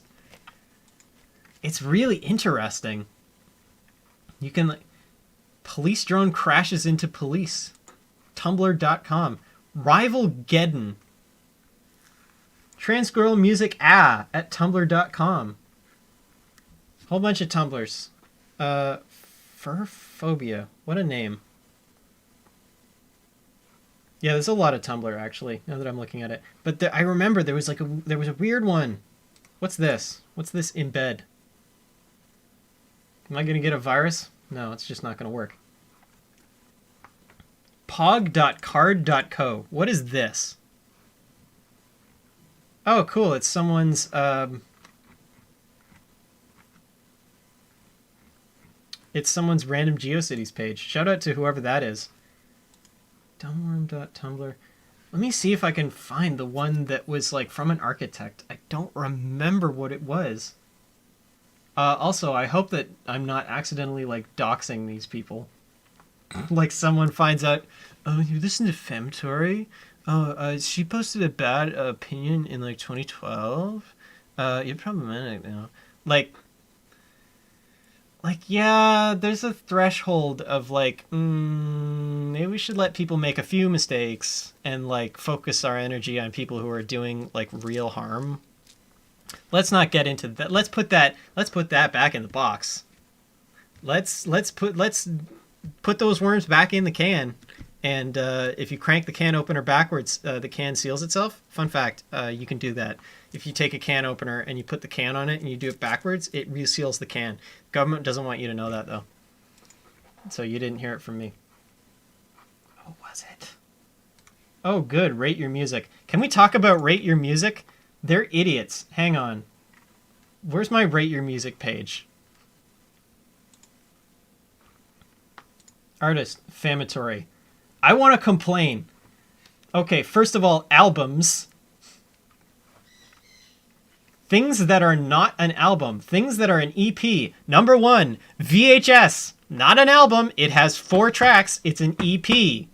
It's really interesting. You can like, police drone crashes into police. Tumblr.com. Rivalgeddon. Trans girl music at tumblr.com. Whole bunch of Tumblrs. Furphobia. What a name. Yeah, there's a lot of Tumblr actually, now that I'm looking at it. But I remember there was a weird one. What's this? What's this embed? Am I going to get a virus? No, it's just not going to work. Pog.card.co. What is this? Oh, cool. It's someone's... It's someone's random GeoCities page. Shout out to whoever that is. Dumbworm.tumblr. Let me see if I can find the one that was like from an architect. I don't remember what it was. Also, I hope that I'm not accidentally like doxing these people. Like someone finds out, oh, you listen to Femtory? Oh, she posted a bad opinion in like 2012. You're problematic now. Like, yeah, there's a threshold of like, maybe we should let people make a few mistakes and like focus our energy on people who are doing like real harm. Let's not get into that. Let's put that back in the box. Let's put those worms back in the can. And if you crank the can opener backwards, the can seals itself. Fun fact, you can do that. If you take a can opener and you put the can on it and you do it backwards, it reseals the can. Government doesn't want you to know that, though. So you didn't hear it from me. What was it? Oh, good. Rate your music. Can we talk about Rate Your Music? They're idiots. Hang on. Where's my Rate Your Music page? Artist, Famatory. I want to complain. Okay, first of all, albums. Things that are not an album. Things that are an EP. Number 1, VHS. Not an album. It has 4 tracks. It's an EP.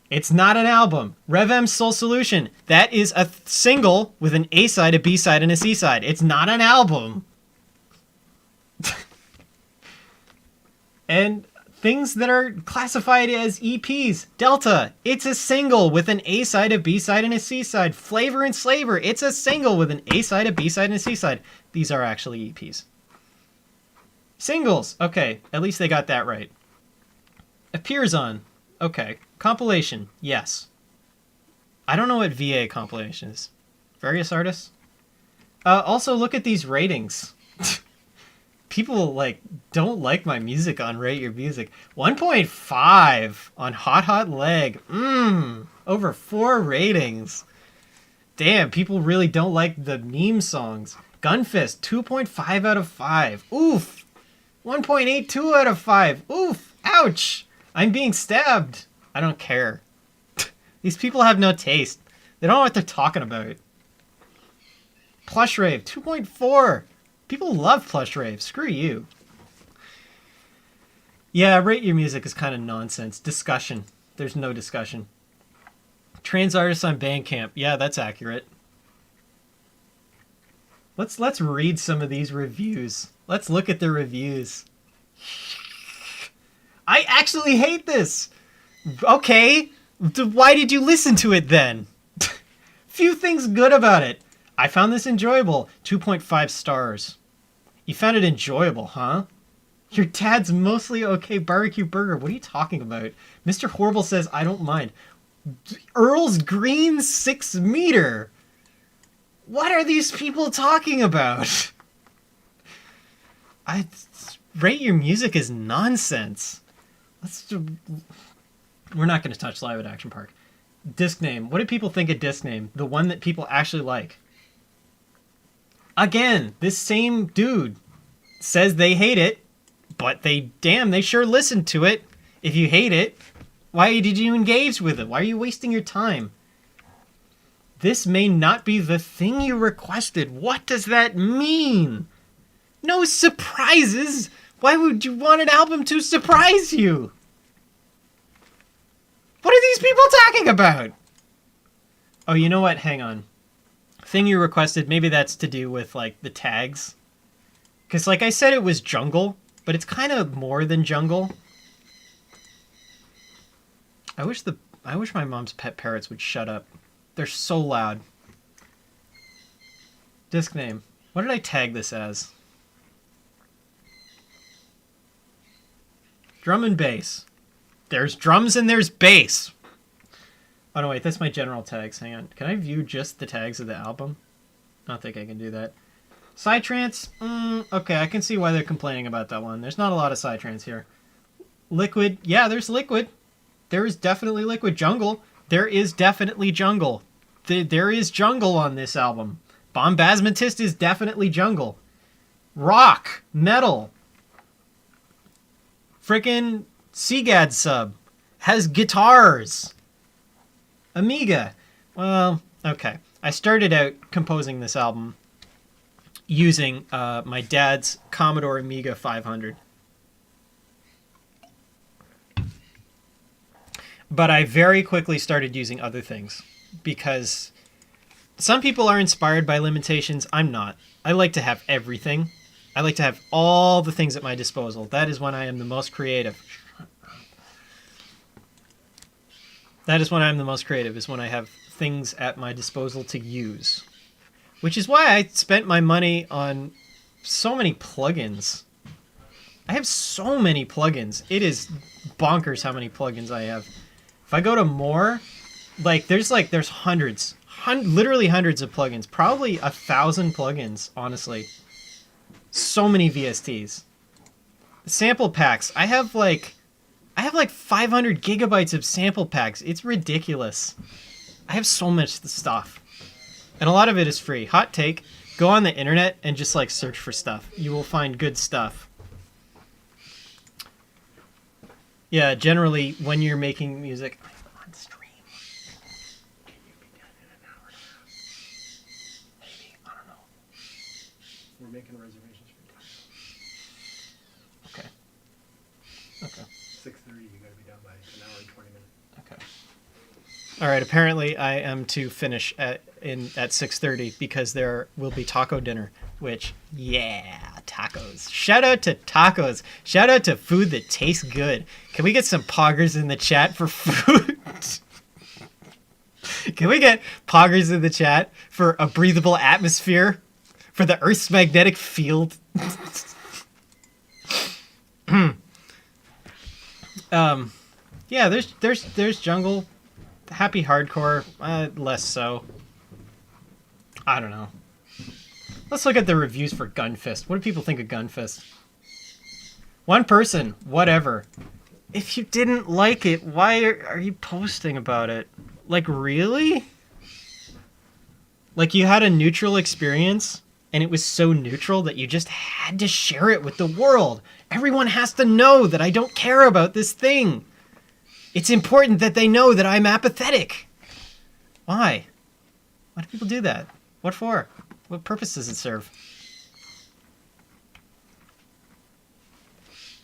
It's not an album. Rev M Soul Solution. That is a single with an A-side, a B-side, and a C-side. It's not an album. And things that are classified as EPs. Delta. It's a single with an A-side, a B-side, and a C-side. Flavor and Slaver. It's a single with an A-side, a B-side, and a C-side. These are actually EPs. Singles. Okay, at least they got that right. Appears on. Okay. Compilation. Yes. I don't know what VA compilation is. Various artists? Also, look at these ratings. People, like, don't like my music on Rate Your Music. 1.5 on Hot Hot Leg. Over 4 ratings. Damn, people really don't like the meme songs. Gunfist, 2.5 out of 5. Oof. 1.82 out of 5. Oof. Ouch. I'm being stabbed. I don't care. These people have no taste. They don't know what they're talking about. Plush Rave, 2.4. People love Plush Rave. Screw you. Yeah, Rate Your Music is kind of nonsense. Discussion. There's no discussion. Trans artists on Bandcamp. Yeah, that's accurate. Let's read some of these reviews. Let's look at the reviews. I actually hate this. Okay, why did you listen to it then? Few things good about it. I found this enjoyable. 2.5 stars. You found it enjoyable, huh? Your dad's mostly okay barbecue burger. What are you talking about? Mr. Horrible says, I don't mind. Earl's Green 6 meter. What are these people talking about? Rate Your Music is nonsense. We're not going to touch Live at Action Park. Disc name. What do people think of disc name? The one that people actually like. Again, this same dude says they hate it, but they sure listened to it. If you hate it, why did you engage with it? Why are you wasting your time? This may not be the thing you requested. What does that mean? No surprises. Why would you want an album to surprise you? What are these people talking about? Oh, you know what? Hang on. Thing you requested, maybe that's to do with, like, the tags. Because, like I said, it was jungle, but it's kind of more than jungle. I wish my mom's pet parrots would shut up. They're so loud. Disc name. What did I tag this as? Drum and bass. There's drums and there's bass. Oh, no, wait. That's my general tags. Hang on. Can I view just the tags of the album? I don't think I can do that. Psytrance? Okay, I can see why they're complaining about that one. There's not a lot of Psytrance here. Liquid? Yeah, there's Liquid. There is definitely Liquid. Jungle? There is definitely jungle. There is jungle on this album. Bombasmatist is definitely jungle. Rock. Metal. Frickin' Seagad sub. Has guitars. Amiga. Well, okay. I started out composing this album using my dad's Commodore Amiga 500. But I very quickly started using other things because some people are inspired by limitations. I'm not. I like to have everything. I like to have all the things at my disposal. That is when I am the most creative. That is when I'm the most creative, is when I have things at my disposal to use. Which is why I spent my money on so many plugins. I have so many plugins. It is bonkers how many plugins I have. If I go to more, there's hundreds. Literally hundreds of plugins. Probably 1,000 plugins, honestly. So many VSTs. Sample packs. I have like 500 gigabytes of sample packs. It's ridiculous. I have so much stuff. And a lot of it is free. Hot take. Go on the internet and just search for stuff. You will find good stuff. Yeah, generally when you're making music... I'm on stream. Can you be done in an hour and a half? Maybe. I don't know. We're making reservations for time. Okay. 6:30, you gotta be done by an hour and 20 minutes. Okay. All right, apparently I am to finish at 6:30 because there will be taco dinner, which, yeah, tacos. Shout out to tacos. Shout out to food that tastes good. Can we get some poggers in the chat for food? Can we get poggers in the chat for a breathable atmosphere? For the Earth's magnetic field? Yeah, there's jungle. Happy hardcore, less so. I don't know. Let's look at the reviews for Gunfist. What do people think of Gunfist? One person, whatever. If you didn't like it, why are you posting about it? Really? You had a neutral experience, and it was so neutral that you just had to share it with the world. Everyone has to know that I don't care about this thing. It's important that they know that I'm apathetic. Why? Why do people do that? What for? What purpose does it serve?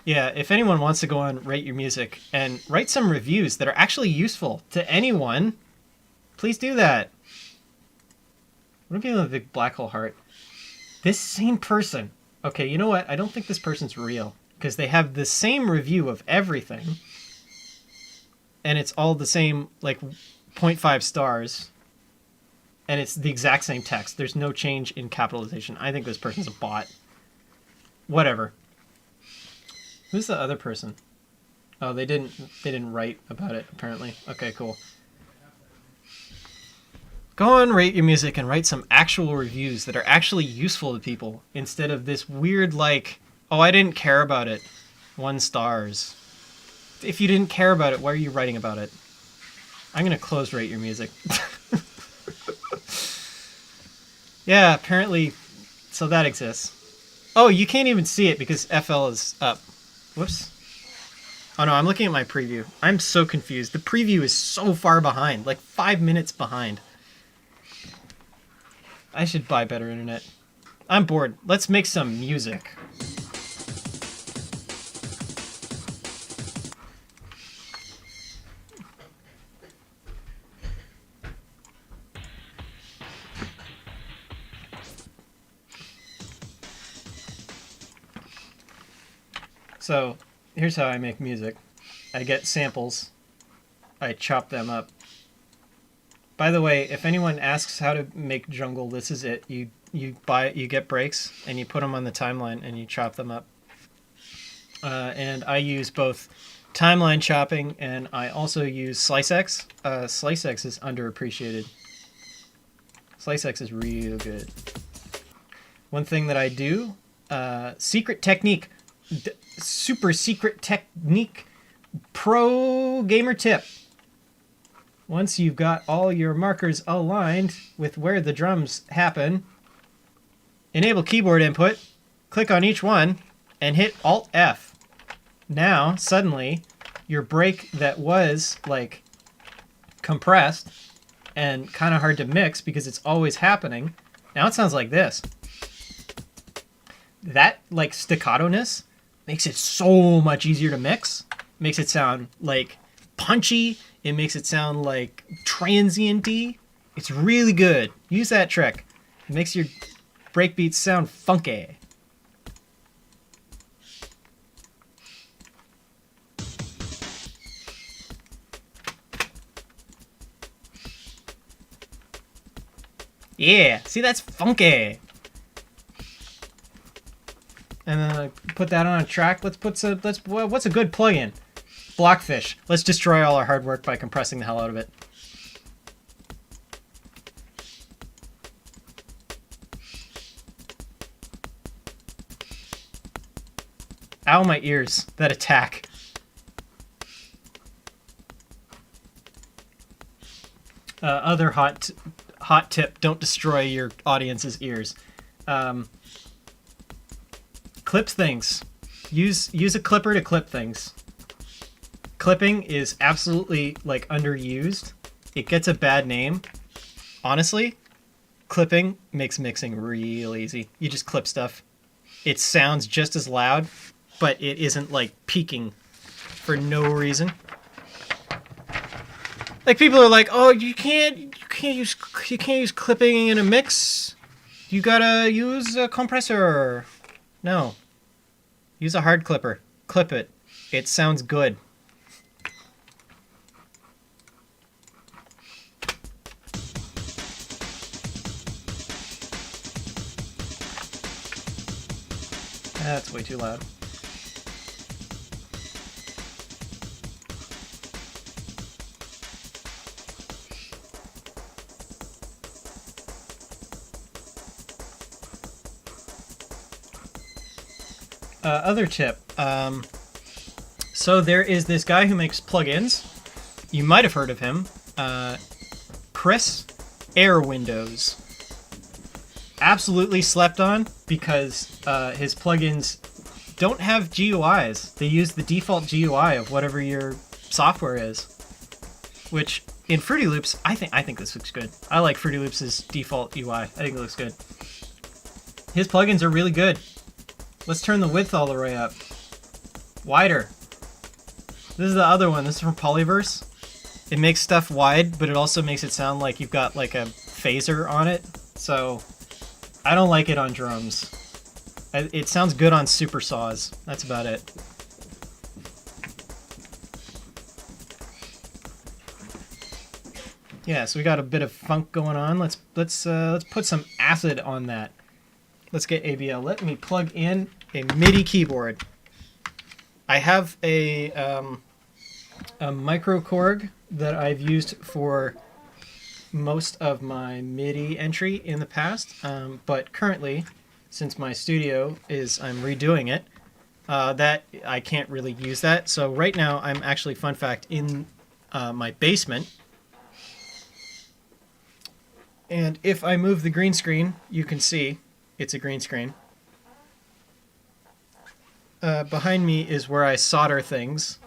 Yeah, if anyone wants to go on Rate Your Music and write some reviews that are actually useful to anyone, please do that. What do people with a big black hole heart? This same person. Okay, you know what? I don't think this person's real because they have the same review of everything. And it's all the same, 0.5 stars. And it's the exact same text. There's no change in capitalization. I think this person's a bot. Whatever. Who's the other person? Oh, they didn't write about it, apparently. Okay, cool. Go on Rate Your Music and write some actual reviews that are actually useful to people instead of this weird, oh, I didn't care about it. 1 stars. If you didn't care about it, why are you writing about it? I'm going to close Rate Your Music. Yeah, apparently, so that exists. Oh, you can't even see it because FL is up. Whoops. Oh no, I'm looking at my preview. I'm so confused. The preview is so far behind, 5 minutes behind. I should buy better internet. I'm bored. Let's make some music. So here's how I make music. I get samples. I chop them up. By the way, if anyone asks how to make jungle, this is it. You get breaks and you put them on the timeline and you chop them up. And I use both timeline chopping and I also use SliceX. SliceX is underappreciated. SliceX is real good. One thing that I do, secret technique, super secret technique, pro gamer tip. Once you've got all your markers aligned with where the drums happen, enable keyboard input, click on each one, and hit Alt-F. Now, suddenly, your break that was, like, compressed and kind of hard to mix because it's always happening, now it sounds like this. That, like, staccato-ness makes it so much easier to mix. Makes it sound, like, punchy. It makes it sound, like, transient-y. It's really good. Use that trick. It makes your breakbeats sound funky. Yeah, see, that's funky. And then I put that on a track. What's a good plugin? Blockfish. Let's destroy all our hard work by compressing the hell out of it. Ow, my ears. That attack. Other hot tip, don't destroy your audience's ears. Clip things. Use a clipper to clip things. Clipping is absolutely, like, underused. It gets a bad name. Honestly, clipping makes mixing real easy. You just clip stuff. It sounds just as loud, but it isn't, like, peaking for no reason. Like, people are like, "Oh, you can't use clipping in a mix. You gotta use a compressor." No. Use a hard clipper. Clip it. It sounds good. That's way too loud. Other tip. So there is this guy who makes plugins. You might have heard of him. Chris Air Windows. Absolutely slept on because his plugins don't have GUIs. They use the default GUI of whatever your software is. Which in Fruity Loops, I think this looks good. I like Fruity Loops' default UI. I think it looks good. His plugins are really good. Let's turn the width all the way up. Wider. This is the other one. This is from Polyverse. It makes stuff wide, but it also makes it sound like you've got like a phaser on it. So I don't like it on drums. It sounds good on super saws. That's about it. Yeah, so we got a bit of funk going on. Let's put some acid on that. Let's get ABL. Let me plug in a MIDI keyboard. I have a micro Korg that I've used for most of my MIDI entry in the past, but currently, since my studio I'm redoing it, that I can't really use that. So right now, I'm actually, fun fact, in my basement. And if I move the green screen, you can see it's a green screen. Behind me is where I solder things.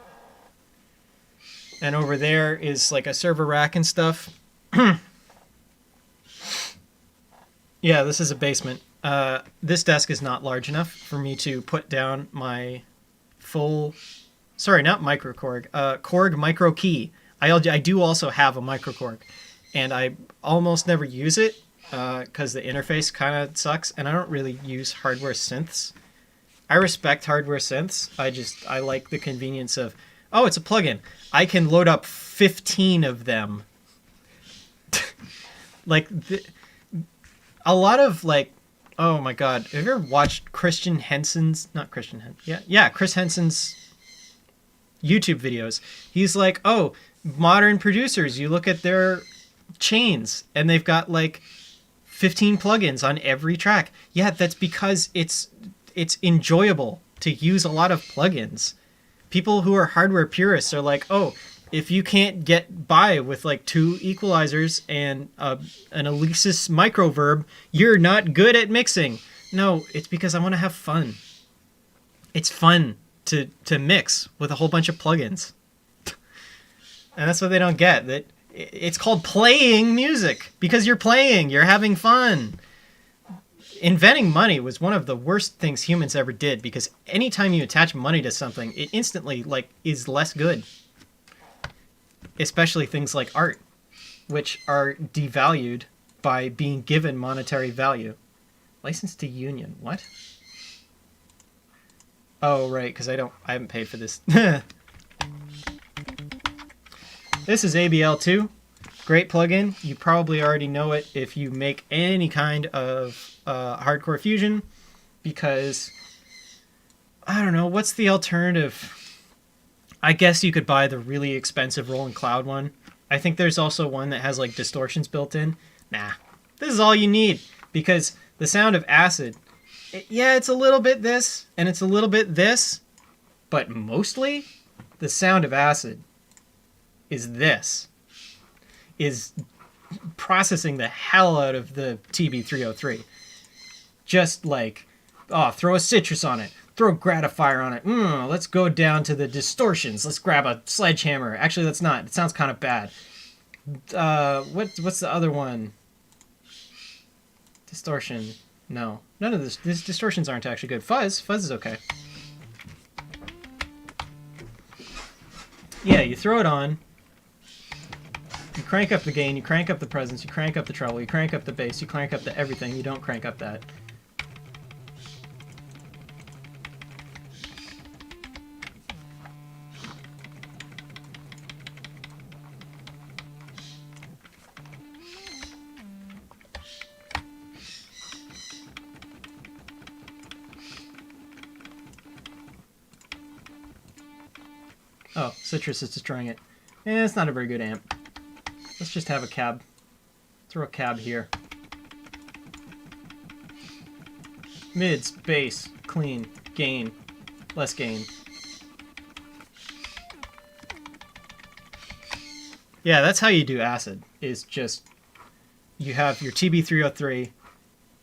And over there is like a server rack and stuff. Yeah, this is a basement. This desk is not large enough for me to put down my full... Sorry, not micro Korg. Korg micro key. I do also have a micro Korg. And I almost never use it because the interface kind of sucks. And I don't really use hardware synths. I respect hardware synths. I like the convenience of, oh, it's a plugin. I can load up 15 of them. Like a lot of like, oh my god, have you ever watched Christian Henson's, not Christian Henson, yeah, Chris Henson's YouTube videos? He's like, oh, modern producers, you look at their chains and they've got like 15 plugins on every track. Yeah, that's because it's enjoyable to use a lot of plugins. People who are hardware purists are like, oh, if you can't get by with like 2 equalizers and an Alesis microverb, you're not good at mixing. No, it's because I want to have fun. It's fun to mix with a whole bunch of plugins. And that's what they don't get. That it's called playing music because you're having fun. Inventing money was one of the worst things humans ever did, because anytime you attach money to something, it instantly like is less good. Especially things like art, which are devalued by being given monetary value. License to Union. What? Oh, right, because I haven't paid for this. This is ABL2. Great plugin. You probably already know it if you make any kind of hardcore fusion, because I don't know, what's the alternative? I guess you could buy the really expensive Rolling Cloud one. I think there's also one that has like distortions built in. Nah, this is all you need, because the sound of Acid, it's a little bit this and it's a little bit this, but mostly the sound of Acid is this. Is processing the hell out of the TB303. Just like, oh, throw a citrus on it. Throw a gratifier on it. Let's go down to the distortions. Let's grab a sledgehammer. Actually, let's not. It sounds kind of bad. What's the other one? Distortion. No. None of this. These distortions aren't actually good. Fuzz. Fuzz is okay. Yeah, you throw it on. You crank up the gain, you crank up the presence, you crank up the treble, you crank up the bass, you crank up the everything, you don't crank up that. Oh, Citrus is destroying it. It's not a very good amp. Let's just have a cab. Throw a cab here. Mids, bass, clean, gain, less gain. Yeah, that's how you do Acid, is just, you have your TB303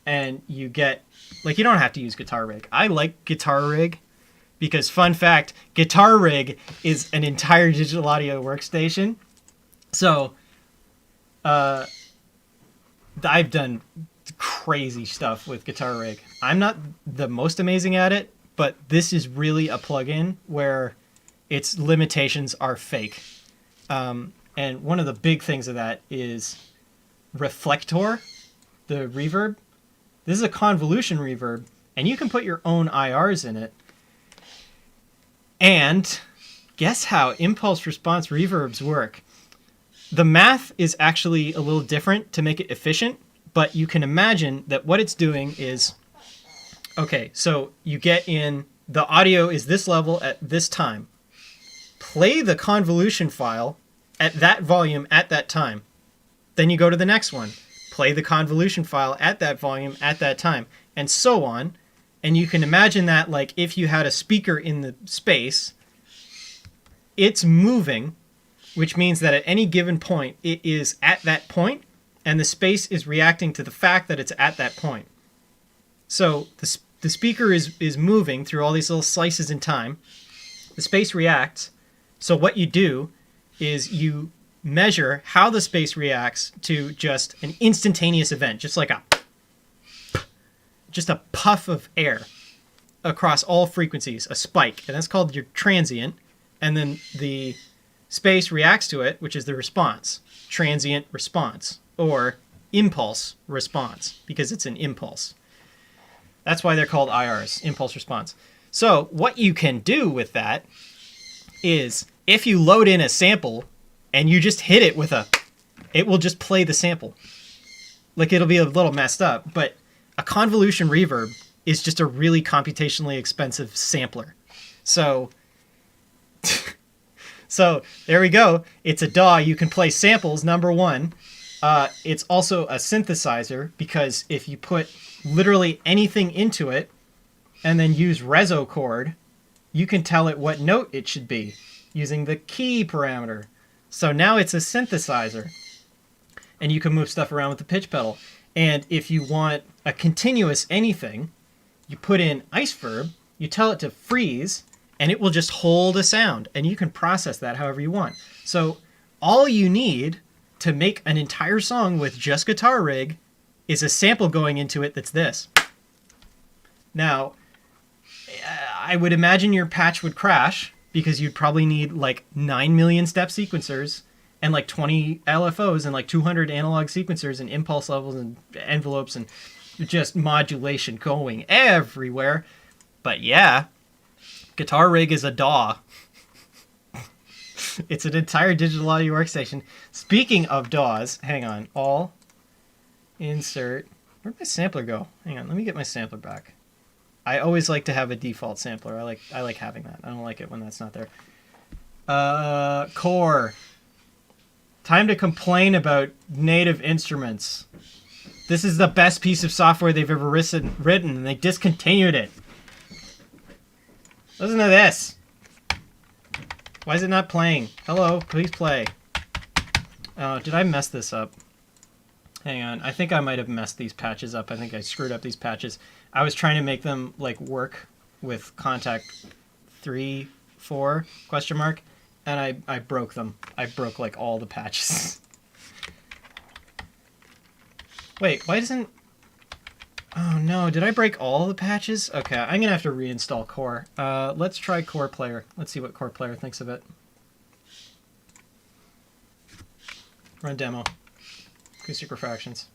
and you get, like, you don't have to use Guitar Rig. I like Guitar Rig because, fun fact, Guitar Rig is an entire digital audio workstation. So, I've done crazy stuff with Guitar Rig. I'm not the most amazing at it, but this is really a plugin where its limitations are fake. And one of the big things of that is Reflector, the reverb. This is a convolution reverb, and you can put your own IRs in it. And guess how impulse response reverbs work? The math is actually a little different to make it efficient, but you can imagine that what it's doing is, okay, so you get in, the audio is this level at this time. Play the convolution file at that volume at that time. Then you go to the next one. Play the convolution file at that volume at that time, and so on. And you can imagine that, like, if you had a speaker in the space, it's moving, which means that at any given point, it is at that point, and the space is reacting to the fact that it's at that point. So the speaker is moving through all these little slices in time. The space reacts. So what you do is you measure how the space reacts to just an instantaneous event, just like a puff of air across all frequencies, a spike, and that's called your transient. And then the space reacts to it, which is the response, transient response, or impulse response, because it's an impulse. That's why they're called IRs, impulse response. So what you can do with that is if you load in a sample and you just hit it with it will just play the sample. Like, it'll be a little messed up, but a convolution reverb is just a really computationally expensive sampler. So there we go. It's a DAW. You can play samples, number one. It's also a synthesizer, because if you put literally anything into it and then use reso chord, you can tell it what note it should be using the key parameter. So now it's a synthesizer. And you can move stuff around with the pitch pedal. And if you want a continuous anything, you put in ice verb, you tell it to freeze, and it will just hold a sound. And you can process that however you want. So all you need to make an entire song with just guitar rig is a sample going into it that's this. Now, I would imagine your patch would crash, because you'd probably need like 9 million step sequencers and like 20 LFOs and like 200 analog sequencers and impulse levels and envelopes and just modulation going everywhere. But yeah, Guitar Rig is a DAW. It's an entire digital audio workstation. Speaking of DAWs, hang on. All, insert. Where'd my sampler go? Hang on, let me get my sampler back. I always like to have a default sampler. I like having that. I don't like it when that's not there. Core. Time to complain about native instruments. This is the best piece of software they've ever written, and they discontinued it. Listen to this. Why is it not playing? Hello, please play. Oh, did I mess this up? Hang on. I think I might have messed these patches up. I think I screwed up these patches. I was trying to make them like work with contact 3, 4, question mark. And I broke them. I broke, like, all the patches. Wait, why doesn't... Oh, no. Did I break all the patches? Okay, I'm going to have to reinstall Core. Let's try Core Player. Let's see what Core Player thinks of it. Run demo. Acoustic refractions.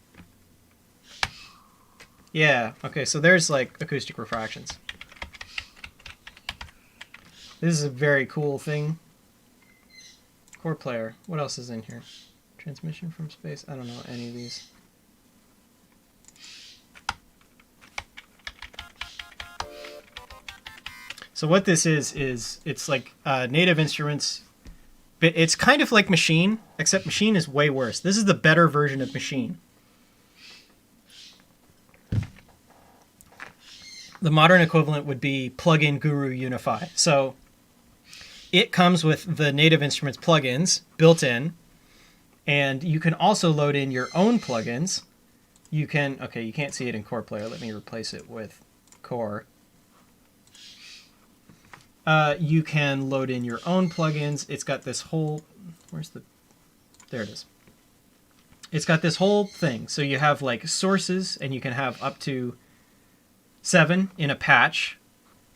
Yeah, okay, so there's, like, acoustic refractions. This is a very cool thing. Core Player. What else is in here? Transmission from space. I don't know any of these. So what this is it's like native instruments. It's kind of like Machine, except Machine is way worse. This is the better version of Machine. The modern equivalent would be Plugin Guru Unify. So it comes with the Native Instruments plugins built in, and you can also load in your own plugins. You can, okay, you can't see it in Core Player. Let me replace it with Core. You can load in your own plugins. It's got this whole, there it is. It's got this whole thing. So you have like sources, and you can have up to 7 in a patch.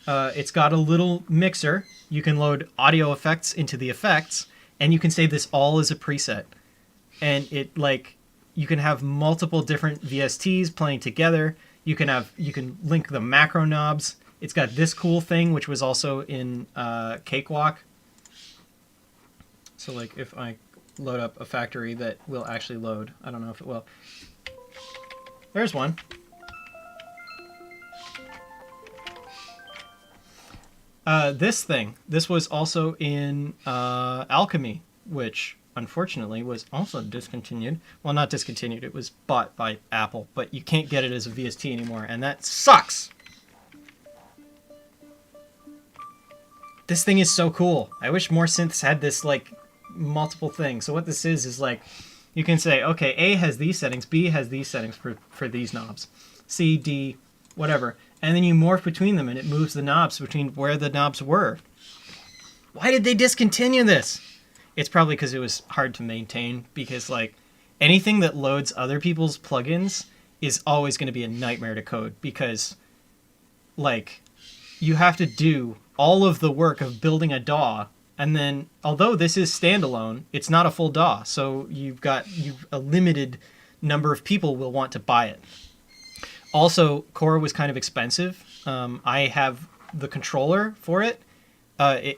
It's got a little mixer. You can load audio effects into the effects, and you can say this all as a preset. And it like, you can have multiple different VSTs playing together. You can link the macro knobs. It's got this cool thing, which was also in Cakewalk. So like if I load up a factory that will actually load, I don't know if it will. There's one. This was also in Alchemy, which unfortunately was also discontinued. Well, not discontinued, it was bought by Apple, but you can't get it as a VST anymore, and that sucks! This thing is so cool. I wish more synths had this, like, multiple things. So what this is like, you can say, okay, A has these settings, B has these settings for these knobs, C, D, whatever. And then you morph between them, and it moves the knobs between where the knobs were. Why did they discontinue this? It's probably because it was hard to maintain, because, like, anything that loads other people's plugins is always going to be a nightmare to code, because, like, you have to do all of the work of building a DAW, and then, although this is standalone, it's not a full DAW, so a limited number of people will want to buy it. Also, Core was kind of expensive. I have the controller for it. I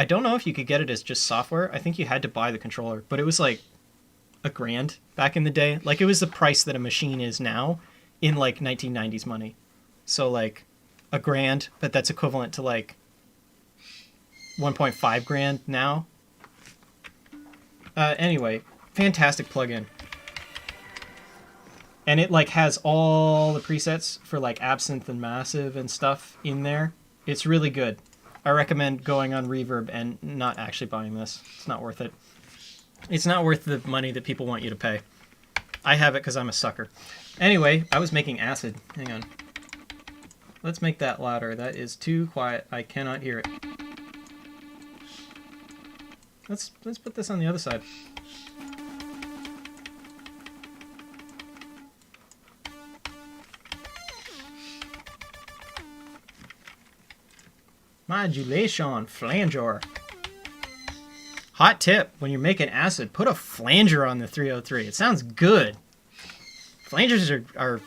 don't know if you could get it as just software. I think you had to buy the controller, but it was like $1,000 back in the day. Like it was the price that a machine is now in like 1990s money. So like $1,000, but that's equivalent to like 1.5 grand now. Anyway, fantastic plugin. And it like has all the presets for like Absinthe and Massive and stuff in there. It's really good. I recommend going on Reverb and not actually buying this. It's not worth it. It's not worth the money that people want you to pay. I have it because I'm a sucker. Anyway, I was making acid. Hang on. Let's make that louder. That is too quiet. I cannot hear it. Let's put this on the other side. Modulation flanger. Hot tip, when you're making acid, put a flanger on the 303. It sounds good. Flangers are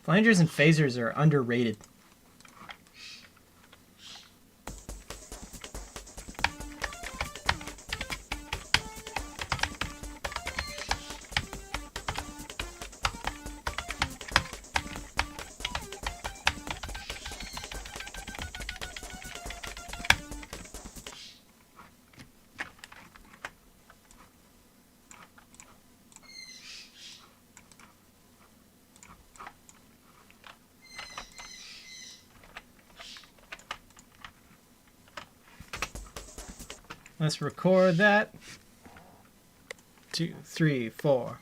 flangers and phasers are underrated. Let's record that. 2, 3, 4.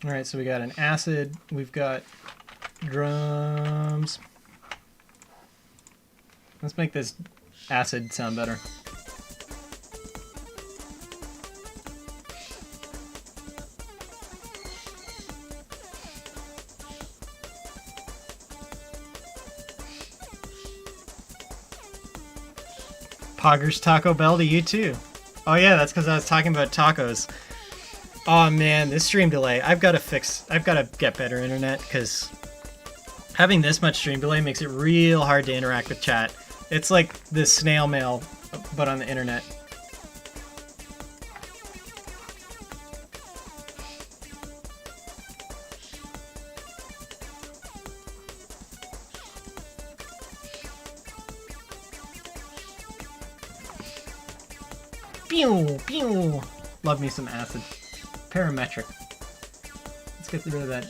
All right, so we got an acid, we've got drums. Let's make this acid sound better. Poggers Taco Bell to you too. Oh yeah, that's because I was talking about tacos. Oh man, this stream delay. I've got to get better internet because having this much stream delay makes it real hard to interact with chat. It's like the snail mail, but on the internet. Pew, pew. Love me some acid. Parametric. Let's get rid of that.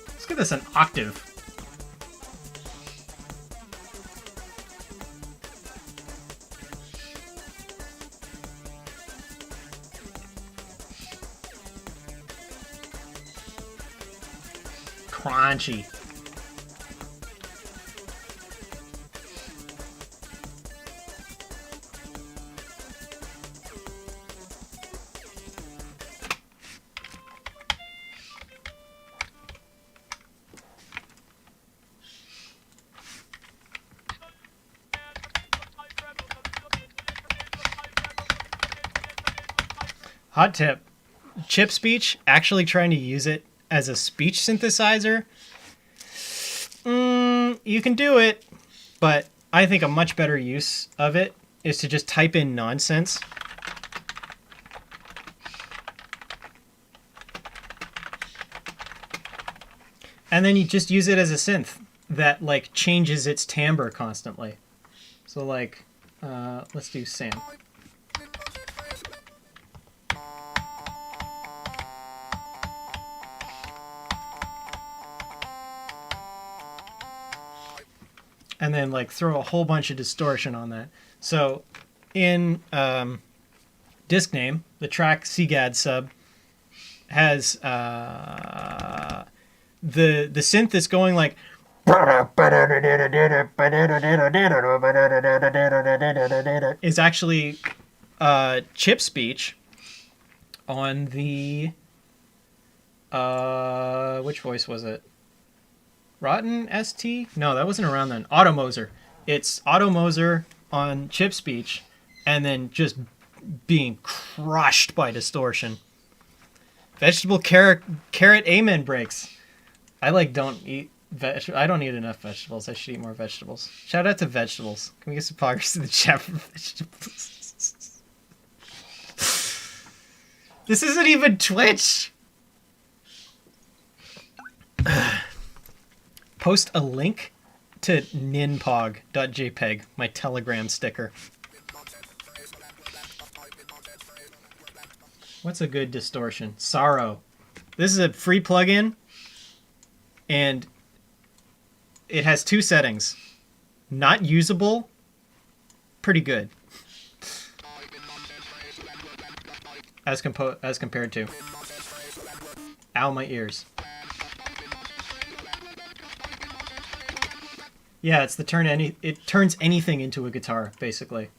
Let's give this an octave. Crunchy. Hot tip. Chip speech, actually trying to use it as a speech synthesizer. You can do it, but I think a much better use of it is to just type in nonsense. And then you just use it as a synth that like changes its timbre constantly. So like, let's do Sam. And then like throw a whole bunch of distortion on that. So in disc name, the track CGAD sub, has the synth is going like is actually chip speech on the which voice was it? Rotten ST? No, that wasn't around then. Automoser. It's Automoser on chip speech, and then just being crushed by distortion. Vegetable carrot amen breaks. I don't eat I don't eat enough vegetables. I should eat more vegetables. Shout out to vegetables. Can we get some progress in the chat for vegetables? This isn't even Twitch. Post a link to ninpog.jpg, my Telegram sticker. What's a good distortion? Sorrow. This is a free plugin, and it has two settings. Not usable, pretty good. As compared to. Ow, my ears. Yeah, it's it turns anything into a guitar, basically.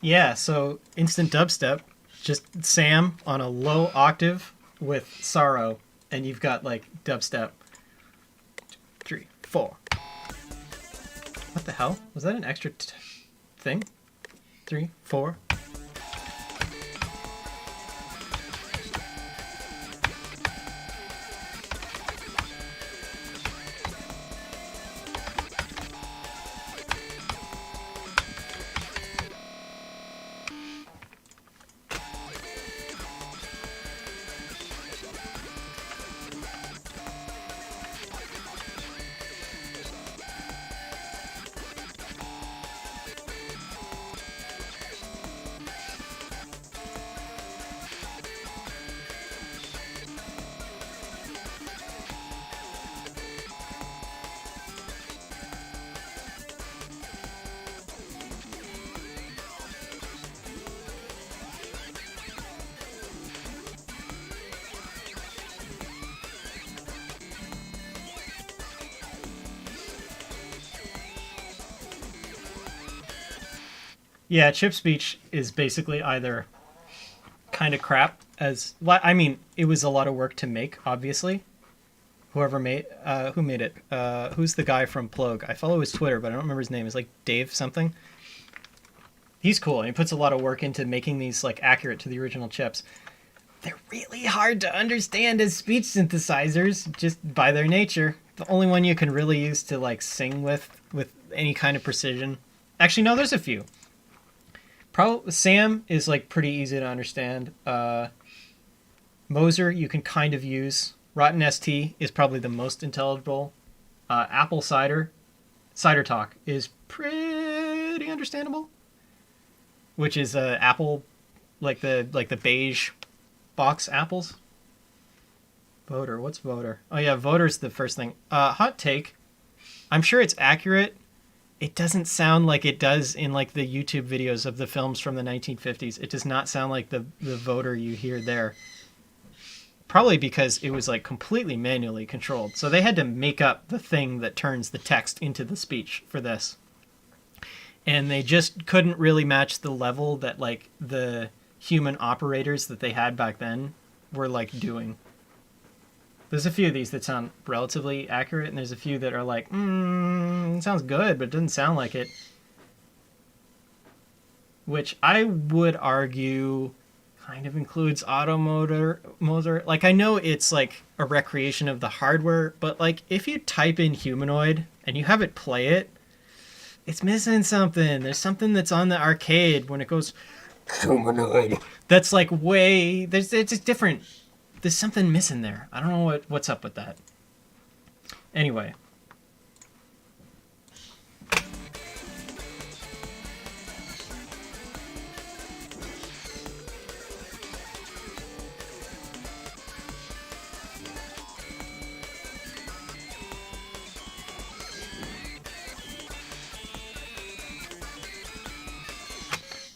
Yeah, so instant dubstep, just Sam on a low octave with sorrow, and you've got like dubstep. 2, 3, 4. What the hell? Was that an extra thing? 3, 4. Yeah, chip speech is basically either kind of crap as I mean, it was a lot of work to make, obviously. Who made it? Who's the guy from Plug? I follow his Twitter, but I don't remember his name. It's like Dave something. He's cool, and he puts a lot of work into making these like accurate to the original chips. They're really hard to understand as speech synthesizers, just by their nature. The only one you can really use to like sing with any kind of precision. Actually, no, there's a few. Sam is like pretty easy to understand. Moser you can kind of use. Rotten ST is probably the most intelligible. Apple Cider Talk is pretty understandable. Which is apple, like the beige box apples. Voter, what's voter? Oh yeah, voter's the first thing. Hot take. I'm sure it's accurate. It doesn't sound like it does in like the YouTube videos of the films from the 1950s. It does not sound like the voter you hear there. Probably because it was like completely manually controlled. So they had to make up the thing that turns the text into the speech for this. And they just couldn't really match the level that like the human operators that they had back then were like doing. There's a few of these that sound relatively accurate, and there's a few that are like, it sounds good, but it doesn't sound like it. Which I would argue kind of includes Automoser. Like, I know it's like a recreation of the hardware, but like if you type in humanoid and you have it play it, it's missing something. There's something that's on the arcade when it goes humanoid. That's like it's just different. There's something missing there. I don't know what's up with that. Anyway.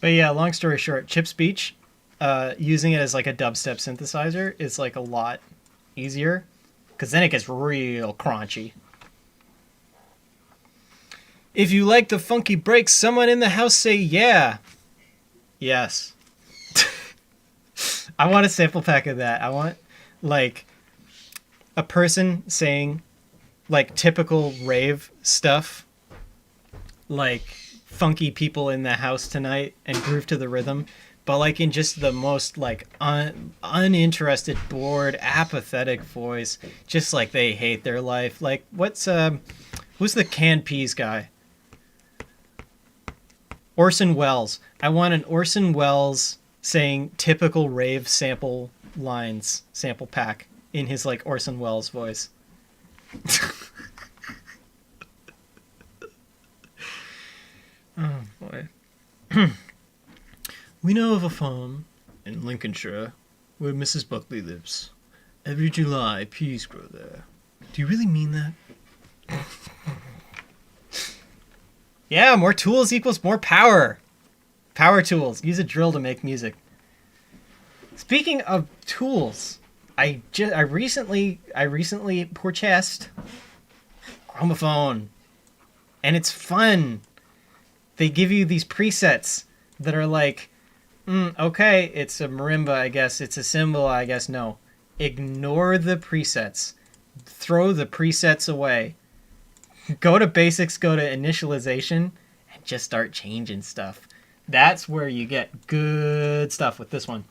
But yeah, long story short, Chip's Beach, using it as like a dubstep synthesizer is like a lot easier because then it gets real crunchy. If you like the funky breaks, someone in the house say yeah. Yes. I want a sample pack of that. I want like a person saying like typical rave stuff, like funky people in the house tonight and groove to the rhythm, but like in just the most like uninterested, bored, apathetic voice, just like they hate their life. Like who's the canned peas guy? Orson Welles. I want an Orson Welles saying typical rave sample lines, sample pack in his like Orson Welles voice. Oh boy. We know of a farm in Lincolnshire where Mrs. Buckley lives. Every July, peas grow there. Do you really mean that? Yeah, more tools equals more power. Power tools. Use a drill to make music. Speaking of tools, I recently purchased Chromophone, and it's fun. They give you these presets that are like, okay, it's a marimba, I guess. It's a cymbal, I guess. No. Ignore the presets. Throw the presets away. Go to basics, go to initialization, and just start changing stuff. That's where you get good stuff with this one.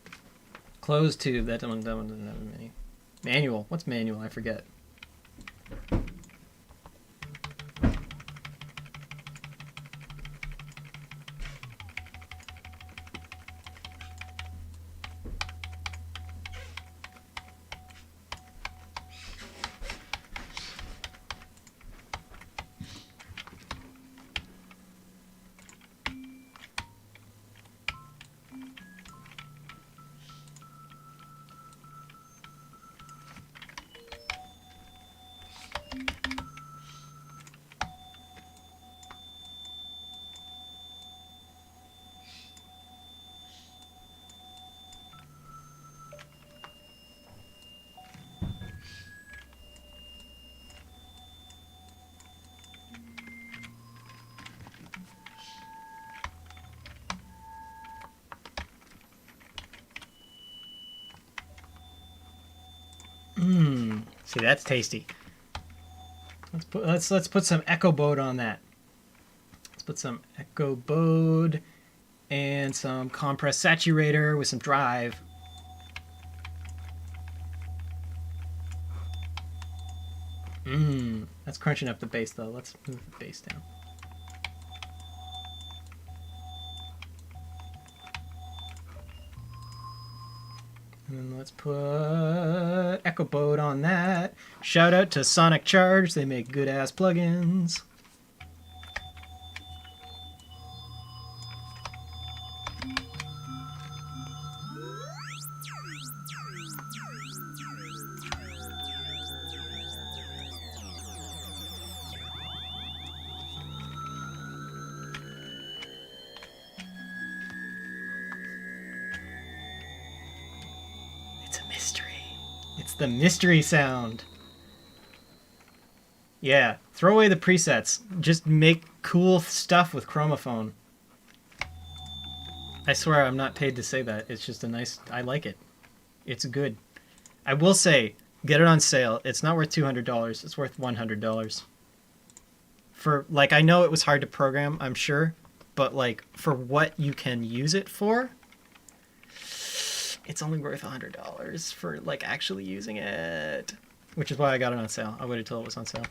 Closed tube. That one doesn't have any. Manual. What's manual? I forget. See, that's tasty. Let's put some Echo Bode on that. Let's put some Echo Bode and some compress saturator with some drive. That's crunching up the bass though. Let's move the bass down. And then let's put Echo Bode on that. Shout out to Sonic Charge. They make good ass plugins. It's the mystery sound. Yeah, throw away the presets. Just make cool stuff with Chromophone. I swear I'm not paid to say that. It's just a nice... I like it. It's good. I will say, get it on sale. It's not worth $200. It's worth $100. For, like, I know it was hard to program, I'm sure. But, like, for what you can use it for... it's only worth $100 for like actually using it, which is why I got it on sale. I waited till it was on sale.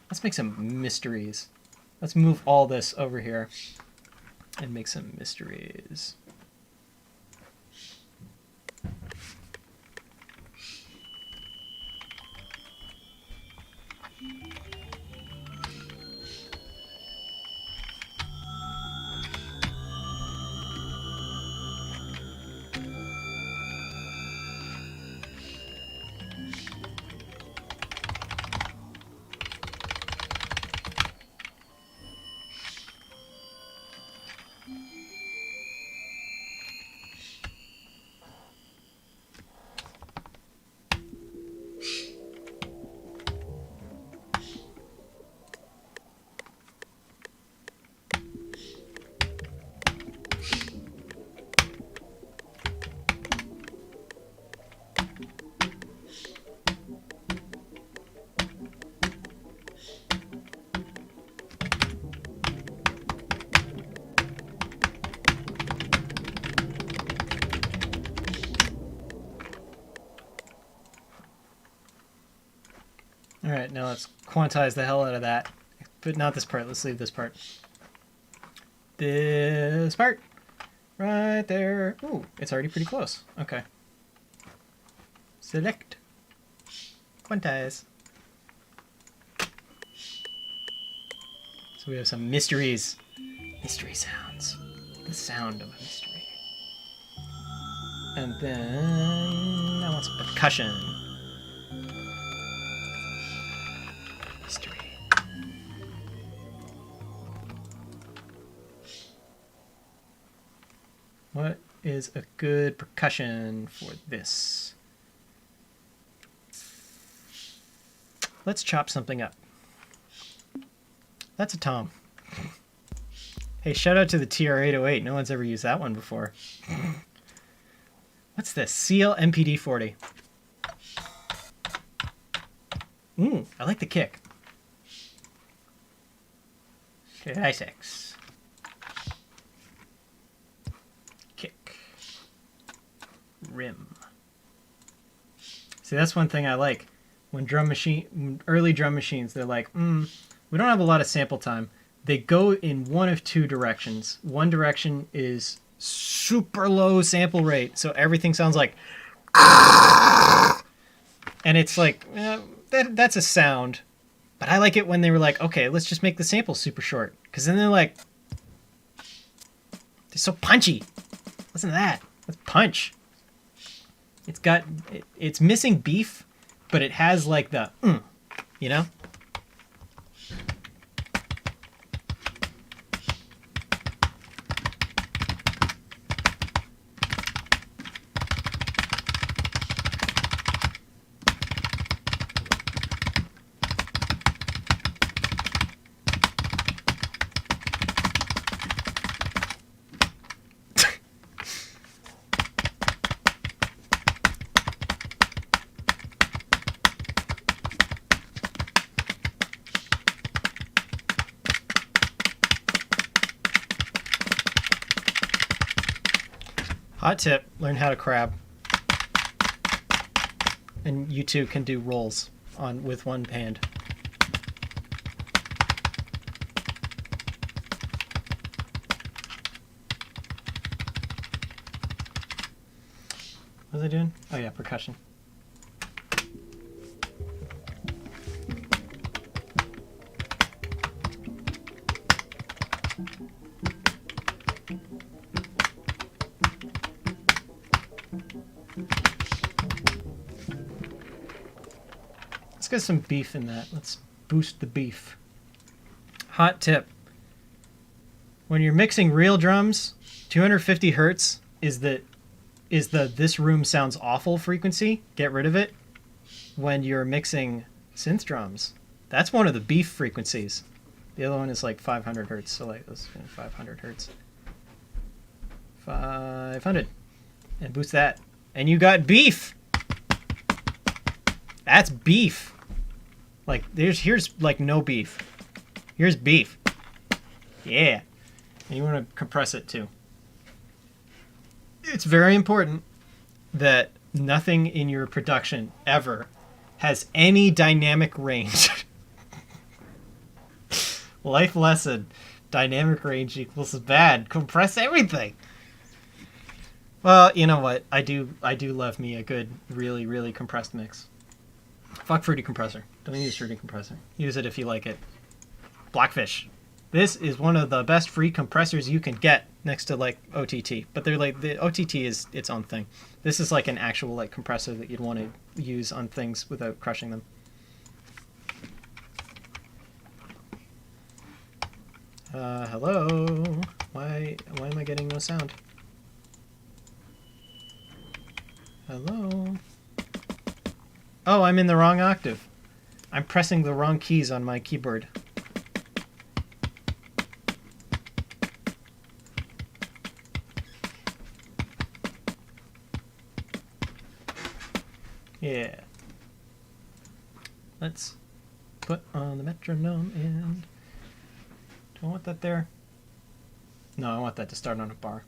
Let's make some mysteries. Let's move all this over here and make some mysteries. Alright, now let's quantize the hell out of that. But not this part. Let's leave this part. This part. Right there. Ooh, it's already pretty close. Okay. Select. Quantize. So we have some mysteries. Mystery sounds. The sound of a mystery. And then I want some percussion. Mystery. What is a good percussion for this? Let's chop something up. That's a tom. Hey, shout out to the TR-808. No one's ever used that one before. What's this? Seal MPD 40. I like the kick. K6. Kick. Rim. See, that's one thing I like. When early drum machines, they're like, we don't have a lot of sample time. They go in one of two directions. One direction is super low sample rate, so everything sounds like, and it's like, that's a sound. But I like it when they were like, okay, let's just make the sample super short, because then they're like, they're so punchy. Listen to that. Let's punch. It's missing beef, but it has like the, you know? Hot tip, learn how to crab. And you too can do rolls with one hand. What was I doing? Oh yeah, percussion. Let's get some beef in that. Let's boost the beef. Hot tip. When you're mixing real drums, 250 hertz is the this room sounds awful frequency. Get rid of it. When you're mixing synth drums, that's one of the beef frequencies. The other one is like 500 hertz. So like let's 500 hertz. 500. And boost that. And you got beef. That's beef. Like here's like no beef. Here's beef. Yeah. And you want to compress it too. It's very important that nothing in your production ever has any dynamic range. Life lesson. Dynamic range equals bad. Compress everything. Well, you know what? I do love me a good, really, really compressed mix. Fuck fruity compressor. Don't use fruity compressor. Use it if you like it. Blackfish. This is one of the best free compressors you can get next to like OTT. But they're like, the OTT is its own thing. This is like an actual like compressor that you'd want to use on things without crushing them. Hello? Why am I getting no sound? Hello? Oh, I'm in the wrong octave. I'm pressing the wrong keys on my keyboard. Yeah. Let's put on the metronome and... Do I want that there? No, I want that to start on a bar.